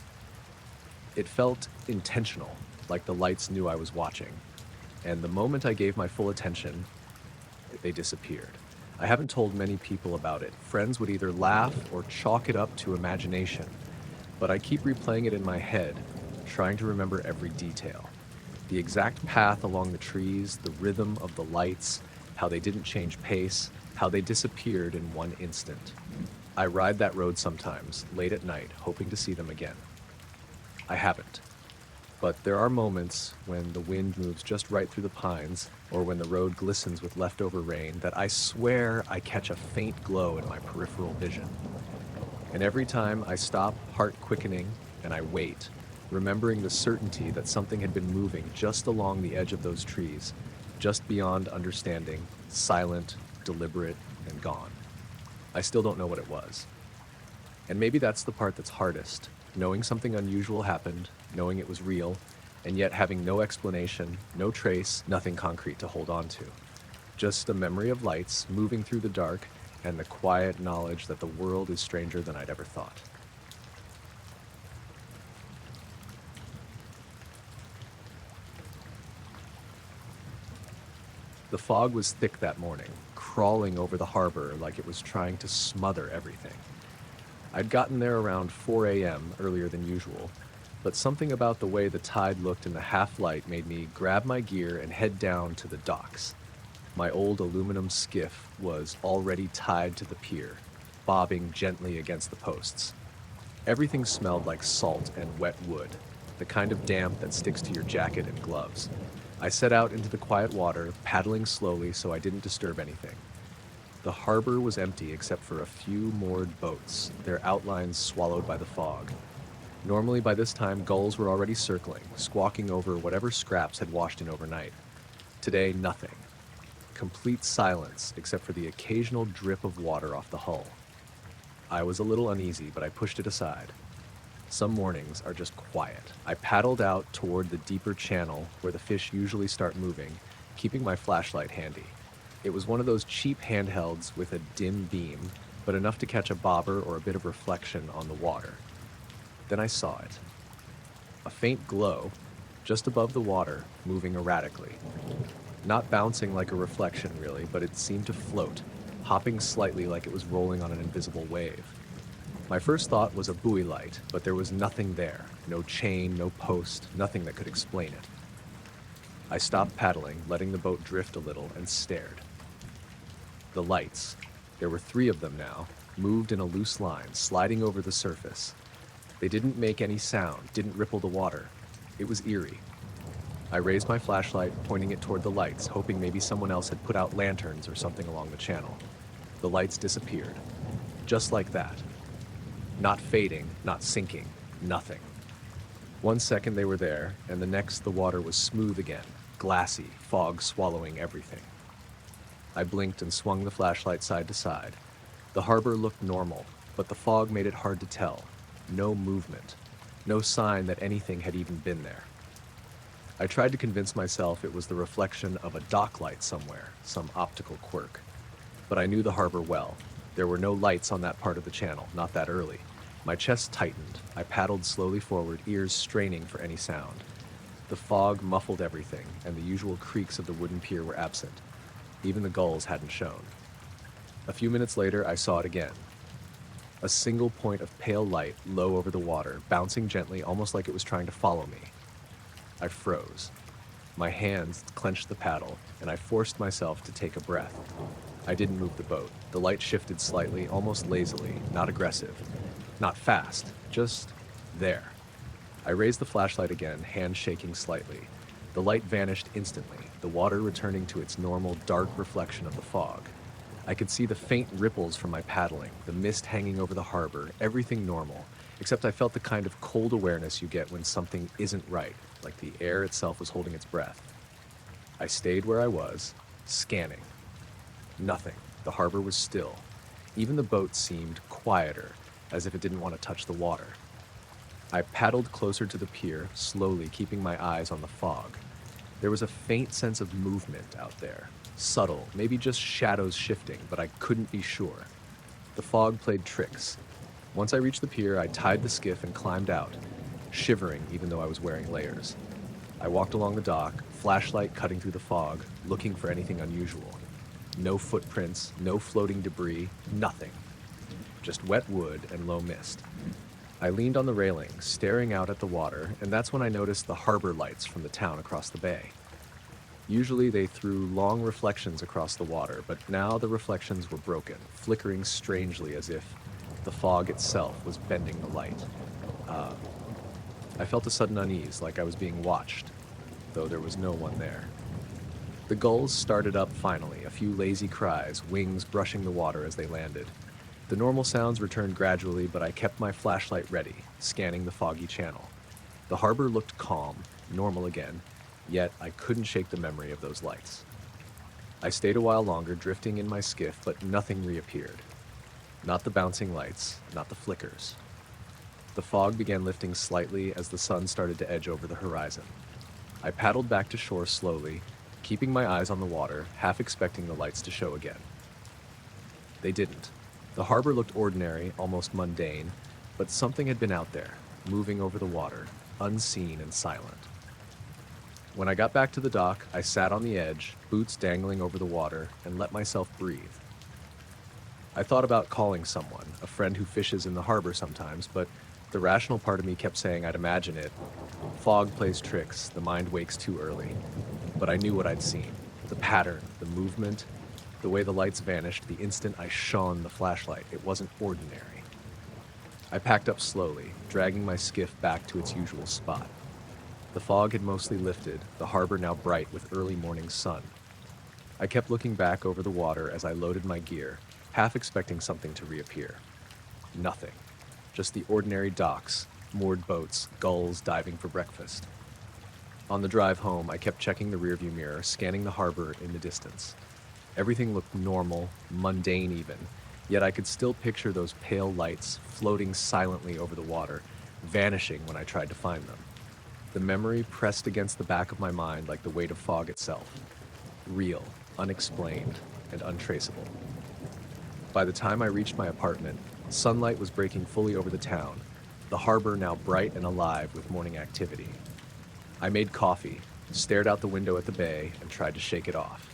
It felt intentional, like the lights knew I was watching. And the moment I gave my full attention, they disappeared. I haven't told many people about it. Friends would either laugh or chalk it up to imagination. But I keep replaying it in my head, trying to remember every detail. The exact path along the trees, the rhythm of the lights, how they didn't change pace, how they disappeared in one instant. I ride that road sometimes, late at night, hoping to see them again. I haven't. But there are moments when the wind moves just right through the pines, or when the road glistens with leftover rain, that I swear I catch a faint glow in my peripheral vision. And every time I stop, heart quickening, and I wait, remembering the certainty that something had been moving just along the edge of those trees, just beyond understanding, silent, deliberate, and gone. I still don't know what it was. And maybe that's the part that's hardest, knowing something unusual happened, knowing it was real, and yet having no explanation, no trace, nothing concrete to hold on to. Just a memory of lights moving through the dark and the quiet knowledge that the world is stranger than I'd ever thought. The fog was thick that morning, crawling over the harbor like it was trying to smother everything. I'd gotten there around 4 a.m. earlier than usual, but something about the way the tide looked in the half-light made me grab my gear and head down to the docks. My old aluminum skiff was already tied to the pier, bobbing gently against the posts. Everything smelled like salt and wet wood, the kind of damp that sticks to your jacket and gloves. I set out into the quiet water, paddling slowly so I didn't disturb anything. The harbor was empty except for a few moored boats, their outlines swallowed by the fog. Normally by this time, gulls were already circling, squawking over whatever scraps had washed in overnight. Today, nothing. Complete silence except for the occasional drip of water off the hull. I was a little uneasy, but I pushed it aside. Some mornings are just quiet. I paddled out toward the deeper channel where the fish usually start moving, keeping my flashlight handy. It was one of those cheap handhelds with a dim beam, but enough to catch a bobber or a bit of reflection on the water. Then I saw it. A faint glow, just above the water, moving erratically. Not bouncing like a reflection, really, but it seemed to float, hopping slightly like it was rolling on an invisible wave. My first thought was a buoy light, but there was nothing there. No chain, no post, nothing that could explain it. I stopped paddling, letting the boat drift a little, and stared. The lights, there were 3 of them now, moved in a loose line, sliding over the surface. They didn't make any sound, didn't ripple the water. It was eerie. I raised my flashlight, pointing it toward the lights, hoping maybe someone else had put out lanterns or something along the channel. The lights disappeared. Just like that. Not fading, not sinking, nothing. 1 second they were there, and the next the water was smooth again, glassy, fog swallowing everything. I blinked and swung the flashlight side to side. The harbor looked normal, but the fog made it hard to tell. No movement. No sign that anything had even been there. I tried to convince myself it was the reflection of a dock light somewhere, some optical quirk. But I knew the harbor well. There were no lights on that part of the channel, not that early. My chest tightened. I paddled slowly forward, ears straining for any sound. The fog muffled everything, and the usual creaks of the wooden pier were absent. Even the gulls hadn't shown. A few minutes later, I saw it again. A single point of pale light low over the water, bouncing gently, almost like it was trying to follow me. I froze. My hands clenched the paddle, and I forced myself to take a breath. I didn't move the boat. The light shifted slightly, almost lazily, not aggressive. Not fast, just there. I raised the flashlight again, hand shaking slightly. The light vanished instantly, the water returning to its normal dark reflection of the fog. I could see the faint ripples from my paddling, the mist hanging over the harbor, everything normal, except I felt the kind of cold awareness you get when something isn't right, like the air itself was holding its breath. I stayed where I was, scanning. Nothing. The harbor was still. Even the boat seemed quieter, as if it didn't want to touch the water. I paddled closer to the pier, slowly keeping my eyes on the fog. There was a faint sense of movement out there. Subtle, maybe just shadows shifting, but I couldn't be sure. The fog played tricks. Once I reached the pier, I tied the skiff and climbed out, shivering even though I was wearing layers. I walked along the dock, flashlight cutting through the fog, looking for anything unusual. No footprints, no floating debris, nothing. Just wet wood and low mist. I leaned on the railing, staring out at the water, and that's when I noticed the harbor lights from the town across the bay. Usually they threw long reflections across the water, but now the reflections were broken, flickering strangely as if the fog itself was bending the light. I felt a sudden unease, like I was being watched, though there was no one there. The gulls started up finally, a few lazy cries, wings brushing the water as they landed. The normal sounds returned gradually, but I kept my flashlight ready, scanning the foggy channel. The harbor looked calm, normal again, yet I couldn't shake the memory of those lights. I stayed a while longer, drifting in my skiff, but nothing reappeared. Not the bouncing lights, not the flickers. The fog began lifting slightly as the sun started to edge over the horizon. I paddled back to shore slowly, keeping my eyes on the water, half expecting the lights to show again. They didn't. The harbor looked ordinary, almost mundane, but something had been out there, moving over the water, unseen and silent. When I got back to the dock, I sat on the edge, boots dangling over the water, and let myself breathe. I thought about calling someone, a friend who fishes in the harbor sometimes, but the rational part of me kept saying I'd imagine it. Fog plays tricks, the mind wakes too early. But I knew what I'd seen. The pattern, the movement, the way the lights vanished the instant I shone the flashlight. It wasn't ordinary. I packed up slowly, dragging my skiff back to its usual spot. The fog had mostly lifted, the harbor now bright with early morning sun. I kept looking back over the water as I loaded my gear, half expecting something to reappear. Nothing. Just the ordinary docks, moored boats, gulls diving for breakfast. On the drive home, I kept checking the rearview mirror, scanning the harbor in the distance. Everything looked normal, mundane even, yet I could still picture those pale lights floating silently over the water, vanishing when I tried to find them. The memory pressed against the back of my mind like the weight of fog itself. Real, unexplained, and untraceable. By the time I reached my apartment, sunlight was breaking fully over the town, the harbor now bright and alive with morning activity. I made coffee, stared out the window at the bay, and tried to shake it off.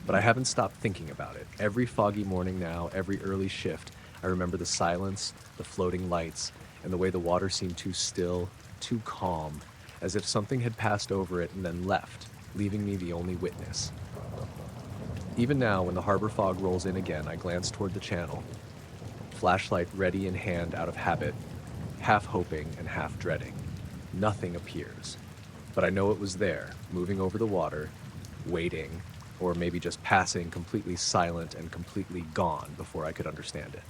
But I haven't stopped thinking about it. Every foggy morning now, every early shift, I remember the silence, the floating lights, and the way the water seemed too still, too calm, as if something had passed over it and then left, leaving me the only witness. Even now, when the harbor fog rolls in again, I glance toward the channel, flashlight ready in hand out of habit, half hoping and half dreading. Nothing appears, but I know it was there, moving over the water, waiting, or maybe just passing, completely silent and completely gone before I could understand it.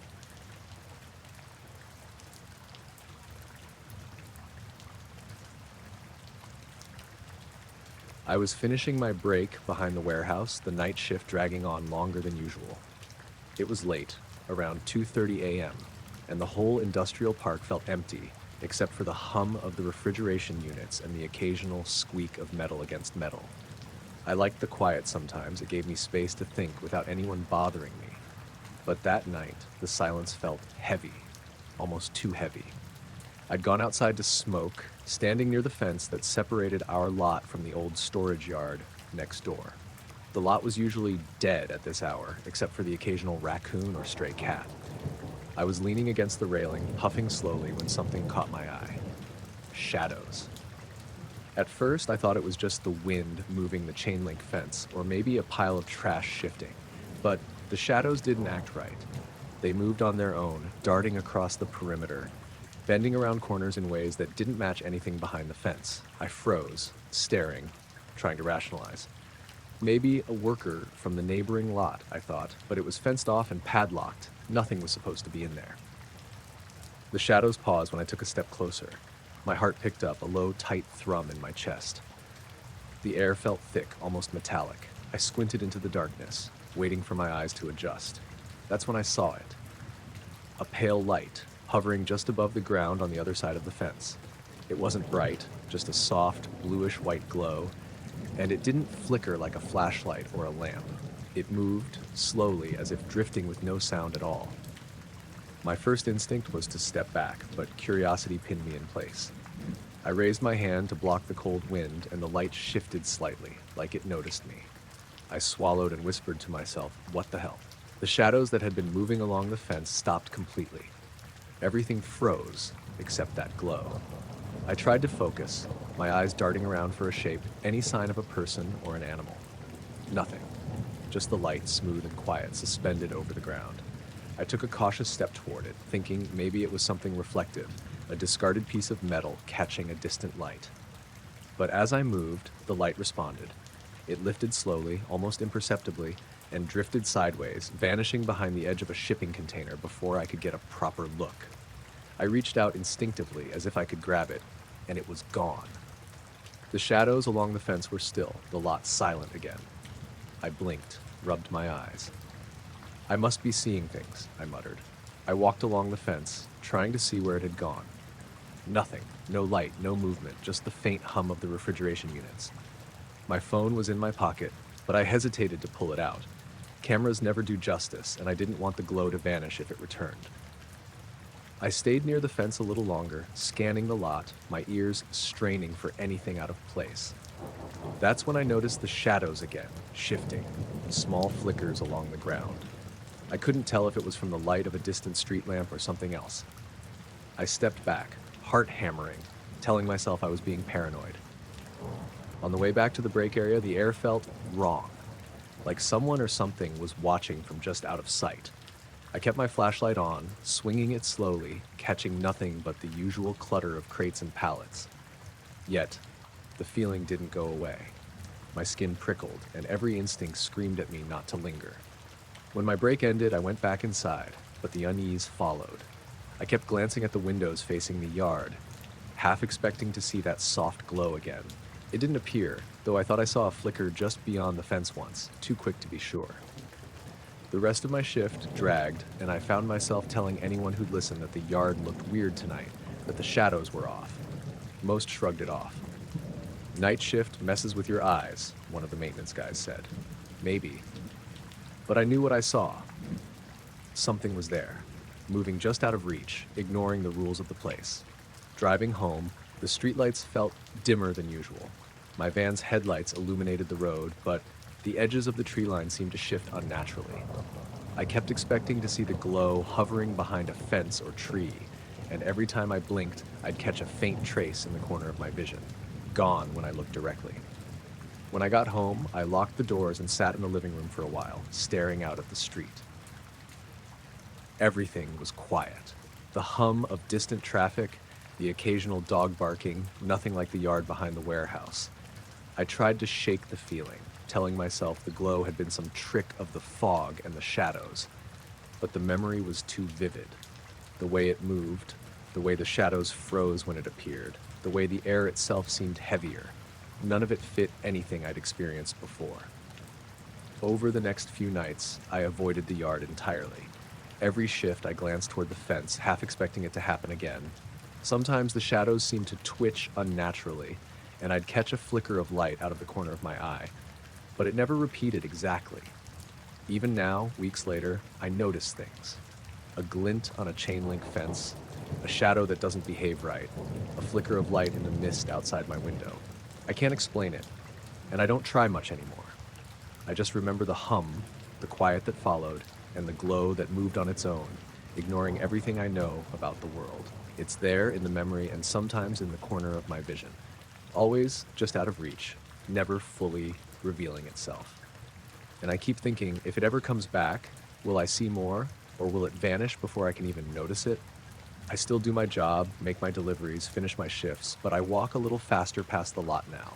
I was finishing my break behind the warehouse, the night shift dragging on longer than usual. It was late, around 2:30 a.m., and the whole industrial park felt empty, except for the hum of the refrigeration units and the occasional squeak of metal against metal. I liked the quiet sometimes. It gave me space to think without anyone bothering me. But that night, the silence felt heavy, almost too heavy. I'd gone outside to smoke, standing near the fence that separated our lot from the old storage yard next door. The lot was usually dead at this hour, except for the occasional raccoon or stray cat. I was leaning against the railing, puffing slowly, when something caught my eye. Shadows. At first, I thought it was just the wind moving the chain link fence, or maybe a pile of trash shifting. But the shadows didn't act right. They moved on their own, darting across the perimeter, bending around corners in ways that didn't match anything behind the fence. I froze, staring, trying to rationalize. Maybe a worker from the neighboring lot, I thought, but it was fenced off and padlocked. Nothing was supposed to be in there. The shadows paused when I took a step closer. My heart picked up, a low, tight thrum in my chest. The air felt thick, almost metallic. I squinted into the darkness, waiting for my eyes to adjust. That's when I saw it. A pale light, hovering just above the ground on the other side of the fence. It wasn't bright, just a soft, bluish-white glow, and it didn't flicker like a flashlight or a lamp. It moved, slowly, as if drifting with no sound at all. My first instinct was to step back, but curiosity pinned me in place. I raised my hand to block the cold wind, and the light shifted slightly, like it noticed me. I swallowed and whispered to myself, "What the hell?" The shadows that had been moving along the fence stopped completely. Everything froze, except that glow. I tried to focus, my eyes darting around for a shape, any sign of a person or an animal. Nothing. Just the light, smooth and quiet, suspended over the ground. I took a cautious step toward it, thinking maybe it was something reflective, a discarded piece of metal catching a distant light. But as I moved, the light responded. It lifted slowly, almost imperceptibly, and drifted sideways, vanishing behind the edge of a shipping container before I could get a proper look. I reached out instinctively, as if I could grab it, and it was gone. The shadows along the fence were still, the lot silent again. I blinked, rubbed my eyes. "I must be seeing things," I muttered. I walked along the fence, trying to see where it had gone. Nothing, no light, no movement, just the faint hum of the refrigeration units. My phone was in my pocket, but I hesitated to pull it out. Cameras never do justice, and I didn't want the glow to vanish if it returned. I stayed near the fence a little longer, scanning the lot, my ears straining for anything out of place. That's when I noticed the shadows again, shifting, small flickers along the ground. I couldn't tell if it was from the light of a distant street lamp or something else. I stepped back, heart hammering, telling myself I was being paranoid. On the way back to the break area, the air felt wrong, like someone or something was watching from just out of sight. I kept my flashlight on, swinging it slowly, catching nothing but the usual clutter of crates and pallets. Yet, the feeling didn't go away. My skin prickled, and every instinct screamed at me not to linger. When my break ended, I went back inside, but the unease followed. I kept glancing at the windows facing the yard, half expecting to see that soft glow again. It didn't appear, though I thought I saw a flicker just beyond the fence once, too quick to be sure. The rest of my shift dragged, and I found myself telling anyone who'd listen that the yard looked weird tonight, that the shadows were off. Most shrugged it off. "Night shift messes with your eyes," one of the maintenance guys said. "Maybe. But I knew what I saw. Something was there, moving just out of reach, ignoring the rules of the place. Driving home, the streetlights felt dimmer than usual. My van's headlights illuminated the road, but the edges of the tree line seemed to shift unnaturally. I kept expecting to see the glow hovering behind a fence or tree, and every time I blinked, I'd catch a faint trace in the corner of my vision, gone when I looked directly. When I got home, I locked the doors and sat in the living room for a while, staring out at the street. Everything was quiet. The hum of distant traffic, the occasional dog barking, nothing like the yard behind the warehouse. I tried to shake the feeling, telling myself the glow had been some trick of the fog and the shadows. But the memory was too vivid. The way it moved, the way the shadows froze when it appeared, the way the air itself seemed heavier. None of it fit anything I'd experienced before. Over the next few nights, I avoided the yard entirely. Every shift, I glanced toward the fence, half expecting it to happen again. Sometimes the shadows seemed to twitch unnaturally, and I'd catch a flicker of light out of the corner of my eye. But it never repeated exactly. Even now, weeks later, I notice things. A glint on a chain-link fence, a shadow that doesn't behave right, a flicker of light in the mist outside my window. I can't explain it, and I don't try much anymore. I just remember the hum, the quiet that followed, and the glow that moved on its own, ignoring everything I know about the world. It's there in the memory and sometimes in the corner of my vision. Always just out of reach, never fully revealing itself. And I keep thinking, if it ever comes back, will I see more, or will it vanish before I can even notice it? I still do my job, make my deliveries, finish my shifts, but I walk a little faster past the lot now.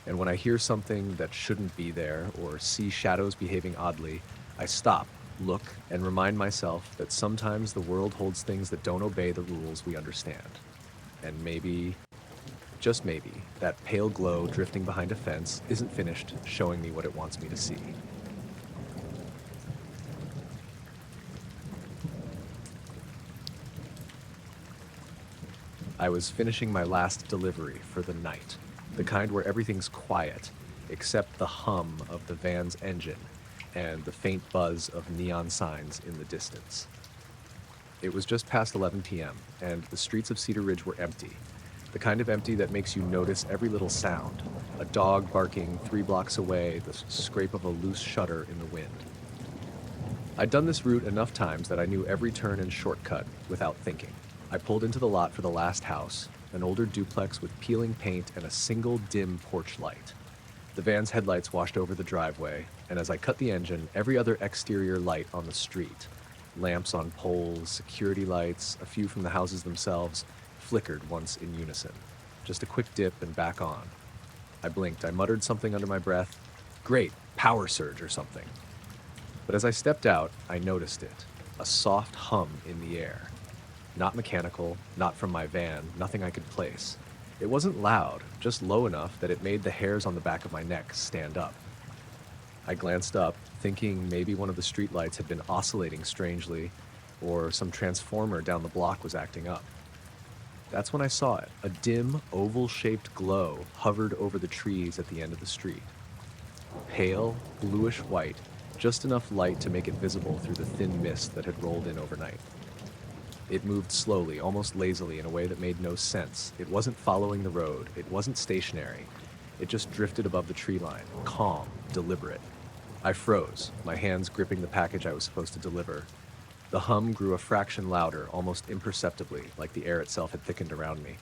And when I hear something that shouldn't be there or see shadows behaving oddly, I stop, look, and remind myself that sometimes the world holds things that don't obey the rules we understand. And maybe, just maybe, that pale glow drifting behind a fence isn't finished showing me what it wants me to see. I was finishing my last delivery for the night, the kind where everything's quiet, except the hum of the van's engine and the faint buzz of neon signs in the distance. It was just past 11 p.m., and the streets of Cedar Ridge were empty, the kind of empty that makes you notice every little sound, a dog barking 3 blocks away, the scrape of a loose shutter in the wind. I'd done this route enough times that I knew every turn and shortcut without thinking. I pulled into the lot for the last house, an older duplex with peeling paint and a single dim porch light. The van's headlights washed over the driveway, and as I cut the engine, every other exterior light on the street, lamps on poles, security lights, a few from the houses themselves, flickered once in unison. Just a quick dip and back on. I blinked. I muttered something under my breath. Great, power surge or something. But as I stepped out, I noticed it, a soft hum in the air. Not mechanical, not from my van, nothing I could place. It wasn't loud, just low enough that it made the hairs on the back of my neck stand up. I glanced up, thinking maybe one of the streetlights had been oscillating strangely, or some transformer down the block was acting up. That's when I saw it. A dim, oval-shaped glow hovered over the trees at the end of the street. Pale, bluish-white, just enough light to make it visible through the thin mist that had rolled in overnight. It moved slowly, almost lazily, in a way that made no sense. It wasn't following the road. It wasn't stationary. It just drifted above the tree line, calm, deliberate. I froze, my hands gripping the package I was supposed to deliver. The hum grew a fraction louder, almost imperceptibly, like the air itself had thickened around me.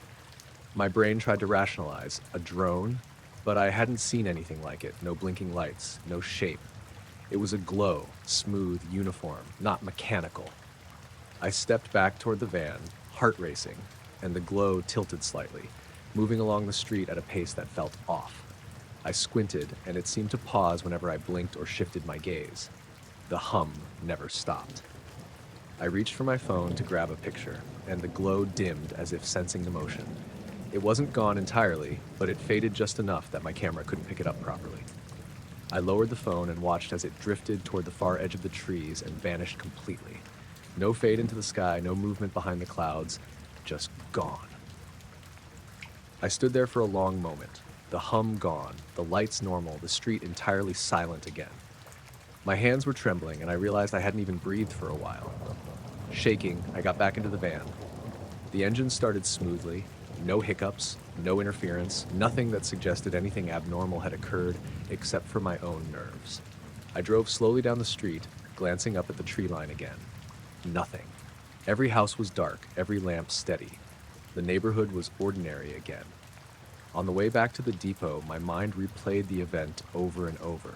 My brain tried to rationalize, a drone? But I hadn't seen anything like it, no blinking lights, no shape. It was a glow, smooth, uniform, not mechanical. I stepped back toward the van, heart racing, and the glow tilted slightly, moving along the street at a pace that felt off. I squinted, and it seemed to pause whenever I blinked or shifted my gaze. The hum never stopped. I reached for my phone to grab a picture, and the glow dimmed as if sensing the motion. It wasn't gone entirely, but it faded just enough that my camera couldn't pick it up properly. I lowered the phone and watched as it drifted toward the far edge of the trees and vanished completely. No fade into the sky, no movement behind the clouds, just gone. I stood there for a long moment, the hum gone, the lights normal, the street entirely silent again. My hands were trembling, and I realized I hadn't even breathed for a while. Shaking, I got back into the van. The engine started smoothly, no hiccups, no interference, nothing that suggested anything abnormal had occurred except for my own nerves. I drove slowly down the street, glancing up at the tree line again. Nothing. Every house was dark, every lamp steady. The neighborhood was ordinary again. On the way back to the depot, my mind replayed the event over and over.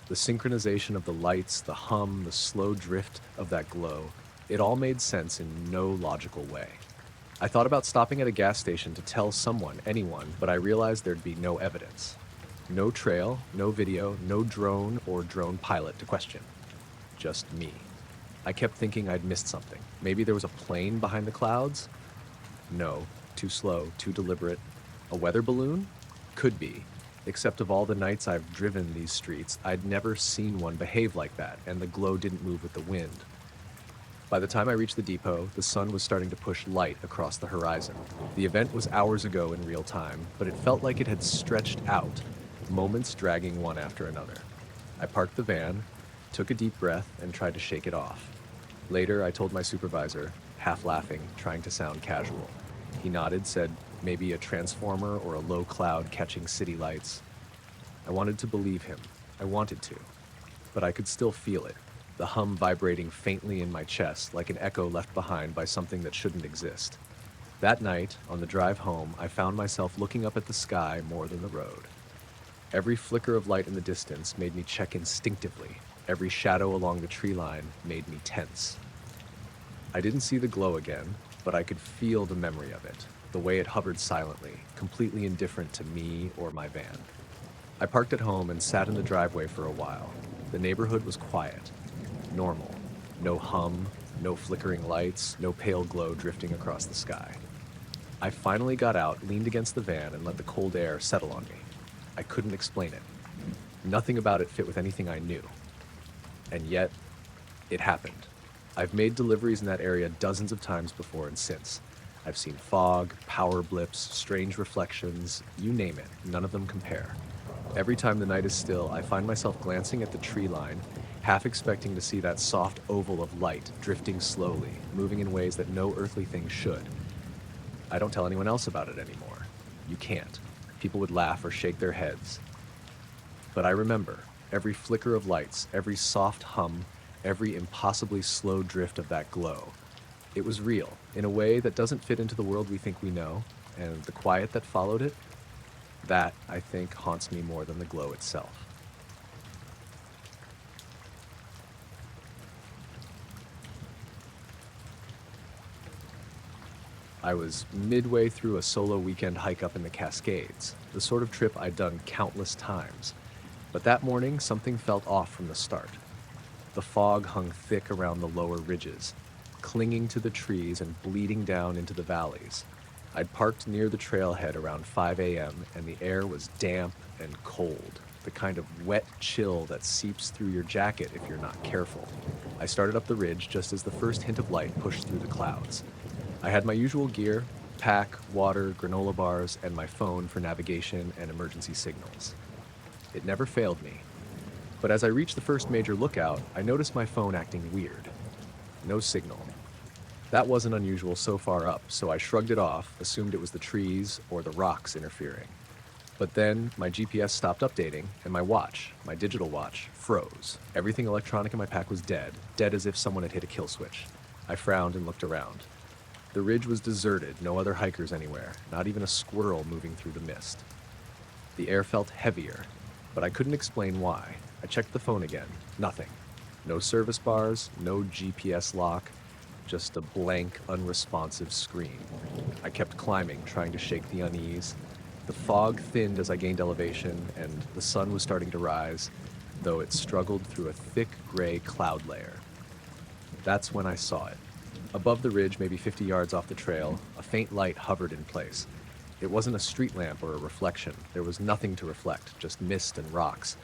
The synchronization of the lights, the hum, the slow drift of that glow, it all made sense in no logical way. I thought about stopping at a gas station to tell someone, anyone, but I realized there'd be no evidence. No trail, no video, no drone or drone pilot to question. Just me. I kept thinking I'd missed something. Maybe there was a plane behind the clouds? No, too slow, too deliberate. A weather balloon? Could be. Except of all the nights I've driven these streets, I'd never seen one behave like that, and the glow didn't move with the wind. By the time I reached the depot, the sun was starting to push light across the horizon. The event was hours ago in real time, but it felt like it had stretched out, moments dragging one after another. I parked the van, took a deep breath, and tried to shake it off. Later, I told my supervisor, half laughing, trying to sound casual. He nodded, said, maybe a transformer or a low cloud catching city lights. I wanted to believe him. I wanted to. But I could still feel it, the hum vibrating faintly in my chest like an echo left behind by something that shouldn't exist. That night, on the drive home, I found myself looking up at the sky more than the road. Every flicker of light in the distance made me check instinctively. Every shadow along the tree line made me tense. I didn't see the glow again, but I could feel the memory of it, the way it hovered silently, completely indifferent to me or my van. I parked at home and sat in the driveway for a while. The neighborhood was quiet, normal. No hum, no flickering lights, no pale glow drifting across the sky. I finally got out, leaned against the van, and let the cold air settle on me. I couldn't explain it. Nothing about it fit with anything I knew. And yet, it happened. I've made deliveries in that area dozens of times before and since. I've seen fog, power blips, strange reflections, you name it, none of them compare. Every time the night is still, I find myself glancing at the tree line, half expecting to see that soft oval of light drifting slowly, moving in ways that no earthly thing should. I don't tell anyone else about it anymore. You can't. People would laugh or shake their heads. But I remember every flicker of lights, every soft hum, every impossibly slow drift of that glow. It was real, in a way that doesn't fit into the world we think we know, and the quiet that followed it, that, I think, haunts me more than the glow itself. I was midway through a solo weekend hike up in the Cascades, the sort of trip I'd done countless times. But that morning, something felt off from the start. The fog hung thick around the lower ridges, clinging to the trees and bleeding down into the valleys. I'd parked near the trailhead around 5 a.m., and the air was damp and cold, the kind of wet chill that seeps through your jacket if you're not careful. I started up the ridge just as the first hint of light pushed through the clouds. I had my usual gear, pack, water, granola bars, and my phone for navigation and emergency signals. It never failed me. But as I reached the first major lookout, I noticed my phone acting weird. No signal. That wasn't unusual so far up, so I shrugged it off, assumed it was the trees or the rocks interfering. But then my GPS stopped updating, and my watch, my digital watch, froze. Everything electronic in my pack was dead as if someone had hit a kill switch. I frowned and looked around. The ridge was deserted, no other hikers anywhere, not even a squirrel moving through the mist. The air felt heavier, but I couldn't explain why. I checked the phone again. Nothing. No service bars, no GPS lock, just a blank, unresponsive screen. I kept climbing, trying to shake the unease. The fog thinned as I gained elevation, and the sun was starting to rise, though it struggled through a thick gray cloud layer. That's when I saw it. Above the ridge, maybe 50 yards off the trail, a faint light hovered in place. It wasn't a street lamp or a reflection. There was nothing to reflect, just mist and rocks.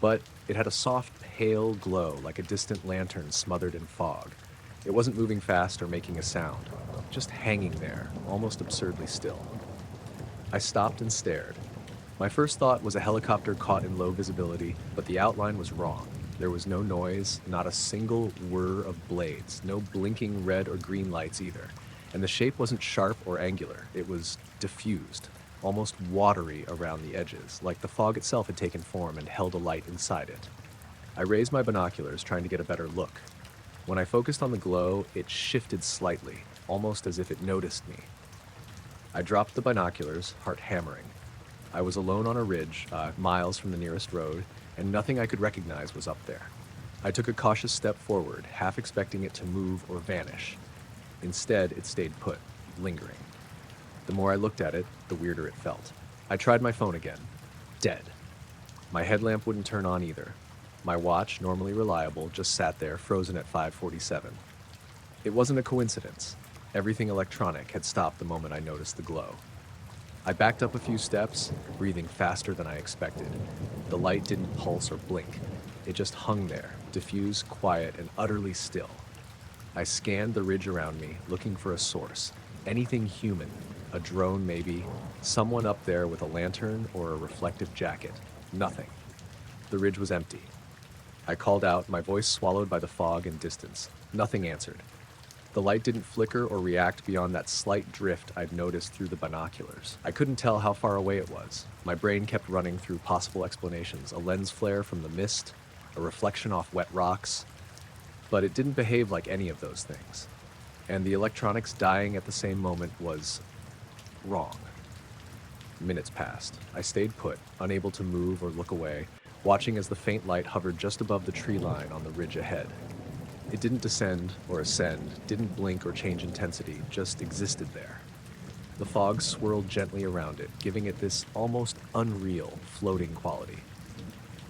But it had a soft, pale glow like a distant lantern smothered in fog. It wasn't moving fast or making a sound, just hanging there, almost absurdly still. I stopped and stared. My first thought was a helicopter caught in low visibility, but the outline was wrong. There was no noise, not a single whir of blades, no blinking red or green lights either. And the shape wasn't sharp or angular, it was diffused, almost watery around the edges, like the fog itself had taken form and held a light inside it. I raised my binoculars, trying to get a better look. When I focused on the glow, it shifted slightly, almost as if it noticed me. I dropped the binoculars, heart hammering. I was alone on a ridge, miles from the nearest road, and nothing I could recognize was up there. I took a cautious step forward, half expecting it to move or vanish. Instead, it stayed put, lingering. The more I looked at it, the weirder it felt. I tried my phone again. Dead. My headlamp wouldn't turn on either. My watch, normally reliable, just sat there, frozen at 5:47. It wasn't a coincidence. Everything electronic had stopped the moment I noticed the glow. I backed up a few steps, breathing faster than I expected. The light didn't pulse or blink. It just hung there, diffused, quiet, and utterly still. I scanned the ridge around me, looking for a source. Anything human. A drone maybe. Someone up there with a lantern or a reflective jacket. Nothing. The ridge was empty. I called out, my voice swallowed by the fog and distance. Nothing answered. The light didn't flicker or react beyond that slight drift I'd noticed through the binoculars. I couldn't tell how far away it was. My brain kept running through possible explanations, a lens flare from the mist, a reflection off wet rocks, but it didn't behave like any of those things. And the electronics dying at the same moment was wrong. Minutes passed. I stayed put, unable to move or look away, watching as the faint light hovered just above the tree line on the ridge ahead. It didn't descend or ascend, didn't blink or change intensity, just existed there. The fog swirled gently around it, giving it this almost unreal, floating quality.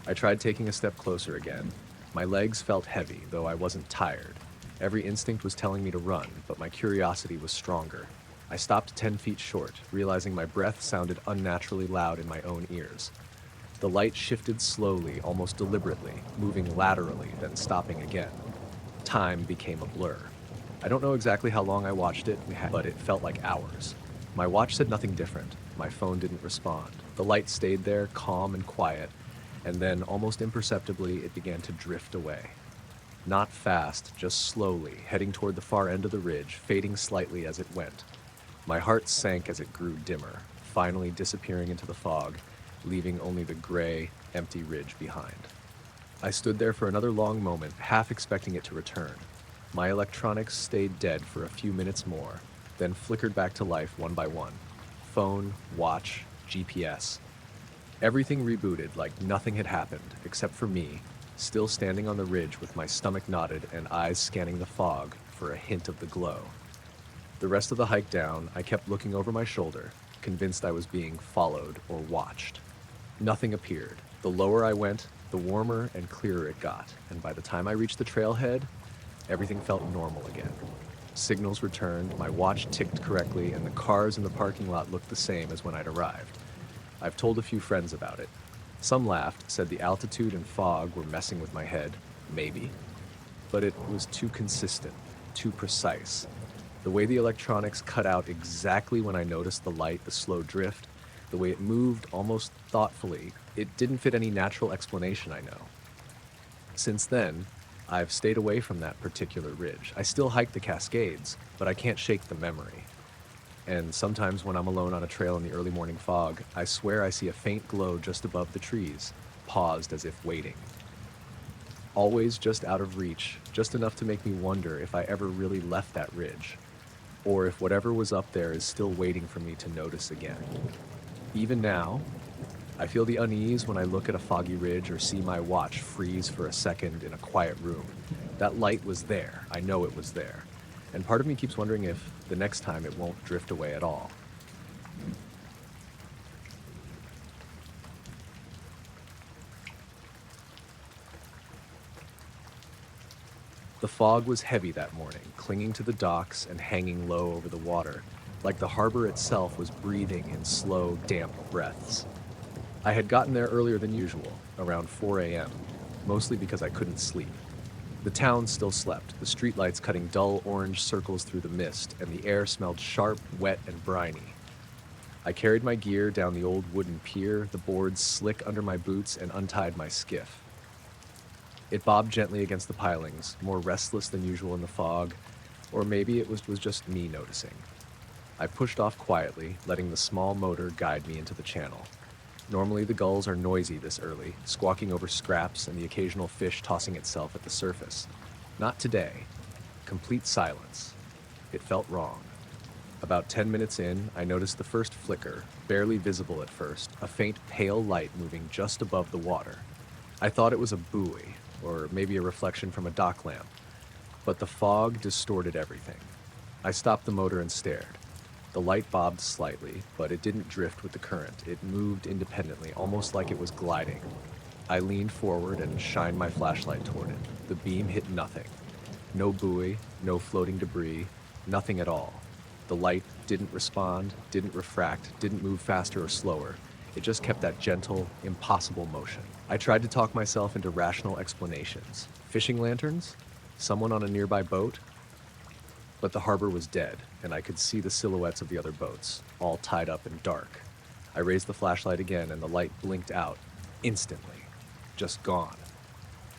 I tried taking a step closer again. My legs felt heavy, though I wasn't tired. Every instinct was telling me to run, but my curiosity was stronger. I stopped 10 feet short, realizing my breath sounded unnaturally loud in my own ears. The light shifted slowly, almost deliberately, moving laterally, then stopping again. Time became a blur. I don't know exactly how long I watched it, but it felt like hours. My watch said nothing different. My phone didn't respond. The light stayed there, calm and quiet, and then, almost imperceptibly, it began to drift away. Not fast, just slowly, heading toward the far end of the ridge, fading slightly as it went. My heart sank as it grew dimmer, finally disappearing into the fog, leaving only the gray, empty ridge behind. I stood there for another long moment, half expecting it to return. My electronics stayed dead for a few minutes more, then flickered back to life one by one. Phone, watch, GPS. Everything rebooted like nothing had happened, except for me, still standing on the ridge with my stomach knotted and eyes scanning the fog for a hint of the glow. The rest of the hike down, I kept looking over my shoulder, convinced I was being followed or watched. Nothing appeared. The lower I went, the warmer and clearer it got, and by the time I reached the trailhead, everything felt normal again. Signals returned, my watch ticked correctly, and the cars in the parking lot looked the same as when I'd arrived. I've told a few friends about it. Some laughed, said the altitude and fog were messing with my head, maybe. But it was too consistent, too precise. The way the electronics cut out exactly when I noticed the light, the slow drift, the way it moved almost thoughtfully, it didn't fit any natural explanation I know. Since then, I've stayed away from that particular ridge. I still hike the Cascades, but I can't shake the memory. And sometimes when I'm alone on a trail in the early morning fog, I swear I see a faint glow just above the trees, paused as if waiting. Always just out of reach, just enough to make me wonder if I ever really left that ridge, or if whatever was up there is still waiting for me to notice again. Even now, I feel the unease when I look at a foggy ridge or see my watch freeze for a second in a quiet room. That light was there. I know it was there. And part of me keeps wondering if the next time it won't drift away at all. The fog was heavy that morning, clinging to the docks and hanging low over the water, like the harbor itself was breathing in slow, damp breaths. I had gotten there earlier than usual, around 4 a.m., mostly because I couldn't sleep. The town still slept, the streetlights cutting dull orange circles through the mist, and the air smelled sharp, wet, and briny. I carried my gear down the old wooden pier, the boards slick under my boots, and untied my skiff. It bobbed gently against the pilings, more restless than usual in the fog, or maybe it was just me noticing. I pushed off quietly, letting the small motor guide me into the channel. Normally the gulls are noisy this early, squawking over scraps and the occasional fish tossing itself at the surface. Not today. Complete silence. It felt wrong. About 10 minutes in, I noticed the first flicker, barely visible at first, a faint pale light moving just above the water. I thought it was a buoy, or maybe a reflection from a dock lamp, but the fog distorted everything. I stopped the motor and stared. The light bobbed slightly, but it didn't drift with the current. It moved independently, almost like it was gliding. I leaned forward and shined my flashlight toward it. The beam hit nothing. No buoy, no floating debris, nothing at all. The light didn't respond, didn't refract, didn't move faster or slower. It just kept that gentle, impossible motion. I tried to talk myself into rational explanations. Fishing lanterns? Someone on a nearby boat? But the harbor was dead, and I could see the silhouettes of the other boats, all tied up and dark. I raised the flashlight again, and the light blinked out, instantly. Just gone.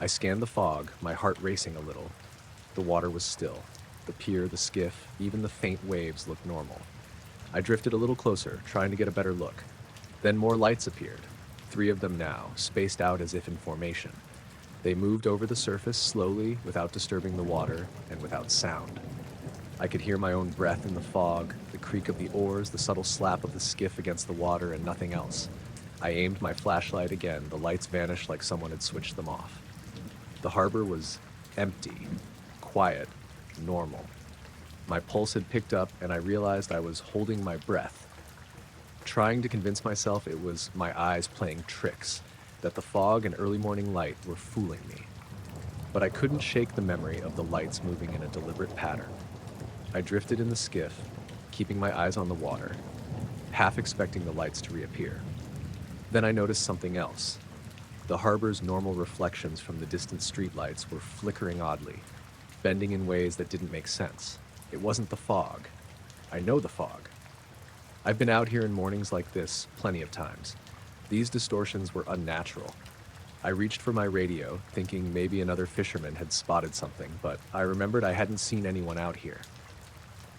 I scanned the fog, my heart racing a little. The water was still. The pier, the skiff, even the faint waves looked normal. I drifted a little closer, trying to get a better look. Then more lights appeared, 3 of them now, spaced out as if in formation. They moved over the surface slowly, without disturbing the water, and without sound. I could hear my own breath in the fog, the creak of the oars, the subtle slap of the skiff against the water, and nothing else. I aimed my flashlight again. The lights vanished like someone had switched them off. The harbor was empty, quiet, normal. My pulse had picked up, and I realized I was holding my breath, trying to convince myself it was my eyes playing tricks, that the fog and early morning light were fooling me. But I couldn't shake the memory of the lights moving in a deliberate pattern. I drifted in the skiff, keeping my eyes on the water, half expecting the lights to reappear. Then I noticed something else. The harbor's normal reflections from the distant streetlights were flickering oddly, bending in ways that didn't make sense. It wasn't the fog. I know the fog. I've been out here in mornings like this plenty of times. These distortions were unnatural. I reached for my radio, thinking maybe another fisherman had spotted something, but I remembered I hadn't seen anyone out here.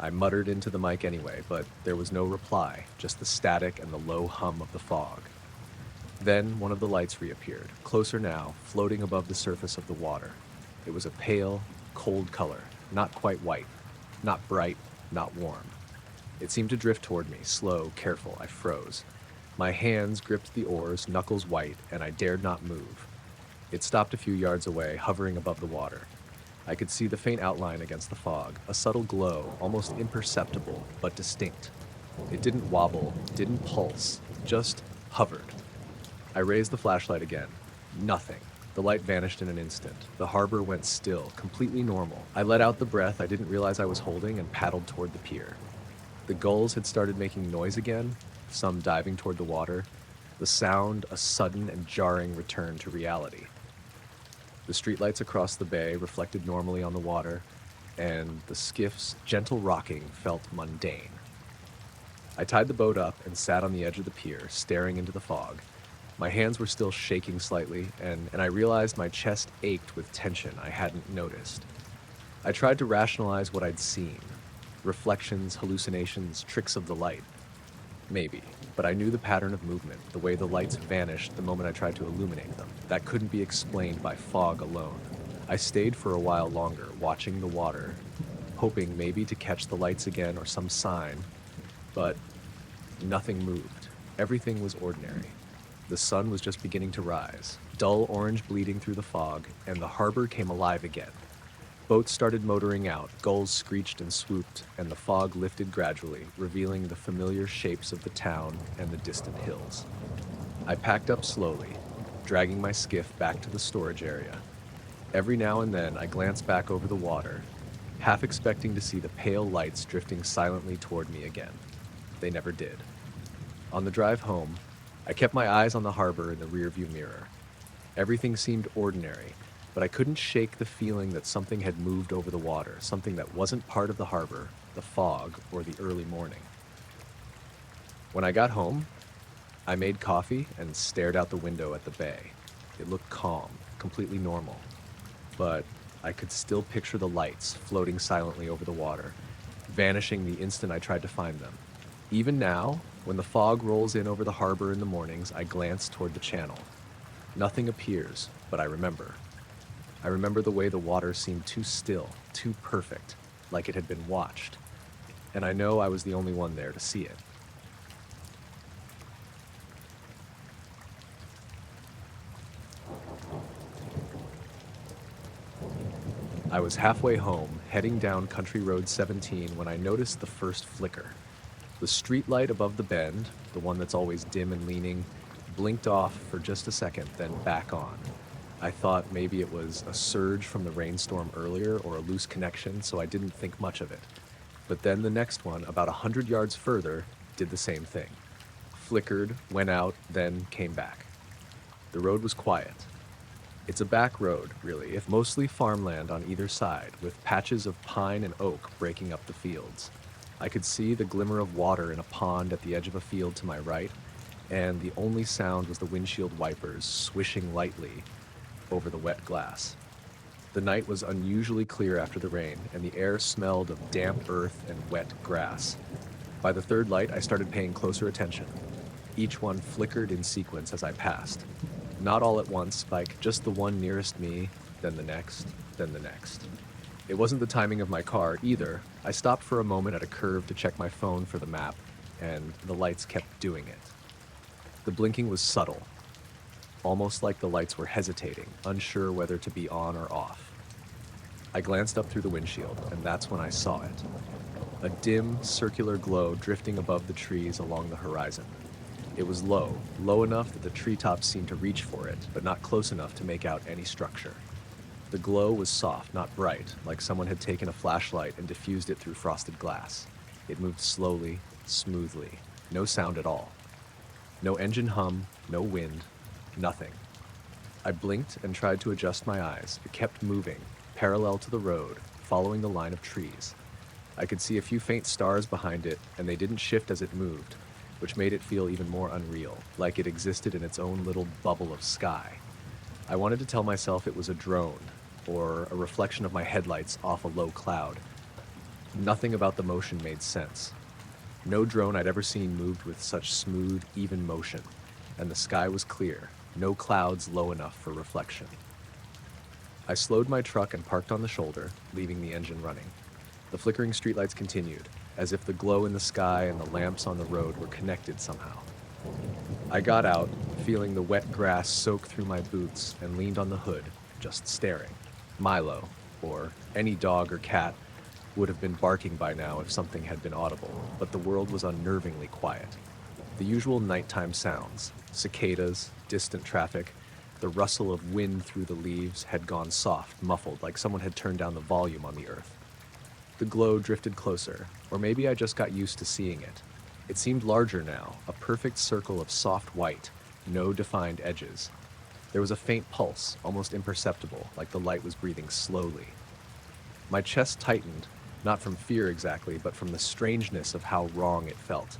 I muttered into the mic anyway, but there was no reply, just the static and the low hum of the fog. Then one of the lights reappeared, closer now, floating above the surface of the water. It was a pale, cold color, not quite white, not bright, not warm. It seemed to drift toward me, slow, careful. I froze. My hands gripped the oars, knuckles white, and I dared not move. It stopped a few yards away, hovering above the water. I could see the faint outline against the fog, a subtle glow, almost imperceptible, but distinct. It didn't wobble, didn't pulse, just hovered. I raised the flashlight again. Nothing. The light vanished in an instant. The harbor went still, completely normal. I let out the breath I didn't realize I was holding and paddled toward the pier. The gulls had started making noise again, some diving toward the water. The sound, a sudden and jarring return to reality. The streetlights across the bay reflected normally on the water, and the skiff's gentle rocking felt mundane. I tied the boat up and sat on the edge of the pier, staring into the fog. My hands were still shaking slightly, and I realized my chest ached with tension I hadn't noticed. I tried to rationalize what I'd seen. Reflections, hallucinations, tricks of the light. Maybe, but I knew the pattern of movement, the way the lights vanished the moment I tried to illuminate them. That couldn't be explained by fog alone. I stayed for a while longer, watching the water, hoping maybe to catch the lights again or some sign, but nothing moved. Everything was ordinary. The sun was just beginning to rise, dull orange bleeding through the fog, and the harbor came alive again. Boats started motoring out, gulls screeched and swooped, and the fog lifted gradually, revealing the familiar shapes of the town and the distant hills. I packed up slowly, dragging my skiff back to the storage area. Every now and then I glanced back over the water, half expecting to see the pale lights drifting silently toward me again. They never did. On the drive home, I kept my eyes on the harbor in the rearview mirror. Everything seemed ordinary, but I couldn't shake the feeling that something had moved over the water, something that wasn't part of the harbor, the fog, or the early morning. When I got home, I made coffee and stared out the window at the bay. It looked calm, completely normal. but I could still picture the lights floating silently over the water, vanishing the instant I tried to find them. Even now, when the fog rolls in over the harbor in the mornings, I glance toward the channel. Nothing appears, but I remember. I remember the way the water seemed too still, too perfect, like it had been watched. And I know I was the only one there to see it. I was halfway home, heading down Country Road 17 when I noticed the first flicker. The street light above the bend, the one that's always dim and leaning, blinked off for just a second, then back on. I thought maybe it was a surge from the rainstorm earlier or a loose connection, so I didn't think much of it. But then the next one, about 100 yards further, did the same thing. Flickered, went out, then came back. The road was quiet. It's a back road, really, if mostly farmland on either side, with patches of pine and oak breaking up the fields. I could see the glimmer of water in a pond at the edge of a field to my right, and the only sound was the windshield wipers swishing lightly over the wet glass. The night was unusually clear after the rain, and the air smelled of damp earth and wet grass. By the third light, I started paying closer attention. Each one flickered in sequence as I passed. Not all at once, Spike, just the one nearest me, then the next, then the next. It wasn't the timing of my car either. I stopped for a moment at a curve to check my phone for the map, and the lights kept doing it. The blinking was subtle, almost like the lights were hesitating, unsure whether to be on or off. I glanced up through the windshield, and that's when I saw it. A dim, circular glow drifting above the trees along the horizon. It was low, low enough that the treetops seemed to reach for it, but not close enough to make out any structure. The glow was soft, not bright, like someone had taken a flashlight and diffused it through frosted glass. It moved slowly, smoothly, no sound at all. No engine hum, no wind, nothing. I blinked and tried to adjust my eyes. It kept moving, parallel to the road, following the line of trees. I could see a few faint stars behind it, and they didn't shift as it moved, which made it feel even more unreal, like it existed in its own little bubble of sky. I wanted to tell myself it was a drone, or a reflection of my headlights off a low cloud. Nothing about the motion made sense. No drone I'd ever seen moved with such smooth, even motion, and the sky was clear, no clouds low enough for reflection. I slowed my truck and parked on the shoulder, leaving the engine running. The flickering streetlights continued, as if the glow in the sky and the lamps on the road were connected somehow. I got out, feeling the wet grass soak through my boots, and leaned on the hood, just staring. Milo, or any dog or cat, would have been barking by now if something had been audible, but the world was unnervingly quiet. The usual nighttime sounds, cicadas, distant traffic, the rustle of wind through the leaves had gone soft, muffled, like someone had turned down the volume on the earth. The glow drifted closer, or maybe I just got used to seeing it. It seemed larger now, a perfect circle of soft white, no defined edges. There was a faint pulse, almost imperceptible, like the light was breathing slowly. My chest tightened, not from fear exactly, but from the strangeness of how wrong it felt.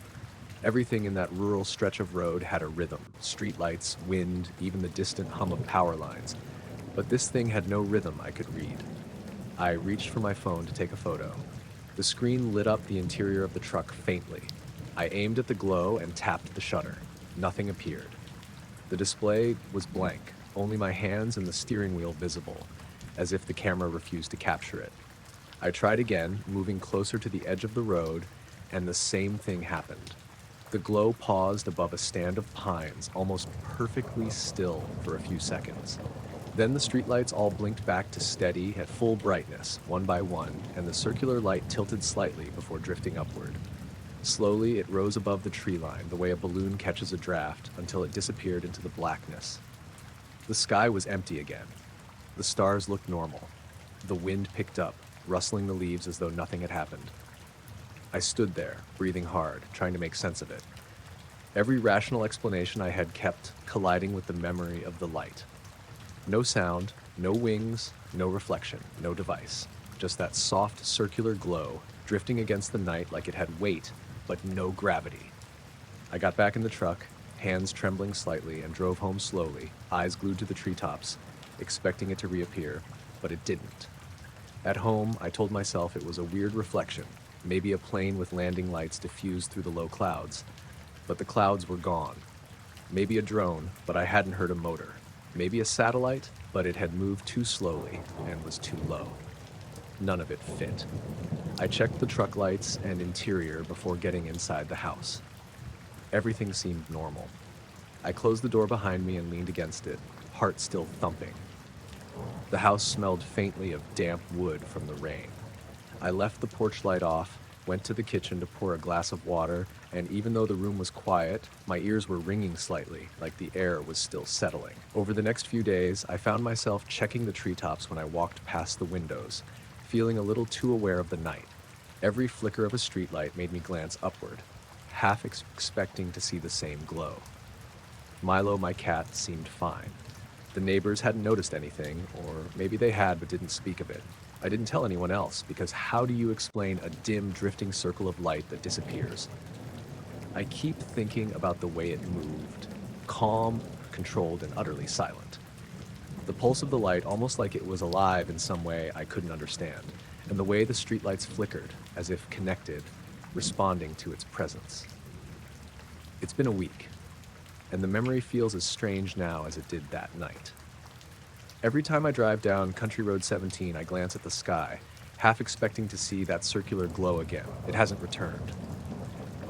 Everything in that rural stretch of road had a rhythm, streetlights, wind, even the distant hum of power lines. But this thing had no rhythm I could read. I reached for my phone to take a photo. The screen lit up the interior of the truck faintly. I aimed at the glow and tapped the shutter. Nothing appeared. The display was blank, only my hands and the steering wheel visible, as if the camera refused to capture it. I tried again, moving closer to the edge of the road, and the same thing happened. The glow paused above a stand of pines, almost perfectly still for a few seconds. Then the streetlights all blinked back to steady at full brightness, one by one, and the circular light tilted slightly before drifting upward. Slowly, it rose above the tree line, the way a balloon catches a draft, until it disappeared into the blackness. The sky was empty again. The stars looked normal. The wind picked up, rustling the leaves as though nothing had happened. I stood there, breathing hard, trying to make sense of it. Every rational explanation I had kept colliding with the memory of the light. No sound, no wings, no reflection, no device. Just that soft, circular glow, drifting against the night like it had weight, but no gravity. I got back in the truck, hands trembling slightly, and drove home slowly, eyes glued to the treetops, expecting it to reappear. but it didn't. At home, I told myself it was a weird reflection, maybe a plane with landing lights diffused through the low clouds. But the clouds were gone. Maybe a drone, but I hadn't heard a motor. Maybe a satellite, but it had moved too slowly and was too low. None of it fit. I checked the truck lights and interior before getting inside the house. Everything seemed normal. I closed the door behind me and leaned against it, heart still thumping. The house smelled faintly of damp wood from the rain. I left the porch light off, went to the kitchen to pour a glass of water, and even though the room was quiet, my ears were ringing slightly, like the air was still settling. Over the next few days, I found myself checking the treetops when I walked past the windows, feeling a little too aware of the night. Every flicker of a streetlight made me glance upward, half expecting to see the same glow. Milo, my cat, seemed fine. The neighbors hadn't noticed anything, or maybe they had but didn't speak of it. I didn't tell anyone else, because how do you explain a dim, drifting circle of light that disappears? I keep thinking about the way it moved, calm, controlled, and utterly silent. The pulse of the light almost like it was alive in some way I couldn't understand, and the way the streetlights flickered, as if connected, responding to its presence. It's been a week, and the memory feels as strange now as it did that night. Every time I drive down Country Road 17, I glance at the sky, half expecting to see that circular glow again. It hasn't returned.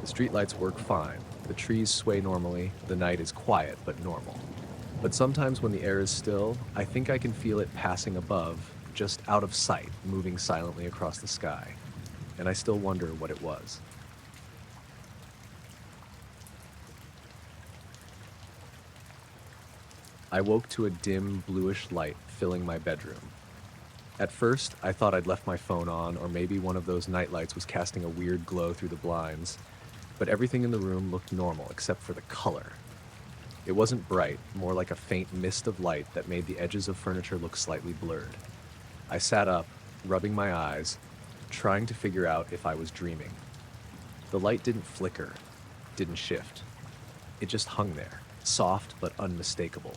The streetlights work fine, the trees sway normally, the night is quiet but normal. But sometimes when the air is still, I think I can feel it passing above, just out of sight, moving silently across the sky. And I still wonder what it was. I woke to a dim, bluish light filling my bedroom. At first, I thought I'd left my phone on, or maybe one of those night lights was casting a weird glow through the blinds, but everything in the room looked normal except for the color. It wasn't bright, more like a faint mist of light that made the edges of furniture look slightly blurred. I sat up, rubbing my eyes, trying to figure out if I was dreaming. The light didn't flicker, didn't shift. It just hung there, soft but unmistakable.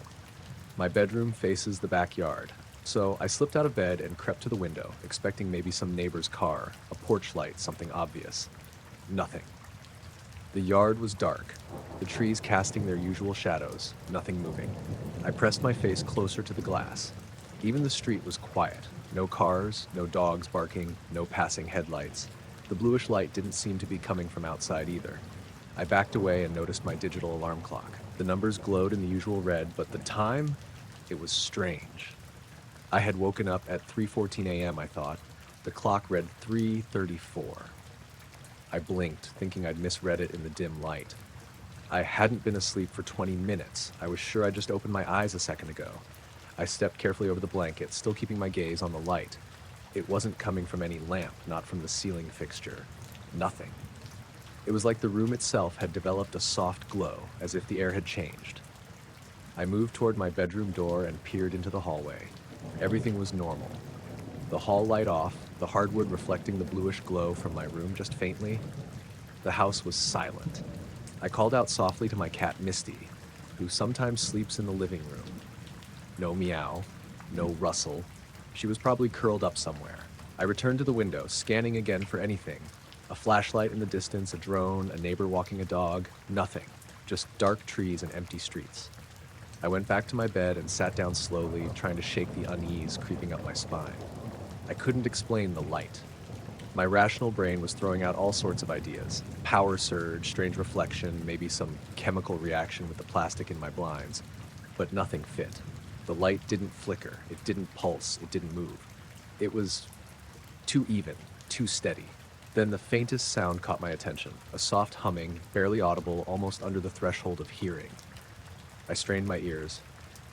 My bedroom faces the backyard, so I slipped out of bed and crept to the window, expecting maybe some neighbor's car, a porch light, something obvious. Nothing. The yard was dark, the trees casting their usual shadows, nothing moving. I pressed my face closer to the glass. Even the street was quiet. No cars, no dogs barking, no passing headlights. The bluish light didn't seem to be coming from outside either. I backed away and noticed my digital alarm clock. The numbers glowed in the usual red, but the time? It was strange. I had woken up at 3:14 a.m., I thought. The clock read 3:34. I blinked, thinking I'd misread it in the dim light. I hadn't been asleep for 20 minutes. I was sure I'd just opened my eyes a second ago. I stepped carefully over the blanket, still keeping my gaze on the light. It wasn't coming from any lamp, not from the ceiling fixture. Nothing. It was like the room itself had developed a soft glow, as if the air had changed. I moved toward my bedroom door and peered into the hallway. Everything was normal. The hall light off, the hardwood reflecting the bluish glow from my room just faintly. The house was silent. I called out softly to my cat Misty, who sometimes sleeps in the living room. No meow, no rustle. She was probably curled up somewhere. I returned to the window, scanning again for anything. A flashlight in the distance, a drone, a neighbor walking a dog, nothing. Just dark trees and empty streets. I went back to my bed and sat down slowly, trying to shake the unease creeping up my spine. I couldn't explain the light. My rational brain was throwing out all sorts of ideas. Power surge, strange reflection, maybe some chemical reaction with the plastic in my blinds. But nothing fit. The light didn't flicker, it didn't pulse, it didn't move. It was too even, too steady. Then the faintest sound caught my attention, a soft humming, barely audible, almost under the threshold of hearing. I strained my ears.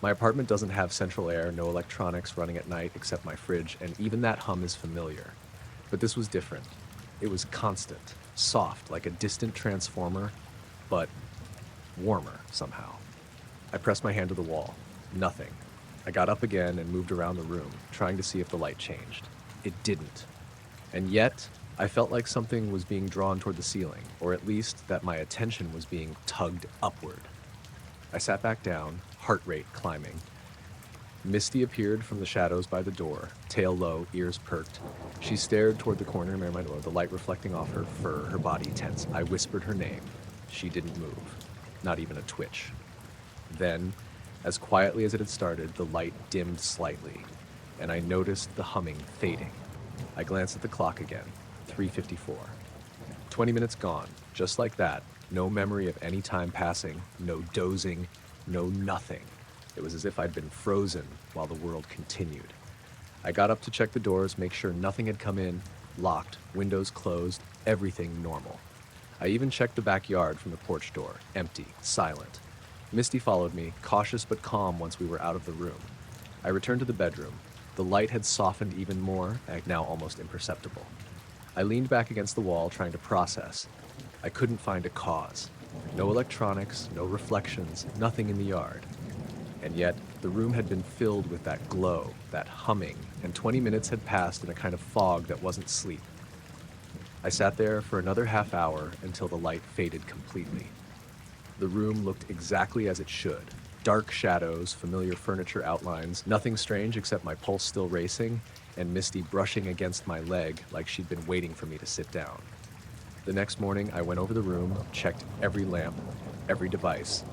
My apartment doesn't have central air, no electronics running at night except my fridge, and even that hum is familiar. But this was different. It was constant, soft, like a distant transformer, but warmer somehow. I pressed my hand to the wall. Nothing. I got up again and moved around the room, trying to see if the light changed. It didn't. And yet, I felt like something was being drawn toward the ceiling, or at least that my attention was being tugged upward. I sat back down, heart rate climbing. Misty appeared from the shadows by the door, tail low, ears perked. She stared toward the corner near my door, the light reflecting off her fur, her body tense. I whispered her name. She didn't move, not even a twitch. Then, as quietly as it had started, the light dimmed slightly, and I noticed the humming fading. I glanced at the clock again, 3:54. 20 minutes gone, just like that. No memory of any time passing, no dozing, no nothing. It was as if I'd been frozen while the world continued. I got up to check the doors, make sure nothing had come in, locked, windows closed, everything normal. I even checked the backyard from the porch door, empty, silent. Misty followed me, cautious but calm once we were out of the room. I returned to the bedroom. The light had softened even more, now almost imperceptible. I leaned back against the wall, trying to process. I couldn't find a cause. No electronics, no reflections, nothing in the yard. And yet, the room had been filled with that glow, that humming, and 20 minutes had passed in a kind of fog that wasn't sleep. I sat there for another half hour until the light faded completely. The room looked exactly as it should. Dark shadows, familiar furniture outlines, nothing strange except my pulse still racing, and Misty brushing against my leg like she'd been waiting for me to sit down. The next morning, I went over the room, checked every lamp, every device.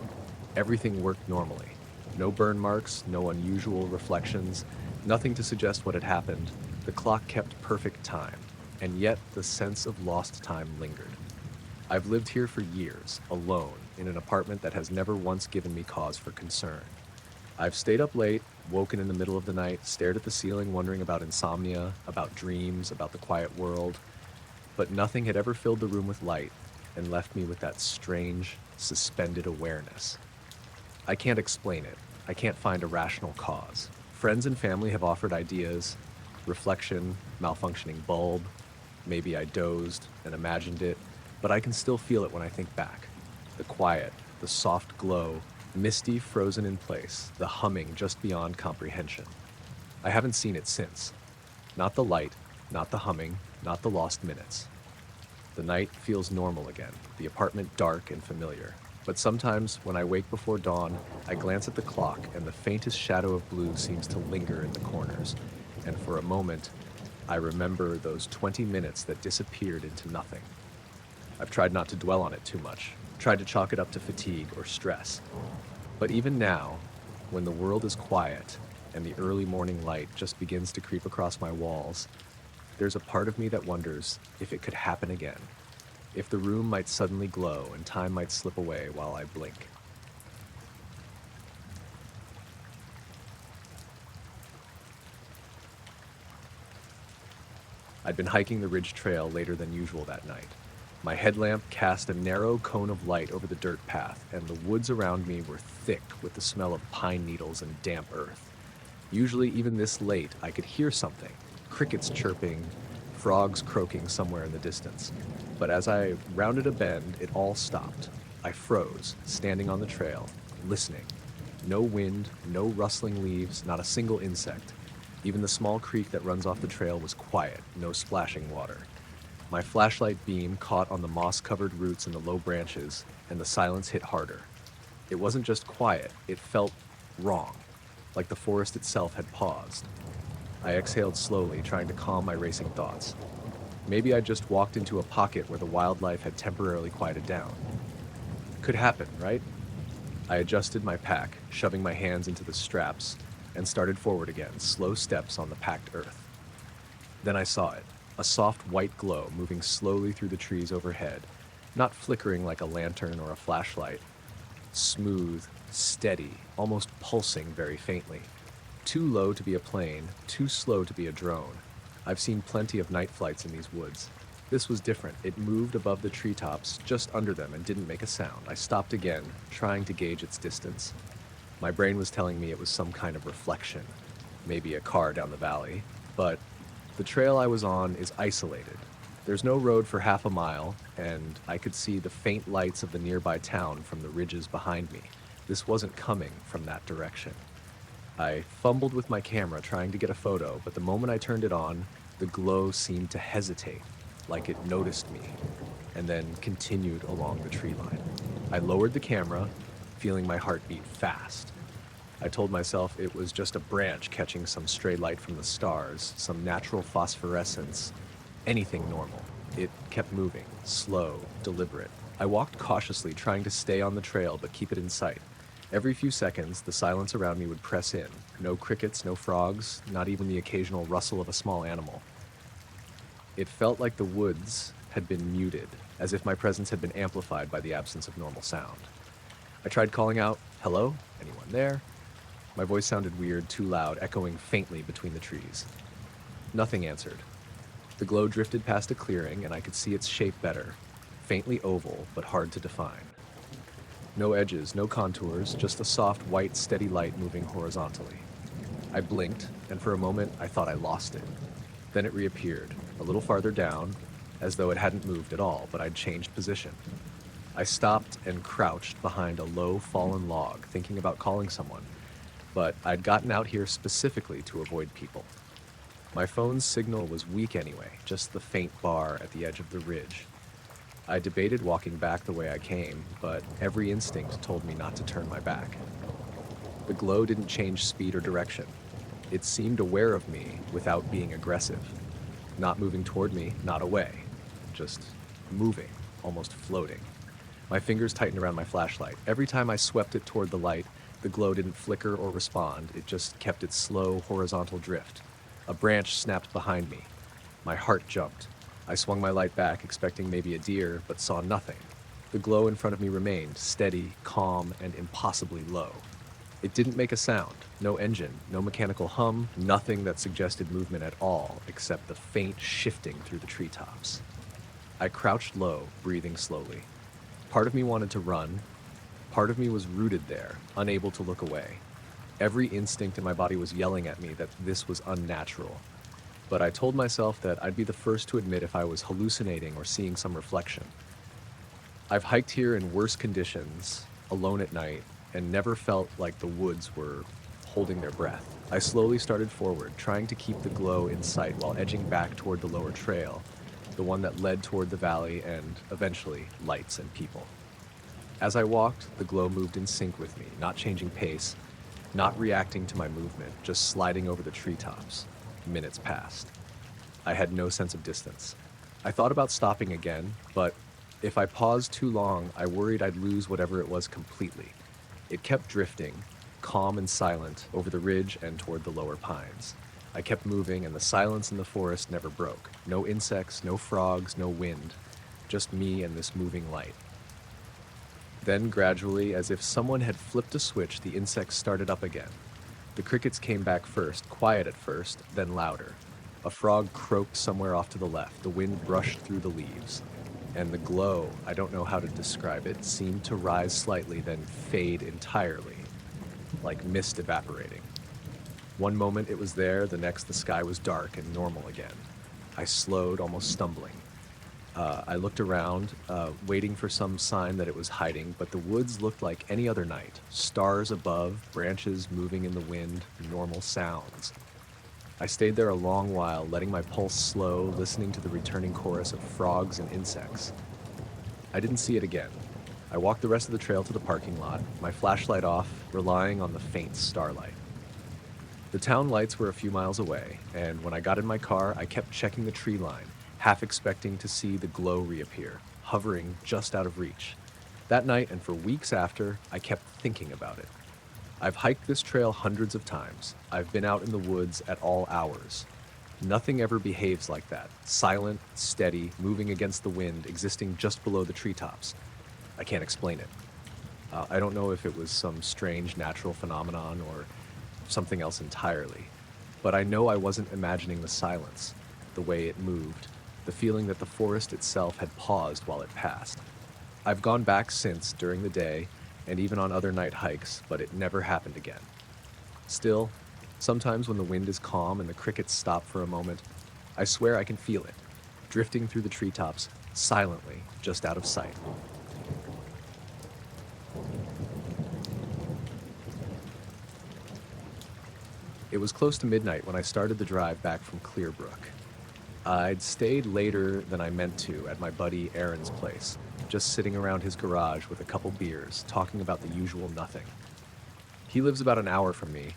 Everything worked normally. No burn marks, no unusual reflections, nothing to suggest what had happened. The clock kept perfect time, and yet the sense of lost time lingered. I've lived here for years, alone, in an apartment that has never once given me cause for concern. I've stayed up late, woken in the middle of the night, stared at the ceiling wondering about insomnia, about dreams, about the quiet world, but nothing had ever filled the room with light and left me with that strange, suspended awareness. I can't explain it. I can't find a rational cause. Friends and family have offered ideas, reflection, malfunctioning bulb, maybe I dozed and imagined it, but I can still feel it when I think back. The quiet, the soft glow, Misty frozen in place, the humming just beyond comprehension. I haven't seen it since. Not the light, not the humming, not the lost minutes. The night feels normal again, the apartment dark and familiar. But sometimes, when I wake before dawn, I glance at the clock and the faintest shadow of blue seems to linger in the corners. And for a moment, I remember those 20 minutes that disappeared into nothing. I've tried not to dwell on it too much, tried to chalk it up to fatigue or stress. But even now, when the world is quiet and the early morning light just begins to creep across my walls, there's a part of me that wonders if it could happen again. If the room might suddenly glow and time might slip away while I blink. I'd been hiking the ridge trail later than usual that night. My headlamp cast a narrow cone of light over the dirt path, and the woods around me were thick with the smell of pine needles and damp earth. Usually, even this late, I could hear something, crickets chirping, frogs croaking somewhere in the distance. But as I rounded a bend, it all stopped. I froze, standing on the trail, listening. No wind, no rustling leaves, not a single insect. Even the small creek that runs off the trail was quiet, no splashing water. My flashlight beam caught on the moss-covered roots and the low branches, and the silence hit harder. It wasn't just quiet, it felt wrong, like the forest itself had paused. I exhaled slowly, trying to calm my racing thoughts. Maybe I'd just walked into a pocket where the wildlife had temporarily quieted down. Could happen, right? I adjusted my pack, shoving my hands into the straps, and started forward again, slow steps on the packed earth. Then I saw it, a soft white glow moving slowly through the trees overhead, not flickering like a lantern or a flashlight. Smooth, steady, almost pulsing very faintly. Too low to be a plane, too slow to be a drone. I've seen plenty of night flights in these woods. This was different. It moved above the treetops, just under them, and didn't make a sound. I stopped again, trying to gauge its distance. My brain was telling me it was some kind of reflection, maybe a car down the valley. But the trail I was on is isolated. There's no road for half a mile, and I could see the faint lights of the nearby town from the ridges behind me. This wasn't coming from that direction. I fumbled with my camera trying to get a photo, but the moment I turned it on, the glow seemed to hesitate, like it noticed me, and then continued along the tree line. I lowered the camera, feeling my heart beat fast. I told myself it was just a branch catching some stray light from the stars, some natural phosphorescence, anything normal. It kept moving, slow, deliberate. I walked cautiously, trying to stay on the trail but keep it in sight. Every few seconds, the silence around me would press in. No crickets, no frogs, not even the occasional rustle of a small animal. It felt like the woods had been muted, as if my presence had been amplified by the absence of normal sound. I tried calling out, "Hello? Anyone there?" My voice sounded weird, too loud, echoing faintly between the trees. Nothing answered. The glow drifted past a clearing, and I could see its shape better. Faintly oval, but hard to define. No edges, no contours, just a soft, white, steady light moving horizontally. I blinked, and for a moment I thought I lost it. Then it reappeared, a little farther down, as though it hadn't moved at all, but I'd changed position. I stopped and crouched behind a low, fallen log, thinking about calling someone, but I'd gotten out here specifically to avoid people. My phone's signal was weak anyway, just the faint bar at the edge of the ridge. I debated walking back the way I came, but every instinct told me not to turn my back. The glow didn't change speed or direction. It seemed aware of me without being aggressive. Not moving toward me, not away. Just moving, almost floating. My fingers tightened around my flashlight. Every time I swept it toward the light, the glow didn't flicker or respond. It just kept its slow, horizontal drift. A branch snapped behind me. My heart jumped. I swung my light back, expecting maybe a deer, but saw nothing. The glow in front of me remained, steady, calm, and impossibly low. It didn't make a sound. No engine, no mechanical hum, nothing that suggested movement at all, except the faint shifting through the treetops. I crouched low, breathing slowly. Part of me wanted to run. Part of me was rooted there, unable to look away. Every instinct in my body was yelling at me that this was unnatural. But I told myself that I'd be the first to admit if I was hallucinating or seeing some reflection. I've hiked here in worse conditions, alone at night, and never felt like the woods were holding their breath. I slowly started forward, trying to keep the glow in sight while edging back toward the lower trail, the one that led toward the valley and, eventually, lights and people. As I walked, the glow moved in sync with me, not changing pace, not reacting to my movement, just sliding over the treetops. Minutes passed. I had no sense of distance. I thought about stopping again, but if I paused too long, I worried I'd lose whatever it was completely. It kept drifting, calm and silent, over the ridge and toward the lower pines. I kept moving, and the silence in the forest never broke. No insects, no frogs, no wind. Just me and this moving light. Then, gradually, as if someone had flipped a switch, the insects started up again. The crickets came back first, quiet at first, then louder. A frog croaked somewhere off to the left. The wind brushed through the leaves. And the glow, I don't know how to describe it, seemed to rise slightly, then fade entirely, like mist evaporating. One moment it was there, the next the sky was dark and normal again. I slowed, almost stumbling. I looked around, waiting for some sign that it was hiding, but the woods looked like any other night. Stars above, branches moving in the wind, normal sounds. I stayed there a long while, letting my pulse slow, listening to the returning chorus of frogs and insects. I didn't see it again. I walked the rest of the trail to the parking lot, my flashlight off, relying on the faint starlight. The town lights were a few miles away, and when I got in my car, I kept checking the tree line, half expecting to see the glow reappear, hovering just out of reach. That night, and for weeks after, I kept thinking about it. I've hiked this trail hundreds of times. I've been out in the woods at all hours. Nothing ever behaves like that. Silent, steady, moving against the wind, existing just below the treetops. I can't explain it. I don't know if it was some strange natural phenomenon or something else entirely. But I know I wasn't imagining the silence, the way it moved, the feeling that the forest itself had paused while it passed. I've gone back since, during the day, and even on other night hikes, but it never happened again. Still, sometimes when the wind is calm and the crickets stop for a moment, I swear I can feel it, drifting through the treetops, silently, just out of sight. It was close to midnight when I started the drive back from Clearbrook. I'd stayed later than I meant to at my buddy Aaron's place, just sitting around his garage with a couple beers, talking about the usual nothing. He lives about an hour from me,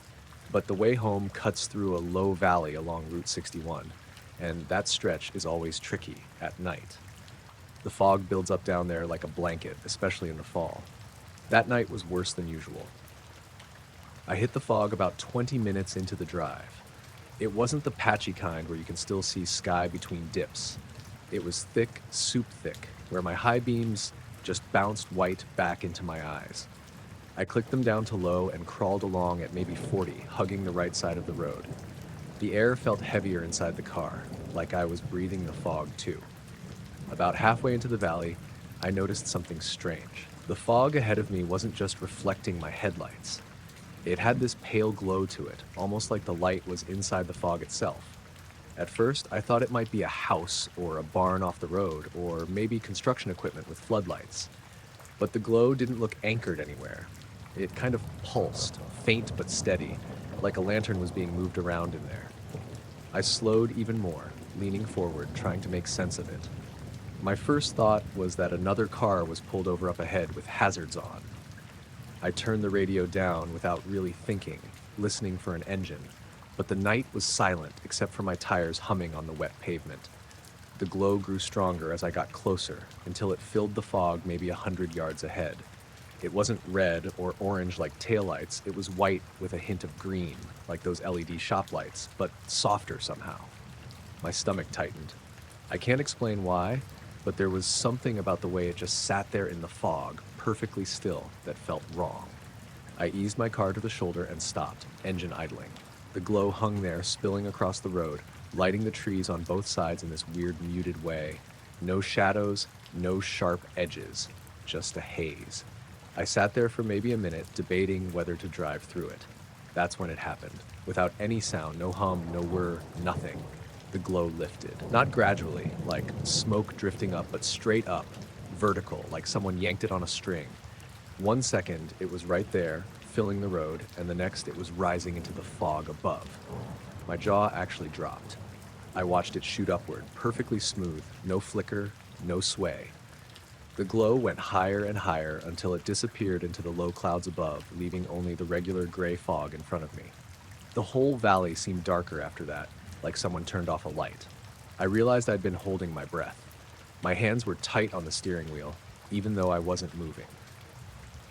but the way home cuts through a low valley along Route 61, and that stretch is always tricky at night. The fog builds up down there like a blanket, especially in the fall. That night was worse than usual. I hit the fog about 20 minutes into the drive. It wasn't the patchy kind where you can still see sky between dips. It was thick, soup thick, where my high beams just bounced white back into my eyes. I clicked them down to low and crawled along at maybe 40, hugging the right side of the road. The air felt heavier inside the car, like I was breathing the fog too. About halfway into the valley, I noticed something strange. The fog ahead of me wasn't just reflecting my headlights. It had this pale glow to it, almost like the light was inside the fog itself. At first, I thought it might be a house or a barn off the road, or maybe construction equipment with floodlights. But the glow didn't look anchored anywhere. It kind of pulsed, faint but steady, like a lantern was being moved around in there. I slowed even more, leaning forward, trying to make sense of it. My first thought was that another car was pulled over up ahead with hazards on. I turned the radio down without really thinking, listening for an engine, but the night was silent except for my tires humming on the wet pavement. The glow grew stronger as I got closer, until it filled the fog maybe 100 yards ahead. It wasn't red or orange like taillights, it was white with a hint of green, like those LED shop lights, but softer somehow. My stomach tightened. I can't explain why, but there was something about the way it just sat there in the fog, perfectly still, that felt wrong. I eased my car to the shoulder and stopped, engine idling. The glow hung there, spilling across the road, lighting the trees on both sides in this weird muted way. No shadows, no sharp edges, just a haze. I sat there for maybe a minute, debating whether to drive through it. That's when it happened. Without any sound, no hum, no whir, nothing. The glow lifted. Not gradually, like smoke drifting up, but straight up, vertical, like someone yanked it on a string. 1 second, it was right there, filling the road, and the next it was rising into the fog above. My jaw actually dropped. I watched it shoot upward, perfectly smooth, no flicker, no sway. The glow went higher and higher until it disappeared into the low clouds above, leaving only the regular gray fog in front of me. The whole valley seemed darker after that, like someone turned off a light. I realized I'd been holding my breath. My hands were tight on the steering wheel, even though I wasn't moving.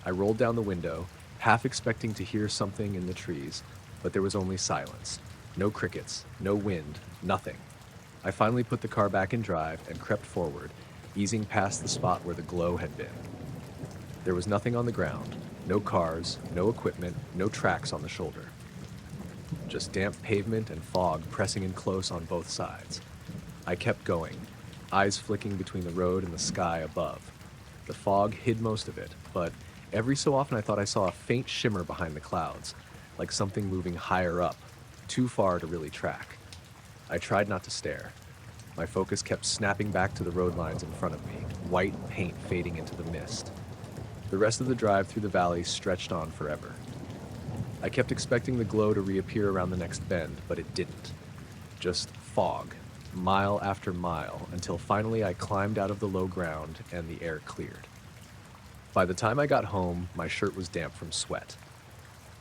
I rolled down the window, half expecting to hear something in the trees, but there was only silence. No crickets, no wind, nothing. I finally put the car back in drive and crept forward, easing past the spot where the glow had been. There was nothing on the ground, no cars, no equipment, no tracks on the shoulder. Just damp pavement and fog pressing in close on both sides. I kept going, eyes flicking between the road and the sky above. The fog hid most of it, but every so often I thought I saw a faint shimmer behind the clouds, like something moving higher up, too far to really track. I tried not to stare. My focus kept snapping back to the road lines in front of me, white paint fading into the mist. The rest of the drive through the valley stretched on forever. I kept expecting the glow to reappear around the next bend, but it didn't. Just fog, mile after mile, until finally I climbed out of the low ground and the air cleared. By the time I got home, my shirt was damp from sweat.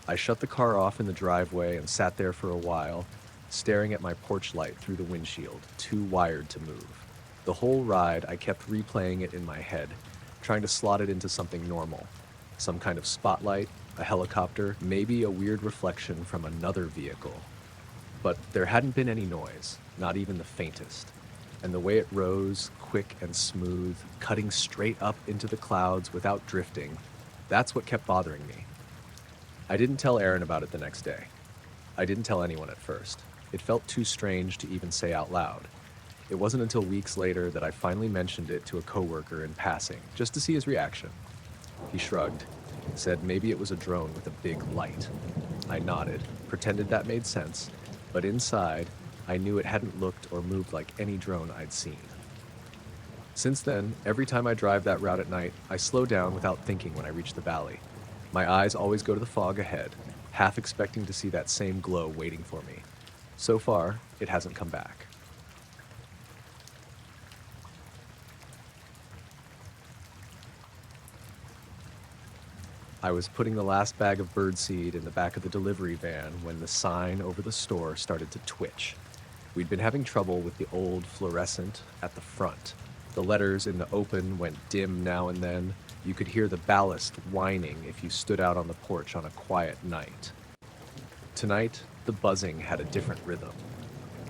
I shut the car off in the driveway and sat there for a while, staring at my porch light through the windshield, too wired to move. The whole ride, I kept replaying it in my head, trying to slot it into something normal. Some kind of spotlight, a helicopter, maybe a weird reflection from another vehicle. But there hadn't been any noise, not even the faintest. And the way it rose, quick and smooth, cutting straight up into the clouds without drifting, that's what kept bothering me. I didn't tell Aaron about it the next day. I didn't tell anyone at first. It felt too strange to even say out loud. It wasn't until weeks later that I finally mentioned it to a coworker in passing, just to see his reaction. He shrugged, said maybe it was a drone with a big light. I nodded, pretended that made sense, but inside, I knew it hadn't looked or moved like any drone I'd seen. Since then, every time I drive that route at night, I slow down without thinking when I reach the valley. My eyes always go to the fog ahead, half expecting to see that same glow waiting for me. So far, it hasn't come back. I was putting the last bag of birdseed in the back of the delivery van when the sign over the store started to twitch. We'd been having trouble with the old fluorescent at the front. The letters in the open went dim now and then. You could hear the ballast whining if you stood out on the porch on a quiet night. Tonight, the buzzing had a different rhythm.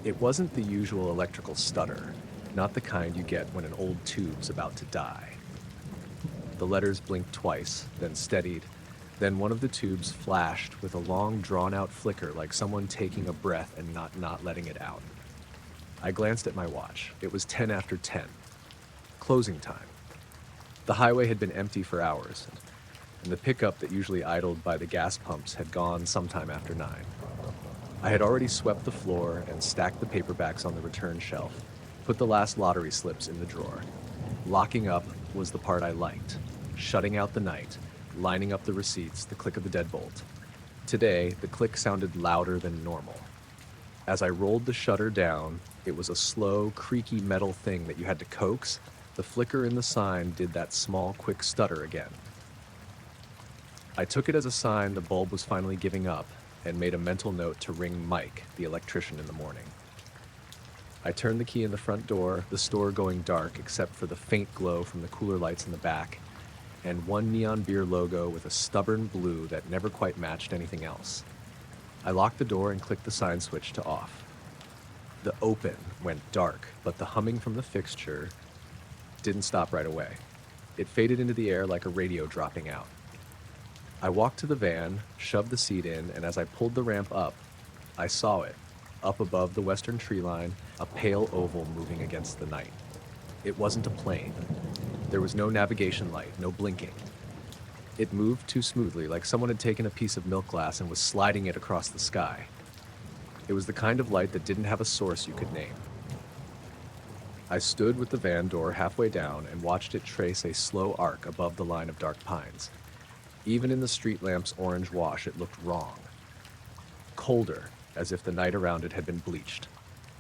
It wasn't the usual electrical stutter, not the kind you get when an old tube's about to die. The letters blinked twice, then steadied. Then one of the tubes flashed with a long, drawn-out flicker like someone taking a breath and not letting it out. I glanced at my watch. It was 10 after 10. Closing time. The highway had been empty for hours, and the pickup that usually idled by the gas pumps had gone sometime after 9. I had already swept the floor and stacked the paperbacks on the return shelf, put the last lottery slips in the drawer. Locking up was the part I liked. Shutting out the night, lining up the receipts, the click of the deadbolt. Today, the click sounded louder than normal. As I rolled the shutter down, it was a slow, creaky metal thing that you had to coax. The flicker in the sign did that small, quick stutter again. I took it as a sign the bulb was finally giving up and made a mental note to ring Mike, the electrician, in the morning. I turned the key in the front door, the store going dark except for the faint glow from the cooler lights in the back, and one neon beer logo with a stubborn blue that never quite matched anything else. I locked the door and clicked the sign switch to off. The open went dark, but the humming from the fixture didn't stop right away. It faded into the air like a radio dropping out. I walked to the van, shoved the seat in, and as I pulled the ramp up, I saw it, up above the western tree line, a pale oval moving against the night. It wasn't a plane. There was no navigation light, no blinking. It moved too smoothly, like someone had taken a piece of milk glass and was sliding it across the sky. It was the kind of light that didn't have a source you could name. I stood with the van door halfway down and watched it trace a slow arc above the line of dark pines. Even in the street lamp's orange wash, it looked wrong. Colder, as if the night around it had been bleached.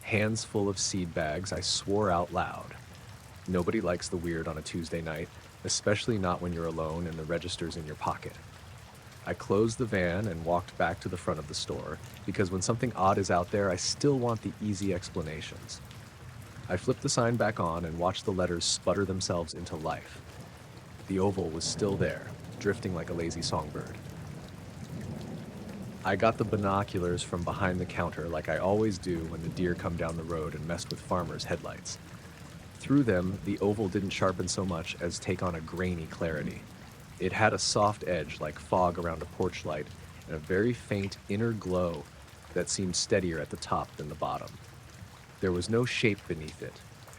Hands full of seed bags, I swore out loud. Nobody likes the weird on a Tuesday night, especially not when you're alone and the register's in your pocket. I closed the van and walked back to the front of the store, because when something odd is out there, I still want the easy explanations. I flipped the sign back on and watched the letters sputter themselves into life. The oval was still there, drifting like a lazy songbird. I got the binoculars from behind the counter like I always do when the deer come down the road and messed with farmers' headlights. Through them, the oval didn't sharpen so much as take on a grainy clarity. It had a soft edge like fog around a porch light and a very faint inner glow that seemed steadier at the top than the bottom. There was no shape beneath it,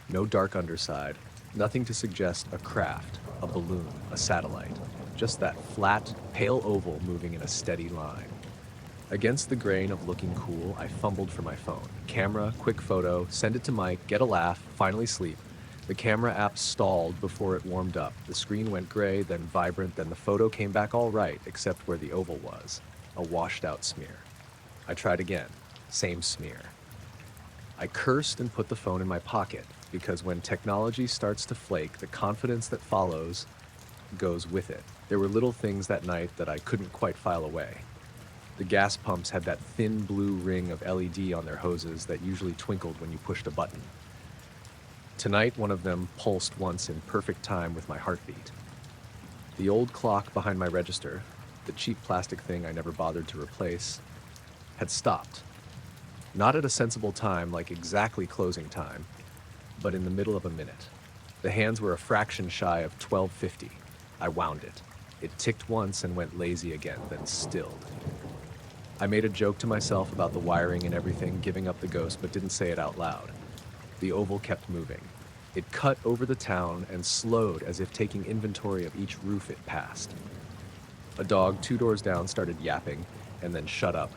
no dark underside, nothing to suggest a craft, a balloon, a satellite. Just that flat, pale oval moving in a steady line. Against the grain of looking cool, I fumbled for my phone. Camera, quick photo, send it to Mike, get a laugh, finally sleep. The camera app stalled before it warmed up. The screen went gray, then vibrant, then the photo came back all right, except where the oval was. A washed out smear. I tried again. Same smear. I cursed and put the phone in my pocket, because when technology starts to flake, the confidence that follows goes with it. There were little things that night that I couldn't quite file away. The gas pumps had that thin blue ring of LED on their hoses that usually twinkled when you pushed a button. Tonight, one of them pulsed once in perfect time with my heartbeat. The old clock behind my register, the cheap plastic thing I never bothered to replace, had stopped. Not at a sensible time, like exactly closing time, but in the middle of a minute. The hands were a fraction shy of 12:50. I wound it. It ticked once and went lazy again, then stilled. I made a joke to myself about the wiring and everything, giving up the ghost, but didn't say it out loud. The oval kept moving. It cut over the town and slowed as if taking inventory of each roof it passed. A dog 2 doors down started yapping and then shut up.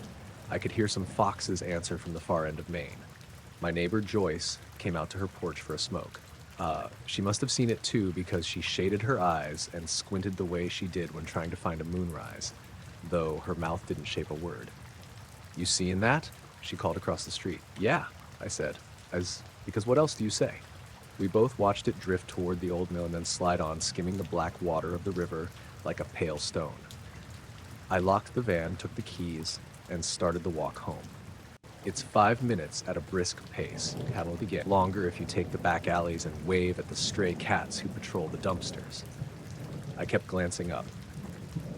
I could hear some foxes answer from the far end of Maine. My neighbor Joyce came out to her porch for a smoke. She must have seen it too because she shaded her eyes and squinted the way she did when trying to find a moonrise, though her mouth didn't shape a word. "You seeing that?" she called across the street. "Yeah," I said, because what else do you say? We both watched it drift toward the old mill and then slide on, skimming the black water of the river like a pale stone. I locked the van, took the keys, and started the walk home. It's 5 minutes at a brisk pace. Cat'll get longer if you take the back alleys and wave at the stray cats who patrol the dumpsters. I kept glancing up.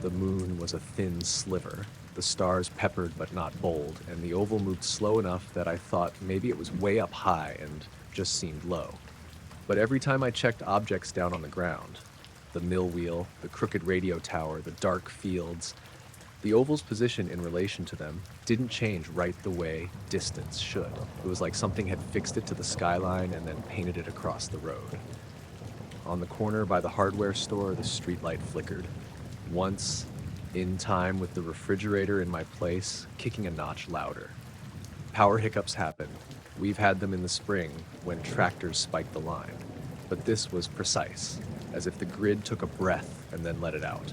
The moon was a thin sliver, the stars peppered but not bold, and the oval moved slow enough that I thought maybe it was way up high and just seemed low. But every time I checked objects down on the ground, the mill wheel, the crooked radio tower, the dark fields, the oval's position in relation to them didn't change right the way distance should. It was like something had fixed it to the skyline and then painted it across the road. On the corner by the hardware store, the streetlight flickered. Once, in time with the refrigerator in my place, kicking a notch louder. Power hiccups happen. We've had them in the spring when tractors spiked the line. But this was precise, as if the grid took a breath and then let it out.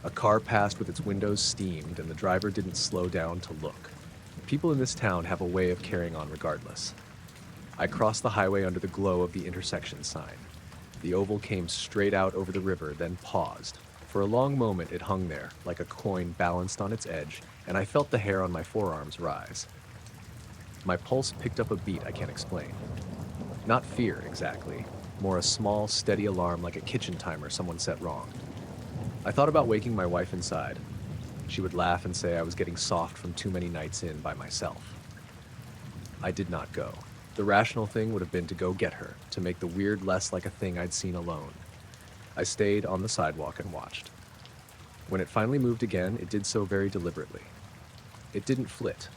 A car passed with its windows steamed, and the driver didn't slow down to look. People in this town have a way of carrying on regardless. I crossed the highway under the glow of the intersection sign. The oval came straight out over the river, then paused. For a long moment it hung there, like a coin balanced on its edge, and I felt the hair on my forearms rise. My pulse picked up a beat I can't explain. Not fear, exactly. More a small, steady alarm like a kitchen timer someone set wrong. I thought about waking my wife inside. She would laugh and say I was getting soft from too many nights in by myself. I did not go. The rational thing would have been to go get her, to make the weird less like a thing I'd seen alone. I stayed on the sidewalk and watched. When it finally moved again, it did so very deliberately. It didn't flit.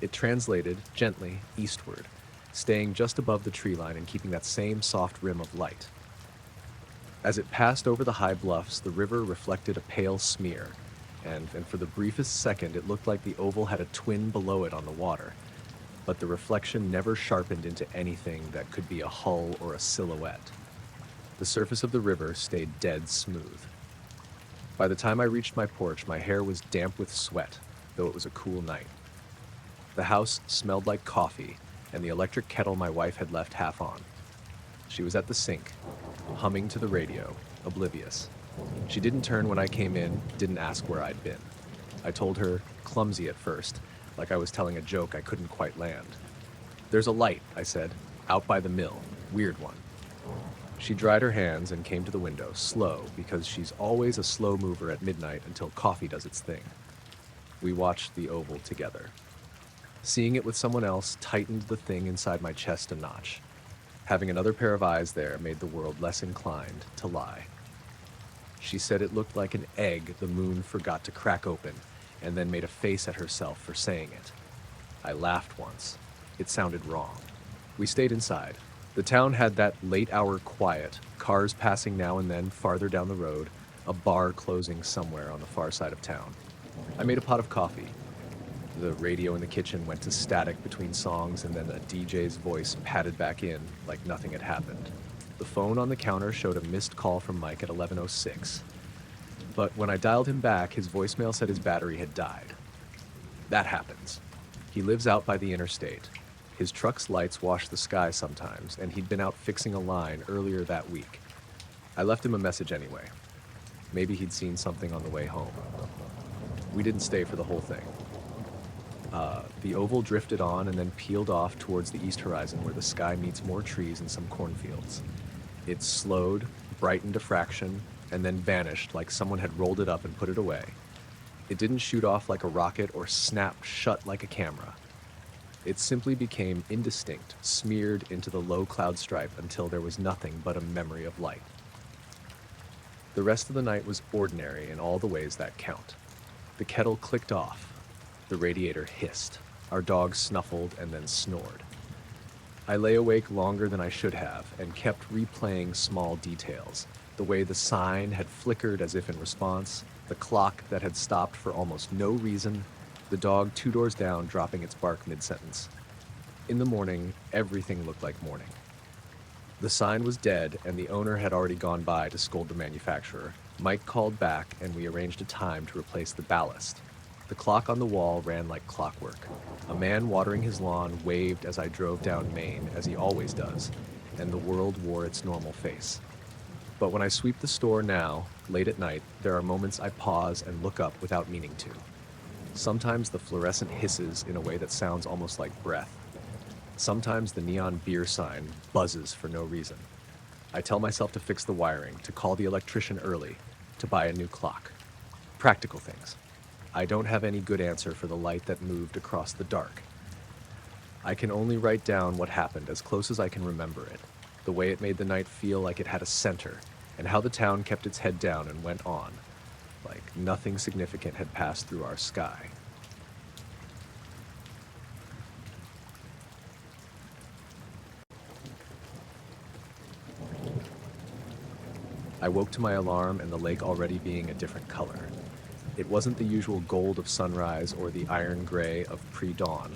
It translated, gently, eastward, staying just above the tree line and keeping that same soft rim of light. As it passed over the high bluffs, the river reflected a pale smear, and for the briefest second it looked like the oval had a twin below it on the water, but the reflection never sharpened into anything that could be a hull or a silhouette. The surface of the river stayed dead smooth. By the time I reached my porch, my hair was damp with sweat, though it was a cool night. The house smelled like coffee, and the electric kettle my wife had left half on. She was at the sink, humming to the radio, oblivious. She didn't turn when I came in, didn't ask where I'd been. I told her, clumsy at first, like I was telling a joke I couldn't quite land. "There's a light," I said, "out by the mill. Weird one." She dried her hands and came to the window, slow, because she's always a slow mover at midnight until coffee does its thing. We watched the oval together. Seeing it with someone else tightened the thing inside my chest a notch. Having another pair of eyes there made the world less inclined to lie. She said it looked like an egg the moon forgot to crack open, and then made a face at herself for saying it. I laughed once. It sounded wrong. We stayed inside. The town had that late-hour quiet, cars passing now and then farther down the road, a bar closing somewhere on the far side of town. I made a pot of coffee. The radio in the kitchen went to static between songs, and then a DJ's voice padded back in like nothing had happened. The phone on the counter showed a missed call from Mike at 11:06. But when I dialed him back, his voicemail said his battery had died. That happens. He lives out by the interstate. His truck's lights wash the sky sometimes, and he'd been out fixing a line earlier that week. I left him a message anyway. Maybe he'd seen something on the way home. We didn't stay for the whole thing. The oval drifted on and then peeled off towards the east horizon where the sky meets more trees and some cornfields. It slowed, brightened a fraction, and then vanished like someone had rolled it up and put it away. It didn't shoot off like a rocket or snap shut like a camera. It simply became indistinct, smeared into the low cloud stripe until there was nothing but a memory of light. The rest of the night was ordinary in all the ways that count. The kettle clicked off. The radiator hissed. Our dog snuffled and then snored. I lay awake longer than I should have and kept replaying small details. The way the sign had flickered as if in response, the clock that had stopped for almost no reason, the dog 2 doors down dropping its bark mid-sentence. In the morning, everything looked like morning. The sign was dead and the owner had already gone by to scold the manufacturer. Mike called back and we arranged a time to replace the ballast. The clock on the wall ran like clockwork. A man watering his lawn waved as I drove down Main, as he always does, and the world wore its normal face. But when I sweep the store now, late at night, there are moments I pause and look up without meaning to. Sometimes the fluorescent hisses in a way that sounds almost like breath. Sometimes the neon beer sign buzzes for no reason. I tell myself to fix the wiring, to call the electrician early, to buy a new clock. Practical things. I don't have any good answer for the light that moved across the dark. I can only write down what happened as close as I can remember it, the way it made the night feel like it had a center, and how the town kept its head down and went on, like nothing significant had passed through our sky. I woke to my alarm and the lake already being a different color. It wasn't the usual gold of sunrise or the iron gray of pre-dawn.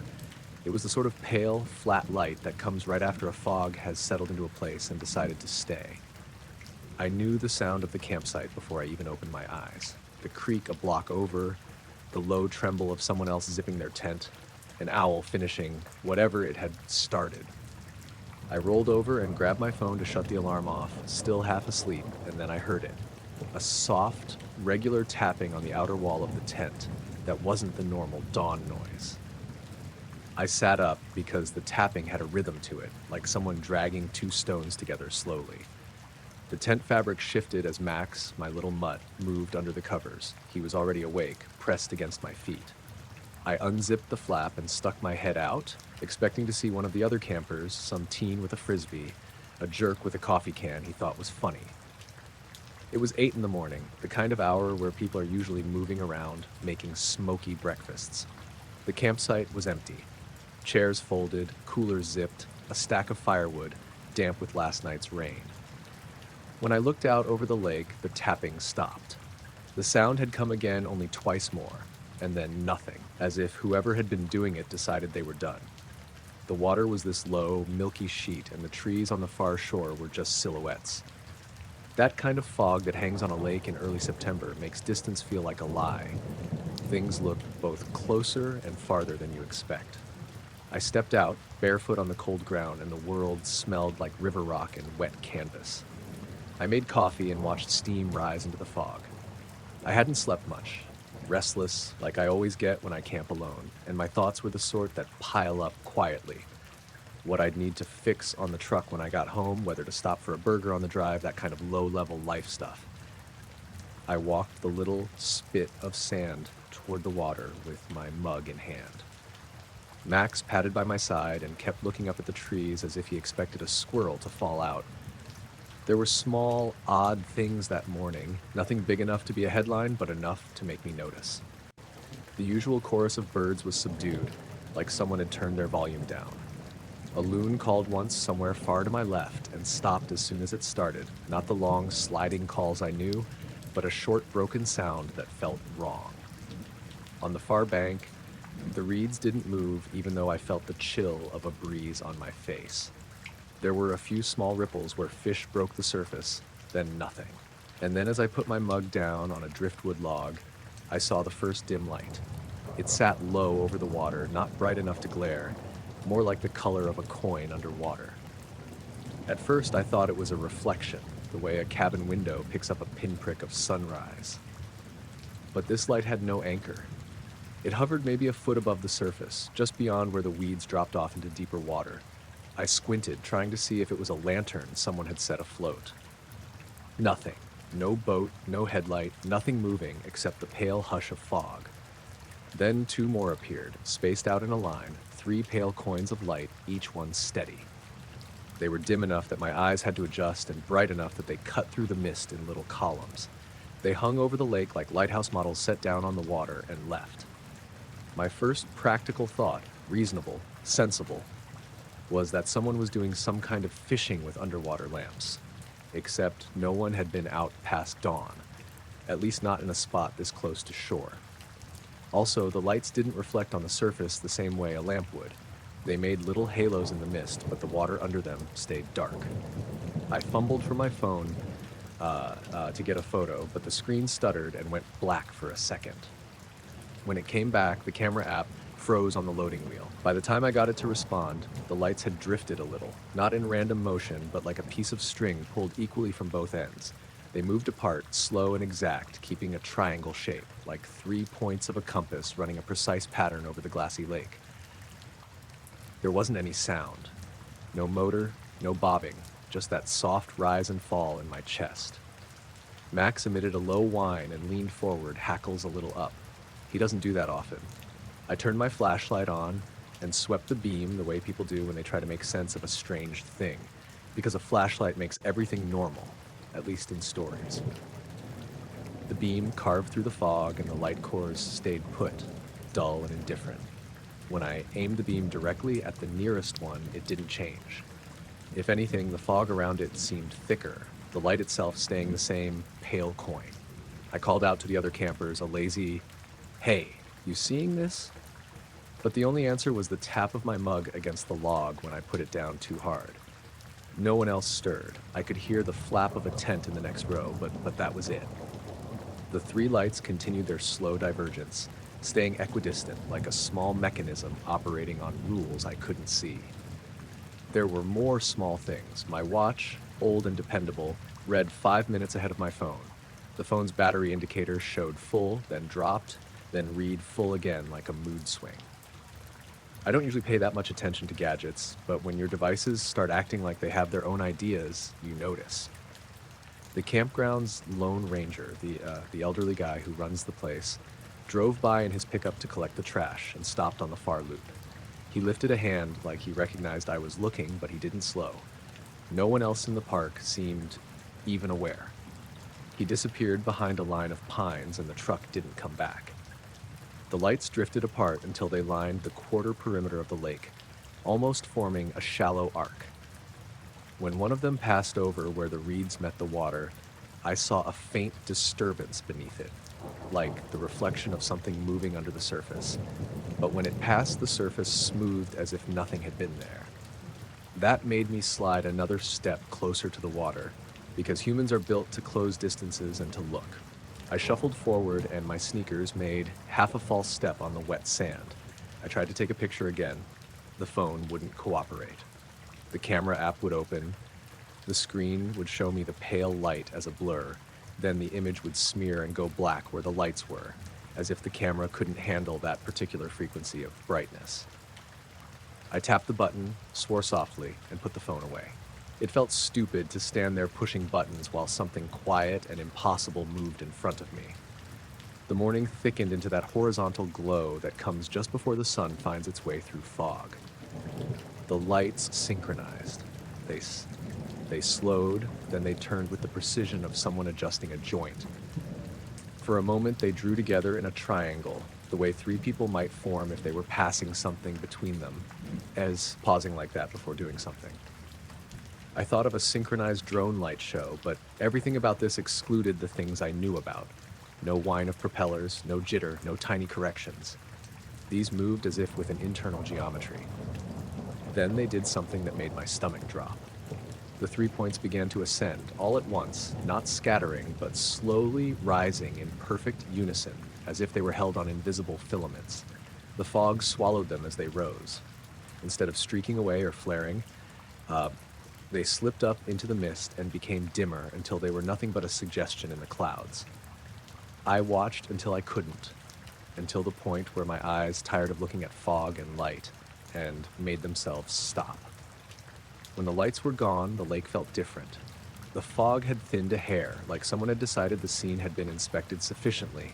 It was the sort of pale, flat light that comes right after a fog has settled into a place and decided to stay. I knew the sound of the campsite before I even opened my eyes. The creak a block over, the low tremble of someone else zipping their tent, an owl finishing whatever it had started. I rolled over and grabbed my phone to shut the alarm off, still half asleep, and then I heard it. A soft, regular tapping on the outer wall of the tent that wasn't the normal dawn noise. I sat up because the tapping had a rhythm to it, like someone dragging two stones together slowly. The tent fabric shifted as Max, my little mutt, moved under the covers. He was already awake, pressed against my feet. I unzipped the flap and stuck my head out, expecting to see one of the other campers, some teen with a frisbee, a jerk with a coffee can he thought was funny. It was 8 in the morning, the kind of hour where people are usually moving around, making smoky breakfasts. The campsite was empty. Chairs folded, coolers zipped, a stack of firewood, damp with last night's rain. When I looked out over the lake, the tapping stopped. The sound had come again only twice more, and then nothing, as if whoever had been doing it decided they were done. The water was this low, milky sheet, and the trees on the far shore were just silhouettes. That kind of fog that hangs on a lake in early September makes distance feel like a lie. Things look both closer and farther than you expect. I stepped out, barefoot on the cold ground, and the world smelled like river rock and wet canvas. I made coffee and watched steam rise into the fog. I hadn't slept much, restless like I always get when I camp alone, and my thoughts were the sort that pile up quietly. What I'd need to fix on the truck when I got home, whether to stop for a burger on the drive, that kind of low-level life stuff. I walked the little spit of sand toward the water with my mug in hand. Max padded by my side and kept looking up at the trees as if he expected a squirrel to fall out. There were small, odd things that morning, nothing big enough to be a headline, but enough to make me notice. The usual chorus of birds was subdued, like someone had turned their volume down. A loon called once somewhere far to my left and stopped as soon as it started, not the long, sliding calls I knew, but a short, broken sound that felt wrong. On the far bank, the reeds didn't move even though I felt the chill of a breeze on my face. There were a few small ripples where fish broke the surface, then nothing. And then as I put my mug down on a driftwood log, I saw the first dim light. It sat low over the water, not bright enough to glare, more like the color of a coin underwater. At first I thought it was a reflection, the way a cabin window picks up a pinprick of sunrise. But this light had no anchor. It hovered maybe a foot above the surface, just beyond where the weeds dropped off into deeper water. I squinted, trying to see if it was a lantern someone had set afloat. Nothing. No boat, no headlight, nothing moving except the pale hush of fog. Then 2 more appeared, spaced out in a line, 3 pale coins of light, each one steady. They were dim enough that my eyes had to adjust and bright enough that they cut through the mist in little columns. They hung over the lake like lighthouse models set down on the water and left. My first practical thought, reasonable, sensible, was that someone was doing some kind of fishing with underwater lamps. Except no one had been out past dawn, at least not in a spot this close to shore. Also, the lights didn't reflect on the surface the same way a lamp would. They made little halos in the mist, but the water under them stayed dark. I fumbled for my phone to get a photo, but the screen stuttered and went black for a second. When it came back, the camera app froze on the loading wheel. By the time I got it to respond, the lights had drifted a little, not in random motion, but like a piece of string pulled equally from both ends. They moved apart, slow and exact, keeping a triangle shape, like 3 points of a compass running a precise pattern over the glassy lake. There wasn't any sound. No motor, no bobbing, just that soft rise and fall in my chest. Max emitted a low whine and leaned forward, hackles a little up. He doesn't do that often. I turned my flashlight on and swept the beam the way people do when they try to make sense of a strange thing, because a flashlight makes everything normal, at least in stories. The beam carved through the fog and the light cores stayed put, dull and indifferent. When I aimed the beam directly at the nearest one, it didn't change. If anything, the fog around it seemed thicker, the light itself staying the same pale coin. I called out to the other campers a lazy, "Hey, you seeing this?" But the only answer was the tap of my mug against the log when I put it down too hard. No one else stirred. I could hear the flap of a tent in the next row, but that was it. The 3 lights continued their slow divergence, staying equidistant like a small mechanism operating on rules I couldn't see. There were more small things. My watch, old and dependable, read 5 minutes ahead of my phone. The phone's battery indicator showed full, then dropped, then read full again like a mood swing. I don't usually pay that much attention to gadgets, but when your devices start acting like they have their own ideas, you notice. The campground's lone ranger, the elderly guy who runs the place, drove by in his pickup to collect the trash and stopped on the far loop. He lifted a hand like he recognized I was looking, but he didn't slow. No one else in the park seemed even aware. He disappeared behind a line of pines and the truck didn't come back. The lights drifted apart until they lined the quarter perimeter of the lake, almost forming a shallow arc. When one of them passed over where the reeds met the water, I saw a faint disturbance beneath it, like the reflection of something moving under the surface. But when it passed, the surface smoothed as if nothing had been there. That made me slide another step closer to the water, because humans are built to close distances and to look. I shuffled forward and my sneakers made half a false step on the wet sand. I tried to take a picture again. The phone wouldn't cooperate. The camera app would open. The screen would show me the pale light as a blur. Then the image would smear and go black where the lights were, as if the camera couldn't handle that particular frequency of brightness. I tapped the button, swore softly, and put the phone away. It felt stupid to stand there pushing buttons while something quiet and impossible moved in front of me. The morning thickened into that horizontal glow that comes just before the sun finds its way through fog. The lights synchronized. They slowed, then they turned with the precision of someone adjusting a joint. For a moment, they drew together in a triangle, the way 3 people might form if they were passing something between them, as pausing like that before doing something. I thought of a synchronized drone light show, but everything about this excluded the things I knew about. No whine of propellers, no jitter, no tiny corrections. These moved as if with an internal geometry. Then they did something that made my stomach drop. The 3 points began to ascend, all at once, not scattering, but slowly rising in perfect unison, as if they were held on invisible filaments. The fog swallowed them as they rose. Instead of streaking away or flaring, they slipped up into the mist and became dimmer until they were nothing but a suggestion in the clouds. I watched until I couldn't, until the point where my eyes tired of looking at fog and light, and made themselves stop. When the lights were gone, the lake felt different. The fog had thinned a hair, like someone had decided the scene had been inspected sufficiently,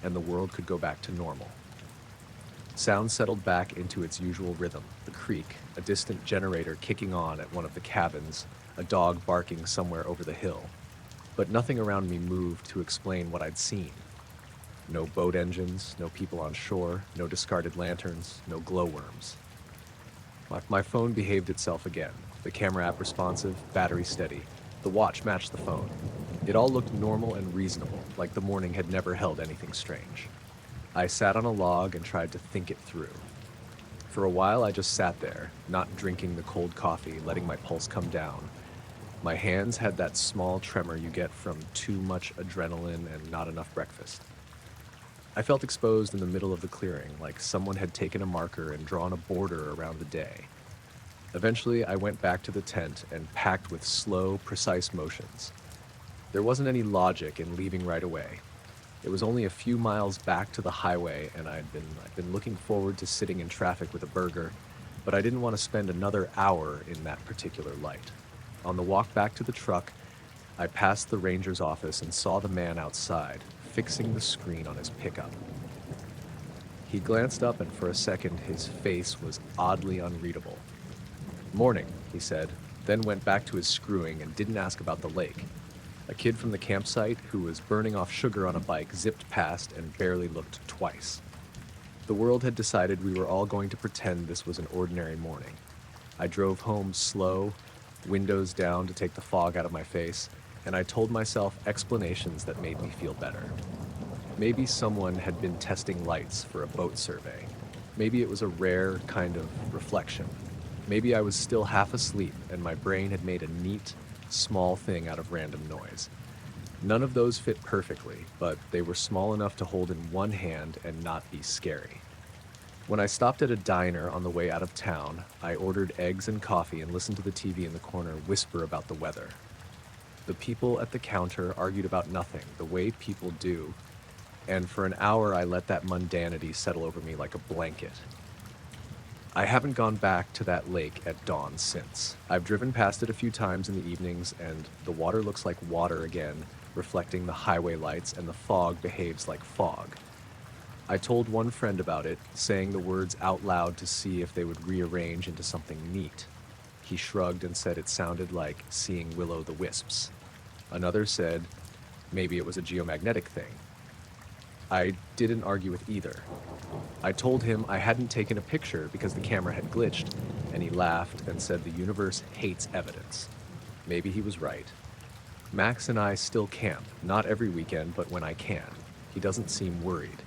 and the world could go back to normal. Sound settled back into its usual rhythm, the creek, a distant generator kicking on at one of the cabins, a dog barking somewhere over the hill. But nothing around me moved to explain what I'd seen. No boat engines, no people on shore, no discarded lanterns, no glowworms. My phone behaved itself again, the camera app responsive, battery steady. The watch matched the phone. It all looked normal and reasonable, like the morning had never held anything strange. I sat on a log and tried to think it through. For a while, I just sat there, not drinking the cold coffee, letting my pulse come down. My hands had that small tremor you get from too much adrenaline and not enough breakfast. I felt exposed in the middle of the clearing, like someone had taken a marker and drawn a border around the day. Eventually, I went back to the tent and packed with slow, precise motions. There wasn't any logic in leaving right away. It was only a few miles back to the highway, and I'd been looking forward to sitting in traffic with a burger, but I didn't want to spend another hour in that particular light. On the walk back to the truck, I passed the ranger's office and saw the man outside, fixing the screen on his pickup. He glanced up, and for a second his face was oddly unreadable. "Morning," he said, then went back to his screwing and didn't ask about the lake. A kid from the campsite who was burning off sugar on a bike zipped past and barely looked twice. The world had decided we were all going to pretend this was an ordinary morning. I drove home slow, windows down to take the fog out of my face, and I told myself explanations that made me feel better. Maybe someone had been testing lights for a boat survey. Maybe it was a rare kind of reflection. Maybe I was still half asleep and my brain had made a neat, small thing out of random noise. None of those fit perfectly, but they were small enough to hold in one hand and not be scary. When I stopped at a diner on the way out of town, I ordered eggs and coffee and listened to the TV in the corner whisper about the weather. The people at the counter argued about nothing, the way people do, and for an hour I let that mundanity settle over me like a blanket. I haven't gone back to that lake at dawn since. I've driven past it a few times in the evenings, and the water looks like water again, reflecting the highway lights, and the fog behaves like fog. I told one friend about it, saying the words out loud to see if they would rearrange into something neat. He shrugged and said it sounded like seeing will-o'-the-wisps. Another said maybe it was a geomagnetic thing. I didn't argue with either. I told him I hadn't taken a picture because the camera had glitched, and he laughed and said the universe hates evidence. Maybe he was right. Max and I still camp, not every weekend, but when I can. He doesn't seem worried.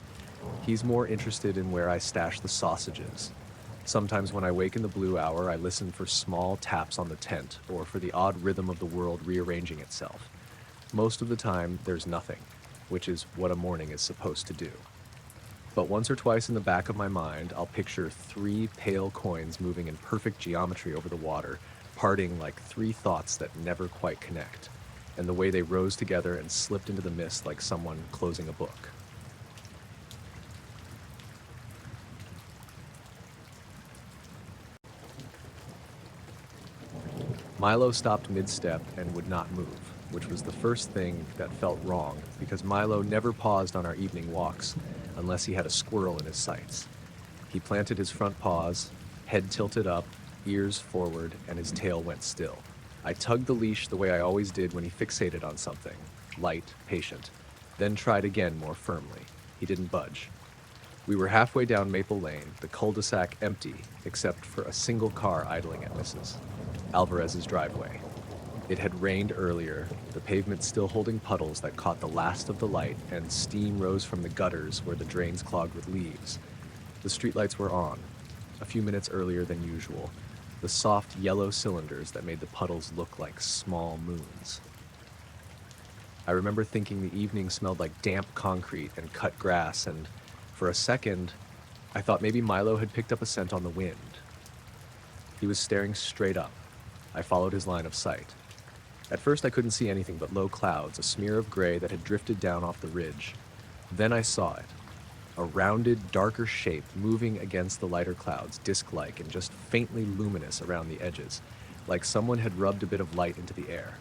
He's more interested in where I stash the sausages. Sometimes when I wake in the blue hour, I listen for small taps on the tent, or for the odd rhythm of the world rearranging itself. Most of the time, there's nothing, which is what a morning is supposed to do. But once or twice in the back of my mind, I'll picture 3 pale coins moving in perfect geometry over the water, parting like 3 thoughts that never quite connect, and the way they rose together and slipped into the mist like someone closing a book. Milo stopped mid-step and would not move, which was the first thing that felt wrong, because Milo never paused on our evening walks, unless he had a squirrel in his sights. He planted his front paws, head tilted up, ears forward, and his tail went still. I tugged the leash the way I always did when he fixated on something, light, patient, then tried again more firmly. He didn't budge. We were halfway down Maple Lane, the cul-de-sac empty, except for a single car idling at Mrs. Alvarez's driveway. It had rained earlier, the pavement still holding puddles that caught the last of the light, and steam rose from the gutters where the drains clogged with leaves. The streetlights were on, a few minutes earlier than usual, the soft yellow cylinders that made the puddles look like small moons. I remember thinking the evening smelled like damp concrete and cut grass, and for a second, I thought maybe Milo had picked up a scent on the wind. He was staring straight up. I followed his line of sight. At first I couldn't see anything but low clouds, a smear of gray that had drifted down off the ridge. Then I saw it. A rounded, darker shape moving against the lighter clouds, disc-like and just faintly luminous around the edges, like someone had rubbed a bit of light into the air.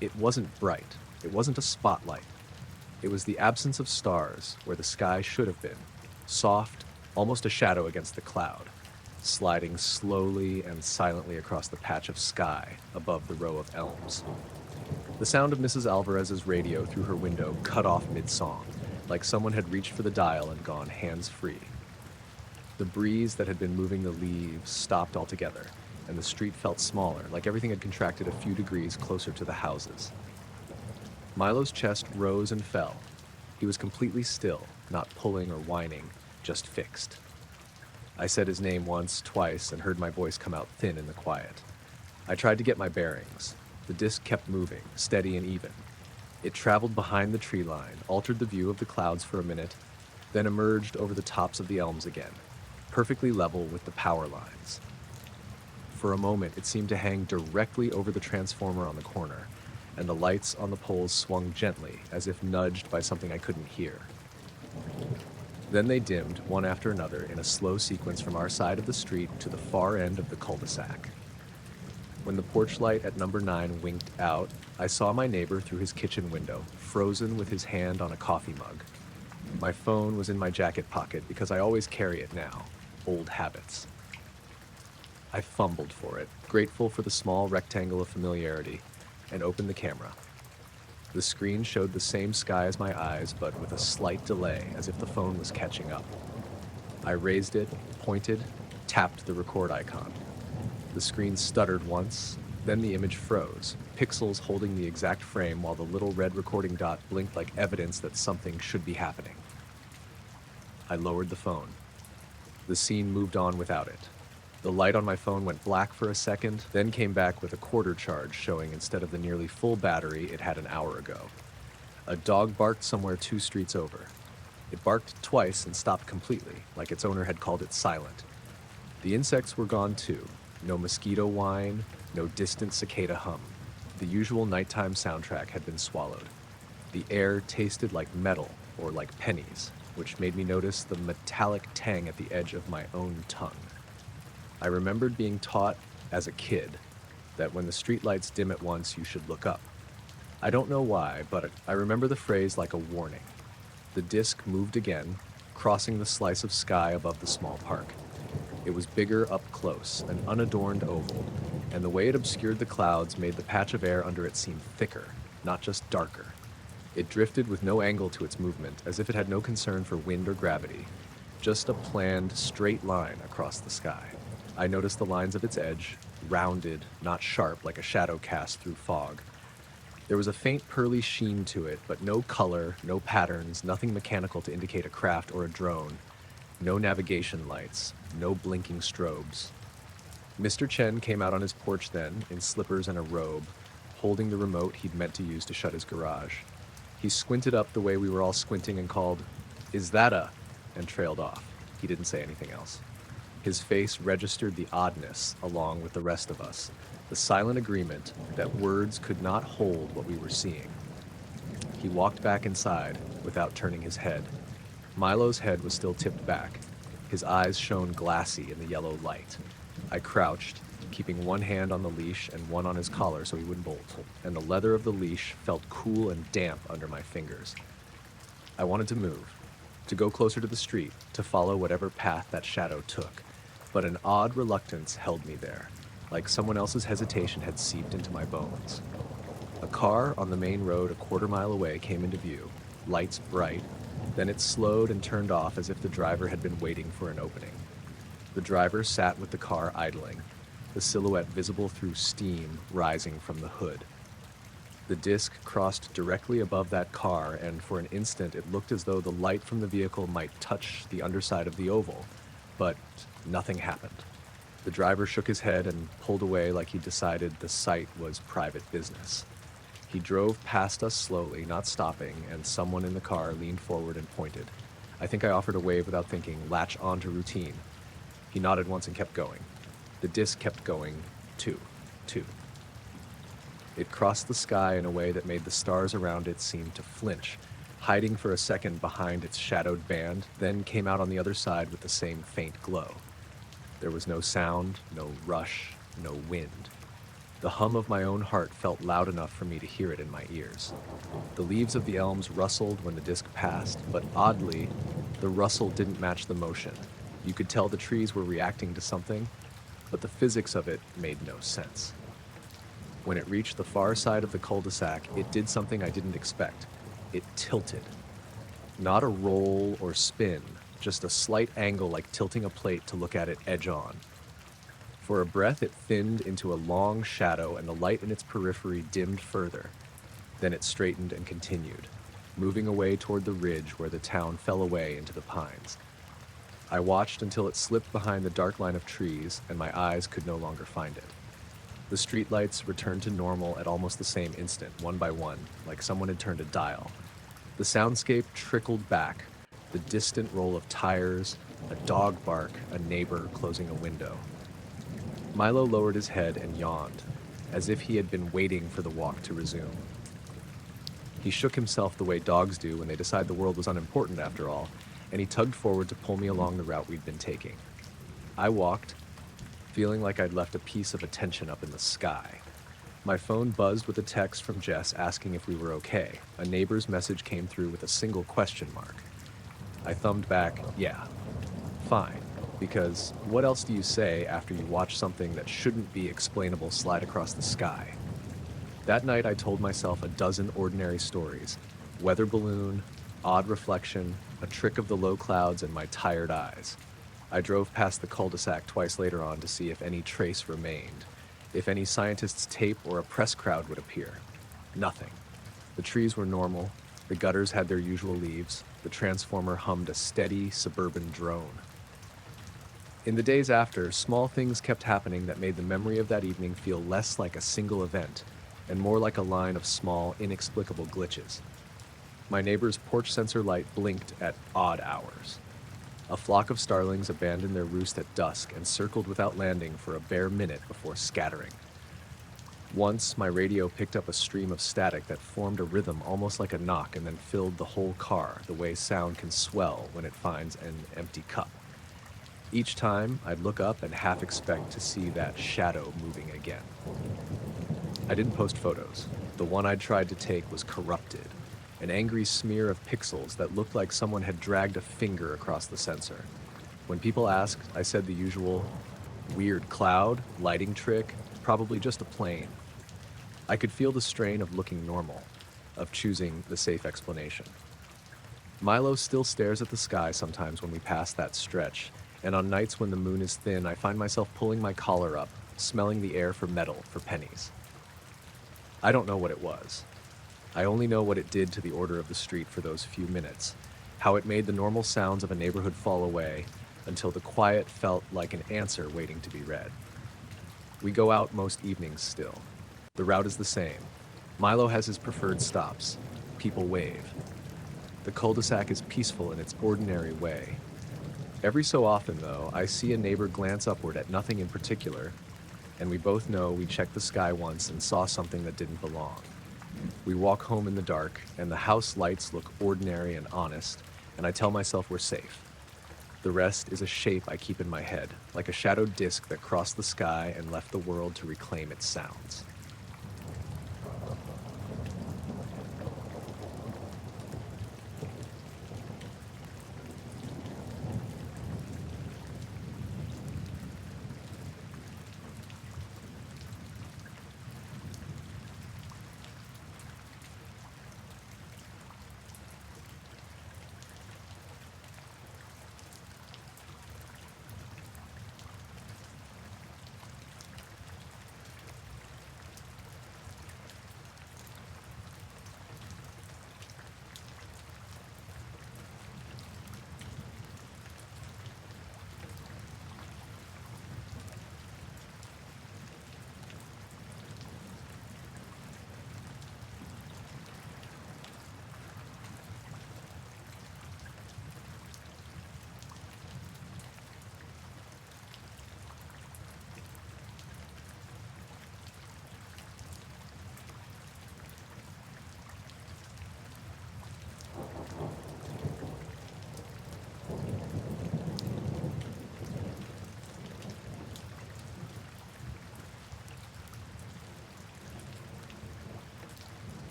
It wasn't bright. It wasn't a spotlight. It was the absence of stars where the sky should have been, soft, almost a shadow against the cloud, sliding slowly and silently across the patch of sky above the row of elms. The sound of Mrs. Alvarez's radio through her window cut off mid-song, like someone had reached for the dial and gone hands-free. The breeze that had been moving the leaves stopped altogether, and the street felt smaller, like everything had contracted a few degrees closer to the houses. Milo's chest rose and fell. He was completely still, not pulling or whining, just fixed. I said his name once, twice, and heard my voice come out thin in the quiet. I tried to get my bearings. The disc kept moving, steady and even. It traveled behind the tree line, altered the view of the clouds for a minute, then emerged over the tops of the elms again, perfectly level with the power lines. For a moment, it seemed to hang directly over the transformer on the corner, and the lights on the poles swung gently, as if nudged by something I couldn't hear. Then they dimmed, one after another, in a slow sequence from our side of the street to the far end of the cul-de-sac. When the porch light at number 9 winked out, I saw my neighbor through his kitchen window, frozen with his hand on a coffee mug. My phone was in my jacket pocket because I always carry it now. Old habits. I fumbled for it, grateful for the small rectangle of familiarity, and opened the camera. The screen showed the same sky as my eyes, but with a slight delay, as if the phone was catching up. I raised it, pointed, tapped the record icon. The screen stuttered once, then the image froze, pixels holding the exact frame while the little red recording dot blinked like evidence that something should be happening. I lowered the phone. The scene moved on without it. The light on my phone went black for a second, then came back with a quarter charge showing instead of the nearly full battery it had an hour ago. A dog barked somewhere 2 streets over. It barked twice and stopped completely, like its owner had called it silent. The insects were gone too. No mosquito whine, no distant cicada hum. The usual nighttime soundtrack had been swallowed. The air tasted like metal or like pennies, which made me notice the metallic tang at the edge of my own tongue. I remembered being taught as a kid that when the streetlights dim at once, you should look up. I don't know why, but I remember the phrase like a warning. The disc moved again, crossing the slice of sky above the small park. It was bigger up close, an unadorned oval, and the way it obscured the clouds made the patch of air under it seem thicker, not just darker. It drifted with no angle to its movement, as if it had no concern for wind or gravity, just a planned, straight line across the sky. I noticed the lines of its edge, rounded, not sharp like a shadow cast through fog. There was a faint pearly sheen to it, but no color, no patterns, nothing mechanical to indicate a craft or a drone. No navigation lights, no blinking strobes. Mr. Chen came out on his porch then, in slippers and a robe, holding the remote he'd meant to use to shut his garage. He squinted up the way we were all squinting and called, "Is that a?" and trailed off. He didn't say anything else. His face registered the oddness along with the rest of us, the silent agreement that words could not hold what we were seeing. He walked back inside without turning his head. Milo's head was still tipped back. His eyes shone glassy in the yellow light. I crouched, keeping one hand on the leash and one on his collar so he wouldn't bolt, and the leather of the leash felt cool and damp under my fingers. I wanted to move, to go closer to the street, to follow whatever path that shadow took, but an odd reluctance held me there, like someone else's hesitation had seeped into my bones. A car on the main road a quarter-mile away came into view, lights bright, then it slowed and turned off as if the driver had been waiting for an opening. The driver sat with the car idling, the silhouette visible through steam rising from the hood. The disc crossed directly above that car, and for an instant it looked as though the light from the vehicle might touch the underside of the oval, but nothing happened. The driver shook his head and pulled away like he decided the site was private business. He drove past us slowly, not stopping, and someone in the car leaned forward and pointed. I think I offered a wave without thinking, latch on to routine. He nodded once and kept going. The disc kept going, too. It crossed the sky in a way that made the stars around it seem to flinch, hiding for a second behind its shadowed band, then came out on the other side with the same faint glow. There was no sound, no rush, no wind. The hum of my own heart felt loud enough for me to hear it in my ears. The leaves of the elms rustled when the disc passed, but oddly, the rustle didn't match the motion. You could tell the trees were reacting to something, but the physics of it made no sense. When it reached the far side of the cul-de-sac, it did something I didn't expect. It tilted. Not a roll or spin, just a slight angle like tilting a plate to look at it edge on. For a breath, it thinned into a long shadow and the light in its periphery dimmed further. Then it straightened and continued, moving away toward the ridge where the town fell away into the pines. I watched until it slipped behind the dark line of trees and my eyes could no longer find it. The streetlights returned to normal at almost the same instant, one by one, like someone had turned a dial. The soundscape trickled back, the distant roll of tires, a dog bark, a neighbor closing a window. Milo lowered his head and yawned, as if he had been waiting for the walk to resume. He shook himself the way dogs do when they decide the world was unimportant after all, and he tugged forward to pull me along the route we'd been taking. I walked, feeling like I'd left a piece of attention up in the sky. My phone buzzed with a text from Jess asking if we were okay. A neighbor's message came through with a single question mark. I thumbed back, yeah, fine, because what else do you say after you watch something that shouldn't be explainable slide across the sky? That night I told myself a dozen ordinary stories. Weather balloon, odd reflection, a trick of the low clouds, and my tired eyes. I drove past the cul-de-sac twice later on to see if any trace remained, if any scientist's tape or a press crowd would appear. Nothing. The trees were normal, the gutters had their usual leaves, the transformer hummed a steady suburban drone. In the days after, small things kept happening that made the memory of that evening feel less like a single event and more like a line of small, inexplicable glitches. My neighbor's porch sensor light blinked at odd hours. A flock of starlings abandoned their roost at dusk and circled without landing for a bare minute before scattering. Once, my radio picked up a stream of static that formed a rhythm almost like a knock and then filled the whole car, the way sound can swell when it finds an empty cup. Each time, I'd look up and half expect to see that shadow moving again. I didn't post photos. The one I'd tried to take was corrupted, an angry smear of pixels that looked like someone had dragged a finger across the sensor. When people asked, I said the usual, weird cloud, lighting trick, probably just a plane. I could feel the strain of looking normal, of choosing the safe explanation. Milo still stares at the sky sometimes when we pass that stretch, and on nights when the moon is thin, I find myself pulling my collar up, smelling the air for metal, for pennies. I don't know what it was. I only know what it did to the order of the street for those few minutes, how it made the normal sounds of a neighborhood fall away until the quiet felt like an answer waiting to be read. We go out most evenings still. The route is the same. Milo has his preferred stops. People wave. The cul-de-sac is peaceful in its ordinary way. Every so often, though, I see a neighbor glance upward at nothing in particular, and we both know we checked the sky once and saw something that didn't belong. We walk home in the dark, and the house lights look ordinary and honest, and I tell myself we're safe. The rest is a shape I keep in my head, like a shadowed disk that crossed the sky and left the world to reclaim its sounds.